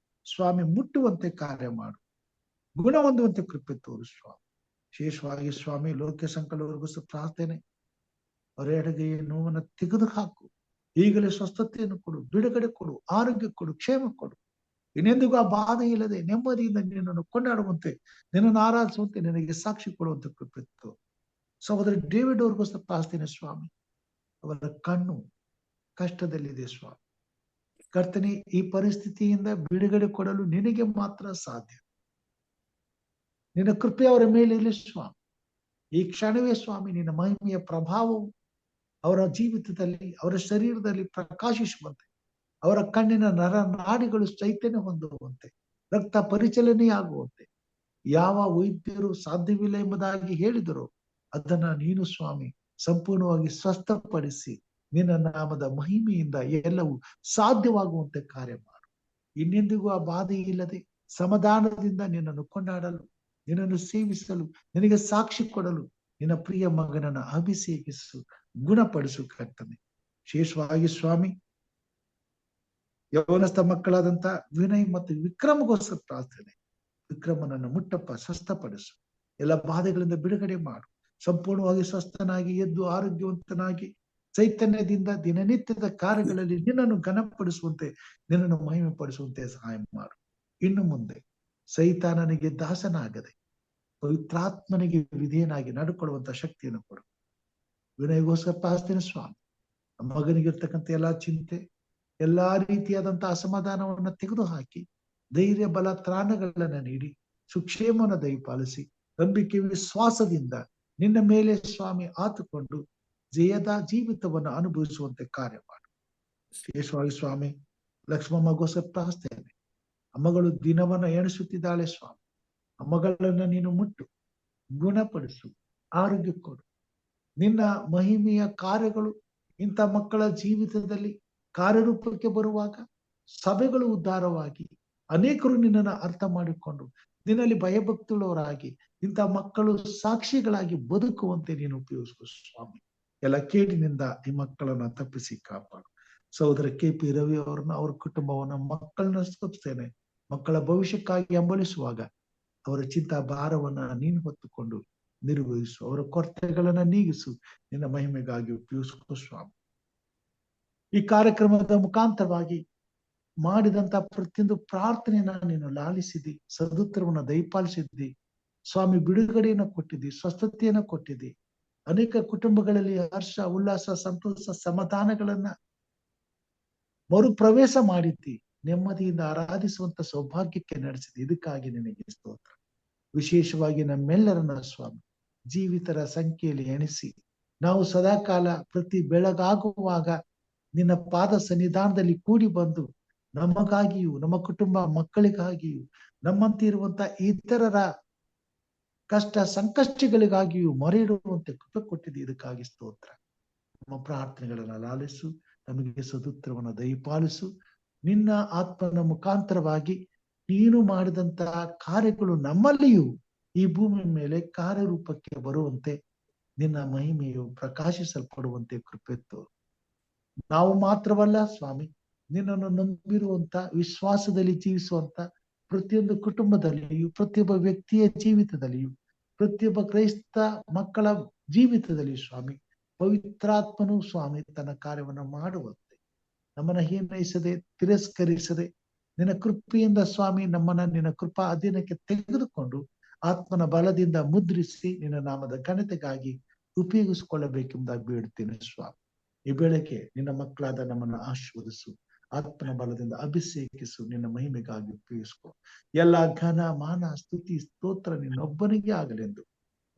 ಸ್ವಾಮಿ ಮುಟ್ಟುವಂತೆ ಕಾರ್ಯ ಮಾಡು, ಗುಣ ಹೊಂದುವಂತೆ ಕೃಪೆ ತೋರು ಸ್ವಾಮಿ. ವಿಶೇಷವಾಗಿ ಸ್ವಾಮಿ ಲೋಕ ಸಂಕಲವರಿಗೋಸ್ಕರ ಪ್ರಾರ್ಥನೆ, ಅವರ ಎಡಗೈಯ ನೋವನ್ನು ತೆಗೆದು ಹಾಕು. ಈಗಲೇ ಸ್ವಸ್ಥತೆಯನ್ನು ಕೊಡು, ಬಿಡುಗಡೆ ಕೊಡು, ಆರೋಗ್ಯ ಕೊಡು, ಕ್ಷೇಮ ಕೊಡು. ಇನ್ನೆಂದಿಗೂ ಆ ಬಾಧೆ ಇಲ್ಲದೆ ನೆಮ್ಮದಿಯಿಂದ ನಿನ್ನನ್ನು ಕೊಂಡಾಡುವಂತೆ, ನಿನ್ನನ್ನು ಆರಾಧಿಸುವಂತೆ, ನಿನಗೆ ಸಾಕ್ಷಿ ಕೊಡುವಂತೆ ಕೃಪೆ ತೋರು. ಸಹೋದರ ಡೇವಿಡ್ ಅವ್ರಿಗೋಸ್ಕರ ಪ್ರಾರ್ಥನೆ ಸ್ವಾಮಿ, ಅವರ ಕಣ್ಣು ಕಷ್ಟದಲ್ಲಿದೆ ಸ್ವಾಮಿ. ಕರ್ತನೆ, ಈ ಪರಿಸ್ಥಿತಿಯಿಂದ ಬಿಡುಗಡೆ ಕೊಡಲು ನಿನಗೆ ಮಾತ್ರ ಸಾಧ್ಯ. ನಿನ್ನ ಕೃಪೆ ಅವರ ಮೇಲೆ ಇರಲಿ ಸ್ವಾಮಿ. ಈ ಕ್ಷಣವೇ ಸ್ವಾಮಿ ನಿನ್ನ ಮಹಿಮೆಯ ಪ್ರಭಾವವು ಅವರ ಜೀವಿತದಲ್ಲಿ, ಅವರ ಶರೀರದಲ್ಲಿ ಪ್ರಕಾಶಿಸುವಂತೆ, ಅವರ ಕಣ್ಣಿನ ನರ ನಾಡಿಗಳು ಚೈತನ್ಯ ಹೊಂದುವಂತೆ, ರಕ್ತ ಪರಿಚಲನೆಯಾಗುವಂತೆ, ಯಾವ ವೈದ್ಯರು ಸಾಧ್ಯವಿಲ್ಲ ಎಂಬುದಾಗಿ ಹೇಳಿದರು ಅದನ್ನ ನೀನು ಸ್ವಾಮಿ ಸಂಪೂರ್ಣವಾಗಿ ಸ್ವಸ್ಥಪಡಿಸಿ ನಿನ್ನ ನಾಮದ ಮಹಿಮೆಯಿಂದ ಎಲ್ಲವೂ ಸಾಧ್ಯವಾಗುವಂತೆ ಕಾರ್ಯ ಮಾಡು. ಇನ್ನೆಂದಿಗೂ ಆ ಬಾಧೆ ಇಲ್ಲದೆ ಸಮಾಧಾನದಿಂದ ನಿನ್ನನ್ನು ಕೊಂಡಾಡಲು, ನಿನ್ನನ್ನು ಸೇವಿಸಲು, ನಿನಗೆ ಸಾಕ್ಷಿ ಕೊಡಲು ನಿನ್ನ ಪ್ರಿಯ ಮಗನನ್ನ ಅಭಿಷೇಕಿಸು, ಗುಣಪಡಿಸು ಕರ್ತನೆ. ವಿಶೇಷವಾಗಿ ಸ್ವಾಮಿ ಯೌವನಸ್ಥ ಮಕ್ಕಳಾದಂತ ವಿನಯ್ ಮತ್ತು ವಿಕ್ರಮಗೋಸ್ಕರ ಪ್ರಾರ್ಥನೆ. ವಿಕ್ರಮನನ್ನು ಮುಟ್ಟಪ್ಪ, ಸ್ವಸ್ಥಪಡಿಸು, ಎಲ್ಲ ಬಾಧೆಗಳಿಂದ ಬಿಡುಗಡೆ ಮಾಡು. ಸಂಪೂರ್ಣವಾಗಿ ಸ್ವಸ್ಥನಾಗಿ ಎದ್ದು ಆರೋಗ್ಯವಂತನಾಗಿ ಚೈತನ್ಯದಿಂದ ದಿನನಿತ್ಯದ ಕಾರ್ಯಗಳಲ್ಲಿ ನಿನ್ನನ್ನು ಘನಪಡಿಸುವಂತೆ, ನಿನ್ನನ್ನು ಮಹಿಮೆ ಪಡಿಸುವಂತೆ ಸಹಾಯ ಮಾಡು. ಇನ್ನು ಮುಂದೆ ಸೈತಾನನಿಗೆ ದಾಸನಾಗದೆ ಪವಿತ್ರಾತ್ಮನಿಗೆ ವಿಧೇಯನಾಗಿ ನಡ್ಕೊಳ್ಳುವಂತ ಶಕ್ತಿಯನ್ನು ಕೊಡು. ವಿನಯಗೋಸ್ಕರ ಪ್ರಾರ್ಥನೆ ಸ್ವಾಮಿ. ಮಗನಿಗಿರ್ತಕ್ಕಂಥ ಎಲ್ಲಾ ಚಿಂತೆ, ಎಲ್ಲಾ ರೀತಿಯಾದಂತಹ ಅಸಮಾಧಾನವನ್ನ ತೆಗೆದು ಹಾಕಿ ಧೈರ್ಯ, ಬಲ, ತ್ರಾಣಗಳನ್ನ ನೀಡಿ ಸುಕ್ಷೇಮವನ್ನು ದಯಪಾಲಿಸಿ ನಂಬಿಕೆ, ವಿಶ್ವಾಸದಿಂದ ನಿನ್ನ ಮೇಲೆ ಸ್ವಾಮಿ ಆತುಕೊಂಡು ಜಯದ ಜೀವಿತವನ್ನು ಅನುಭವಿಸುವಂತೆ ಕಾರ್ಯ ಮಾಡು. ವಿಶೇಷವಾಗಿ ಸ್ವಾಮಿ ಲಕ್ಷ್ಮಮ್ಮಗೋಸ್ಕರ ಪ್ರಾರ್ಥನೆ. ಅಮ್ಮಗಳು ದಿನವನ್ನ ಎಣಿಸುತ್ತಿದ್ದಾಳೆ ಸ್ವಾಮಿ. ಅಮ್ಮಗಳನ್ನ ನೀನು ಮುಟ್ಟು, ಗುಣಪಡಿಸು, ಆರೋಗ್ಯ ಕೊಡು. ನಿನ್ನ ಮಹಿಮೆಯ ಕಾರ್ಯಗಳು ಇಂಥ ಮಕ್ಕಳ ಜೀವಿತದಲ್ಲಿ ಕಾರ್ಯರೂಪಕ್ಕೆ ಬರುವಾಗ ಸಭೆಗಳು ಉದ್ಧಾರವಾಗಿ ಅನೇಕರು ನಿನ್ನನ್ನು ಅರ್ಥ ಮಾಡಿಕೊಂಡು ನಿನ್ನಲ್ಲಿ ಭಯಭಕ್ತಿಯುಳ್ಳವರಾಗಿ ಇಂಥ ಮಕ್ಕಳು ಸಾಕ್ಷಿಗಳಾಗಿ ಬದುಕುವಂತೆ ನೀನು ಉಪಯೋಗಿಸು ಸ್ವಾಮಿ. ಎಲ್ಲ ಕೇಡಿನಿಂದ ಈ ಮಕ್ಕಳನ್ನ ತಪ್ಪಿಸಿ ಕಾಪಾಡು. ಸಹೋದರ KP ರವಿ ಅವ್ರನ್ನ, ಅವ್ರ ಕುಟುಂಬವನ್ನ, ಮಕ್ಕಳನ್ನ ಸ್ತುತಿಸ್ತೇನೆ. ಮಕ್ಕಳ ಭವಿಷ್ಯಕ್ಕಾಗಿ ಹಂಬಲಿಸುವಾಗ ಅವರ ಚಿಂತಾ ಭಾರವನ್ನ ನೀನು ಹೊತ್ತುಕೊಂಡು ನಿರ್ವಹಿಸು. ಅವರ ಕೊರತೆಗಳನ್ನ ನೀಗಿಸು. ನಿನ್ನ ಮಹಿಮೆಗಾಗಿ ಉಪಯೋಗಿಸು ಸ್ವಾಮಿ. ಈ ಕಾರ್ಯಕ್ರಮದ ಮುಖಾಂತರವಾಗಿ ಮಾಡಿದಂತ ಪ್ರತಿಯೊಂದು ಪ್ರಾರ್ಥನೆಯನ್ನ ನೀನು ಲಾಲಿಸಿದಿ, ಸದುತ್ತರವನ್ನ ದಯಪಾಲಿಸಿದ್ದಿ ಸ್ವಾಮಿ. ಬಿಡುಗಡೆಯನ್ನ ಕೊಟ್ಟಿದ್ದಿ, ಸ್ವಸ್ಥತೆಯನ್ನ ಕೊಟ್ಟಿದ್ದಿ. ಅನೇಕ ಕುಟುಂಬಗಳಲ್ಲಿ ಹರ್ಷ, ಉಲ್ಲಾಸ, ಸಂತೋಷ, ಸಮಾಧಾನಗಳನ್ನ ಮರುಪ್ರವೇಶ ಮಾಡಿದ್ದಿ. ನೆಮ್ಮದಿಯಿಂದ ಆರಾಧಿಸುವಂತ ಸೌಭಾಗ್ಯಕ್ಕೆ ನಡೆಸಿದೆ. ಇದಕ್ಕಾಗಿ ನಿನಗೆ ಸ್ತೋತ್ರ. ವಿಶೇಷವಾಗಿ ನಮ್ಮೆಲ್ಲರನ್ನ ಸ್ವಾಮಿ ಜೀವಿತರ ಸಂಖ್ಯೆಯಲ್ಲಿ ಎಣಿಸಿ ನಾವು ಸದಾಕಾಲ ಪ್ರತಿ ಬೆಳಗಾಗುವಾಗ ನಿನ್ನ ಪಾದ ಸನ್ನಿಧಾನದಲ್ಲಿ ಕೂಡಿ ಬಂದು ನಮಗಾಗಿಯೂ, ನಮ್ಮ ಕುಟುಂಬ ಮಕ್ಕಳಿಗಾಗಿಯೂ, ನಮ್ಮಂತೆ ಇರುವಂತ ಇತರರ ಕಷ್ಟ ಸಂಕಷ್ಟಗಳಿಗಾಗಿಯೂ ಮೊರೆ ಇಡುವಂತೆ ಕೃಪೆ ಕೊಟ್ಟಿದ್ದು. ಇದಕ್ಕಾಗಿ ಸ್ತೋತ್ರ. ನಮ್ಮ ಪ್ರಾರ್ಥನೆಗಳನ್ನ ಲಾಲಿಸು. ನಮಗೆ ಸದುತ್ತರವನ್ನು ದಯಪಾಲಿಸು. ನಿನ್ನ ಆತ್ಮನ ಮುಖಾಂತರವಾಗಿ ನೀನು ಮಾಡಿದಂತಹ ಕಾರ್ಯಗಳು ನಮ್ಮಲ್ಲಿಯೂ ಈ ಭೂಮಿ ಮೇಲೆ ಕಾರ್ಯರೂಪಕ್ಕೆ ಬರುವಂತೆ, ನಿನ್ನ ಮಹಿಮೆಯು ಪ್ರಕಾಶಿಸಲ್ಪಡುವಂತೆ ಕೃಪೆ ತೋರು. ನಾವು ಮಾತ್ರವಲ್ಲ ಸ್ವಾಮಿ, ನಿನ್ನನ್ನು ನಂಬಿರುವಂತ, ವಿಶ್ವಾಸದಲ್ಲಿ ಜೀವಿಸುವಂತ ಪ್ರತಿಯೊಂದು ಕುಟುಂಬದಲ್ಲಿಯೂ, ಪ್ರತಿಯೊಬ್ಬ ವ್ಯಕ್ತಿಯ ಜೀವಿತದಲ್ಲಿಯೂ, ಪ್ರತಿಯೊಬ್ಬ ಕ್ರೈಸ್ತ ಮಕ್ಕಳ ಜೀವಿತದಲ್ಲಿ ಸ್ವಾಮಿ, ಪವಿತ್ರಾತ್ಮನು ಸ್ವಾಮಿ ತನ್ನ ಕಾರ್ಯವನ್ನು ಮಾಡುವಂತೆ, ನಮ್ಮನ್ನ ಹೀನೈಸದೆ, ತಿರಸ್ಕರಿಸದೆ, ನಿನ್ನ ಕೃಪೆಯಿಂದ ಸ್ವಾಮಿ ನಮ್ಮನ್ನ ನಿನ್ನ ಕೃಪಾ ಅಧೀನಕ್ಕೆ ತೆಗೆದುಕೊಂಡು ಆತ್ಮನ ಬಲದಿಂದ ಮುದ್ರಿಸಿ ನಿನ್ನ ನಾಮದ ಘನತೆಗಾಗಿ ಉಪಯೋಗಿಸಿಕೊಳ್ಳಬೇಕೆಂಬುದಾಗಿ ಬೇಡುತ್ತೇನೆ ಸ್ವಾಮಿ. ಈ ಬೆಳಗ್ಗೆ ನಿನ್ನ ಮಕ್ಕಳಾದ ನಮ್ಮನ್ನು ಆಶೀರ್ವದಿಸು, ಆತ್ಮನ ಬಲದಿಂದ ಅಭಿಷೇಕಿಸು, ನಿನ್ನ ಮಹಿಮೆಗಾಗಿ ಉಪಯೋಗಿಸಿಕೊ. ಎಲ್ಲ ಘನ ಮಾನ ಸ್ತುತಿ ಸ್ತೋತ್ರ ನಿನ್ನೊಬ್ಬನಿಗೆ ಆಗಲೆಂದು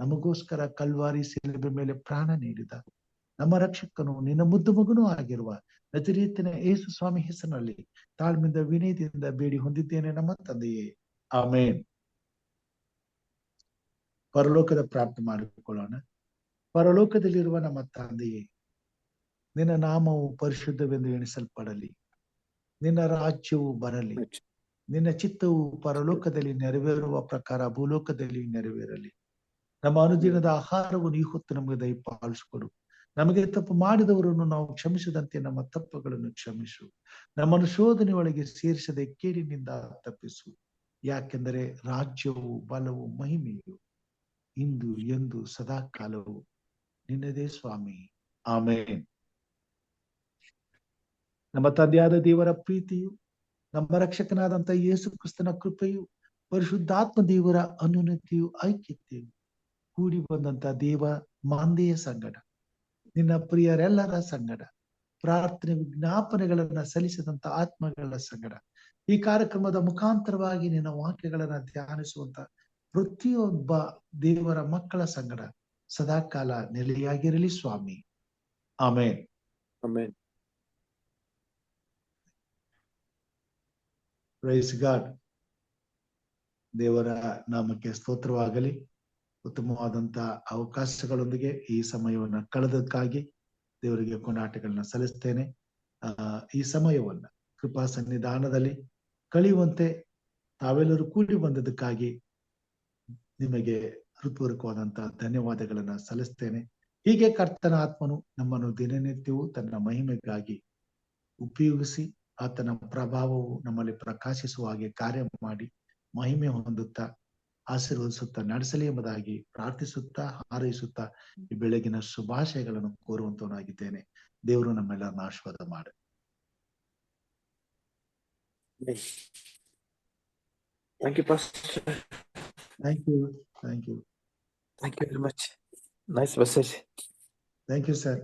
ನಮಗೋಸ್ಕರ ಕಲ್ವಾರಿ ಶಿಲುಬೆ ಮೇಲೆ ಪ್ರಾಣ ನೀಡಿದ ನಮ್ಮ ರಕ್ಷಕನು, ನಿನ್ನ ಮುದ್ದು ಮಗನೂ ಆಗಿರುವ ನಜರೇತಿನ ಯೇಸು ಸ್ವಾಮಿ ಹೆಸರಿನಲ್ಲಿ ತಾಳ್ಮೆಯಿಂದ ವಿನಯದಿಂದ ಬೇಡಿ ಹೊಂದಿದ್ದೇನೆ ನಮ್ಮ ತಂದೆಯೇ, ಆಮೇನ್. ಪರಲೋಕದ ಪ್ರಾರ್ಥನೆ ಮಾಡಿಕೊಳ್ಳೋಣ. ಪರಲೋಕದಲ್ಲಿರುವ ನಮ್ಮ ತಂದೆಯೇ, ನಿನ್ನ ನಾಮವು ಪರಿಶುದ್ಧವೆಂದು ಎಣಿಸಲ್ಪಡಲಿ, ನಿನ್ನ ರಾಜ್ಯವು ಬರಲಿ, ನಿನ್ನ ಚಿತ್ತವು ಪರಲೋಕದಲ್ಲಿ ನೆರವೇರುವ ಪ್ರಕಾರ ಭೂಲೋಕದಲ್ಲಿ ನೆರವೇರಲಿ. ನಮ್ಮ ಅನುದಿನದ ಆಹಾರವನ್ನು ಈ ಹೊತ್ತು ನಮಗೆ ದಯಪಾಲಿಸಿಕೊಡು. ನಮಗೆ ತಪ್ಪು ಮಾಡಿದವರನ್ನು ನಾವು ಕ್ಷಮಿಸದಂತೆ ನಮ್ಮ ತಪ್ಪುಗಳನ್ನು ಕ್ಷಮಿಸು. ನಮ್ಮನ್ನು ಶೋಧನೆಯೊಳಗೆ ಸೇರಿಸದೆ ಕೇಡಿನಿಂದ ತಪ್ಪಿಸು. ಯಾಕೆಂದರೆ ರಾಜ್ಯವು, ಬಲವು, ಮಹಿಮೆಯು ಇಂದು ಎಂದು ಸದಾ ಕಾಲವು ನಿನ್ನದೇ ಸ್ವಾಮಿ, ಆಮೇನ್. ನಮ್ಮ ತಂದೆಯಾದ ದೇವರ ಪ್ರೀತಿಯು, ನಮ್ಮ ರಕ್ಷಕನಾದಂತ ಯೇಸು ಕ್ರಿಸ್ತನ ಕೃಪೆಯು, ಪರಿಶುದ್ಧಾತ್ಮ ದೇವರ ಅನುನ್ನತಿಯು, ಐಕ್ಯತೆಯು, ಕೂಡಿ ಬಂದಂತ ದೇವ ಮಾಂದೆಯ ಸಂಗಡ, ನಿನ್ನ ಪ್ರಿಯರೆಲ್ಲರ ಸಂಗಡ, ಪ್ರಾರ್ಥನೆ ವಿಜ್ಞಾಪನೆಗಳನ್ನ ಸಲ್ಲಿಸಿದಂತ ಆತ್ಮಗಳ ಸಂಗಡ, ಈ ಕಾರ್ಯಕ್ರಮದ ಮುಖಾಂತರವಾಗಿ ನಿನ್ನ ವಾಕ್ಯಗಳನ್ನ ಧ್ಯಾನಿಸುವಂತ ಪ್ರತಿಯೊಬ್ಬ ದೇವರ ಮಕ್ಕಳ ಸಂಗಡ ಸದಾಕಾಲ ನೆಲೆಯಾಗಿರಲಿ ಸ್ವಾಮಿ, ಆಮೇನ್. Amen. Praise God. ದೇವರ ನಾಮಕ್ಕೆ ಸ್ತೋತ್ರವಾಗಲಿ. ಉತ್ತಮವಾದಂತ ಅವಕಾಶಗಳೊಂದಿಗೆ ಈ ಸಮಯವನ್ನ ಕಳೆದಕ್ಕಾಗಿ ದೇವರಿಗೆ ಕೊಂಡಾಟಗಳನ್ನ ಸಲ್ಲಿಸ್ತೇನೆ. ಈ ಸಮಯವನ್ನ ಕೃಪಾ ಸನ್ನಿಧಾನದಲ್ಲಿ ಕಳೆಯುವಂತೆ ತಾವೆಲ್ಲರೂ ಕೂಡಿ ಬಂದದಕ್ಕಾಗಿ ನಿಮಗೆ ಹೃತ್ಪೂರ್ವಕವಾದಂತ ಧನ್ಯವಾದಗಳನ್ನ ಸಲ್ಲಿಸ್ತೇನೆ. ಹೀಗೆ ಕರ್ತನ ಆತ್ಮನು ನಮ್ಮನ್ನು ದಿನನಿತ್ಯವೂ ತನ್ನ ಮಹಿಮೆಗಾಗಿ ಉಪಯೋಗಿಸಿ ಆತನ ಪ್ರಭಾವವು ನಮ್ಮಲ್ಲಿ ಪ್ರಕಾಶಿಸುವ ಹಾಗೆ ಕಾರ್ಯ ಮಾಡಿ ಮಹಿಮೆ ಹೊಂದುತ್ತಾ ಆಶೀರ್ವದಿಸುತ್ತಾ ನಡೆಸಲಿ ಎಂಬುದಾಗಿ ಪ್ರಾರ್ಥಿಸುತ್ತಾ ಹಾರೈಸುತ್ತಾ ಈ ಬೆಳಗಿನ ಶುಭಾಶಯಗಳನ್ನು ಕೋರುವಂತವನಾಗಿದ್ದೇನೆ. ದೇವರು ನಮ್ಮೆಲ್ಲರನ್ನ ಆಶೀರ್ವಾದ ಮಾಡಿ. Thank you, Pastor. Thank you. Thank you. Thank you very much. Nice message. Thank you sir.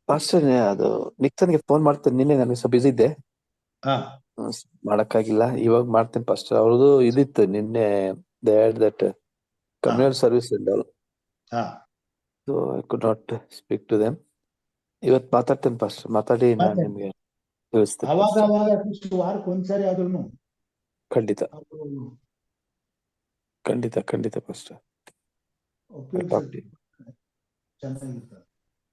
Pastor, ಅದು ನಿಕ್ತನ್ಗೆ ಫೋನ್ ಮಾಡ್ತೇನೆ. ನಿನ್ನೆ ನನಗೆ ಸ್ವಲ್ಪ ಬಿಸಿ ಇದ್ದೆ, ಮಾಡಕ್ಕಾಗಿಲ್ಲ. ಇವಾಗ ಮಾಡ್ತೇನೆ ಪಾಸ್ಟರ್. ಅವ್ರದ್ದು ಇದಿತ್ತು ನಿನ್ನೆ, that communal service and all, so I could not speak to them. ಇವತ್ತು ಮಾತಾಡ್ತೇನೆ ಪಾಸ್ಟರ್, ಮಾತಾಡಿ ನಾನು ನಿಮ್ಗೆ ತಿಳಿಸ್ತೇನೆ. ವಾರಕ್ಕೊಂದ್ಸರಿ ಆದ್ರೂ ಖಂಡಿತ ಖಂಡಿತ ಖಂಡಿತ ಪಾಸ್ಟರ್. ಚೆನ್ನಾಗಿರ್ತದೆ.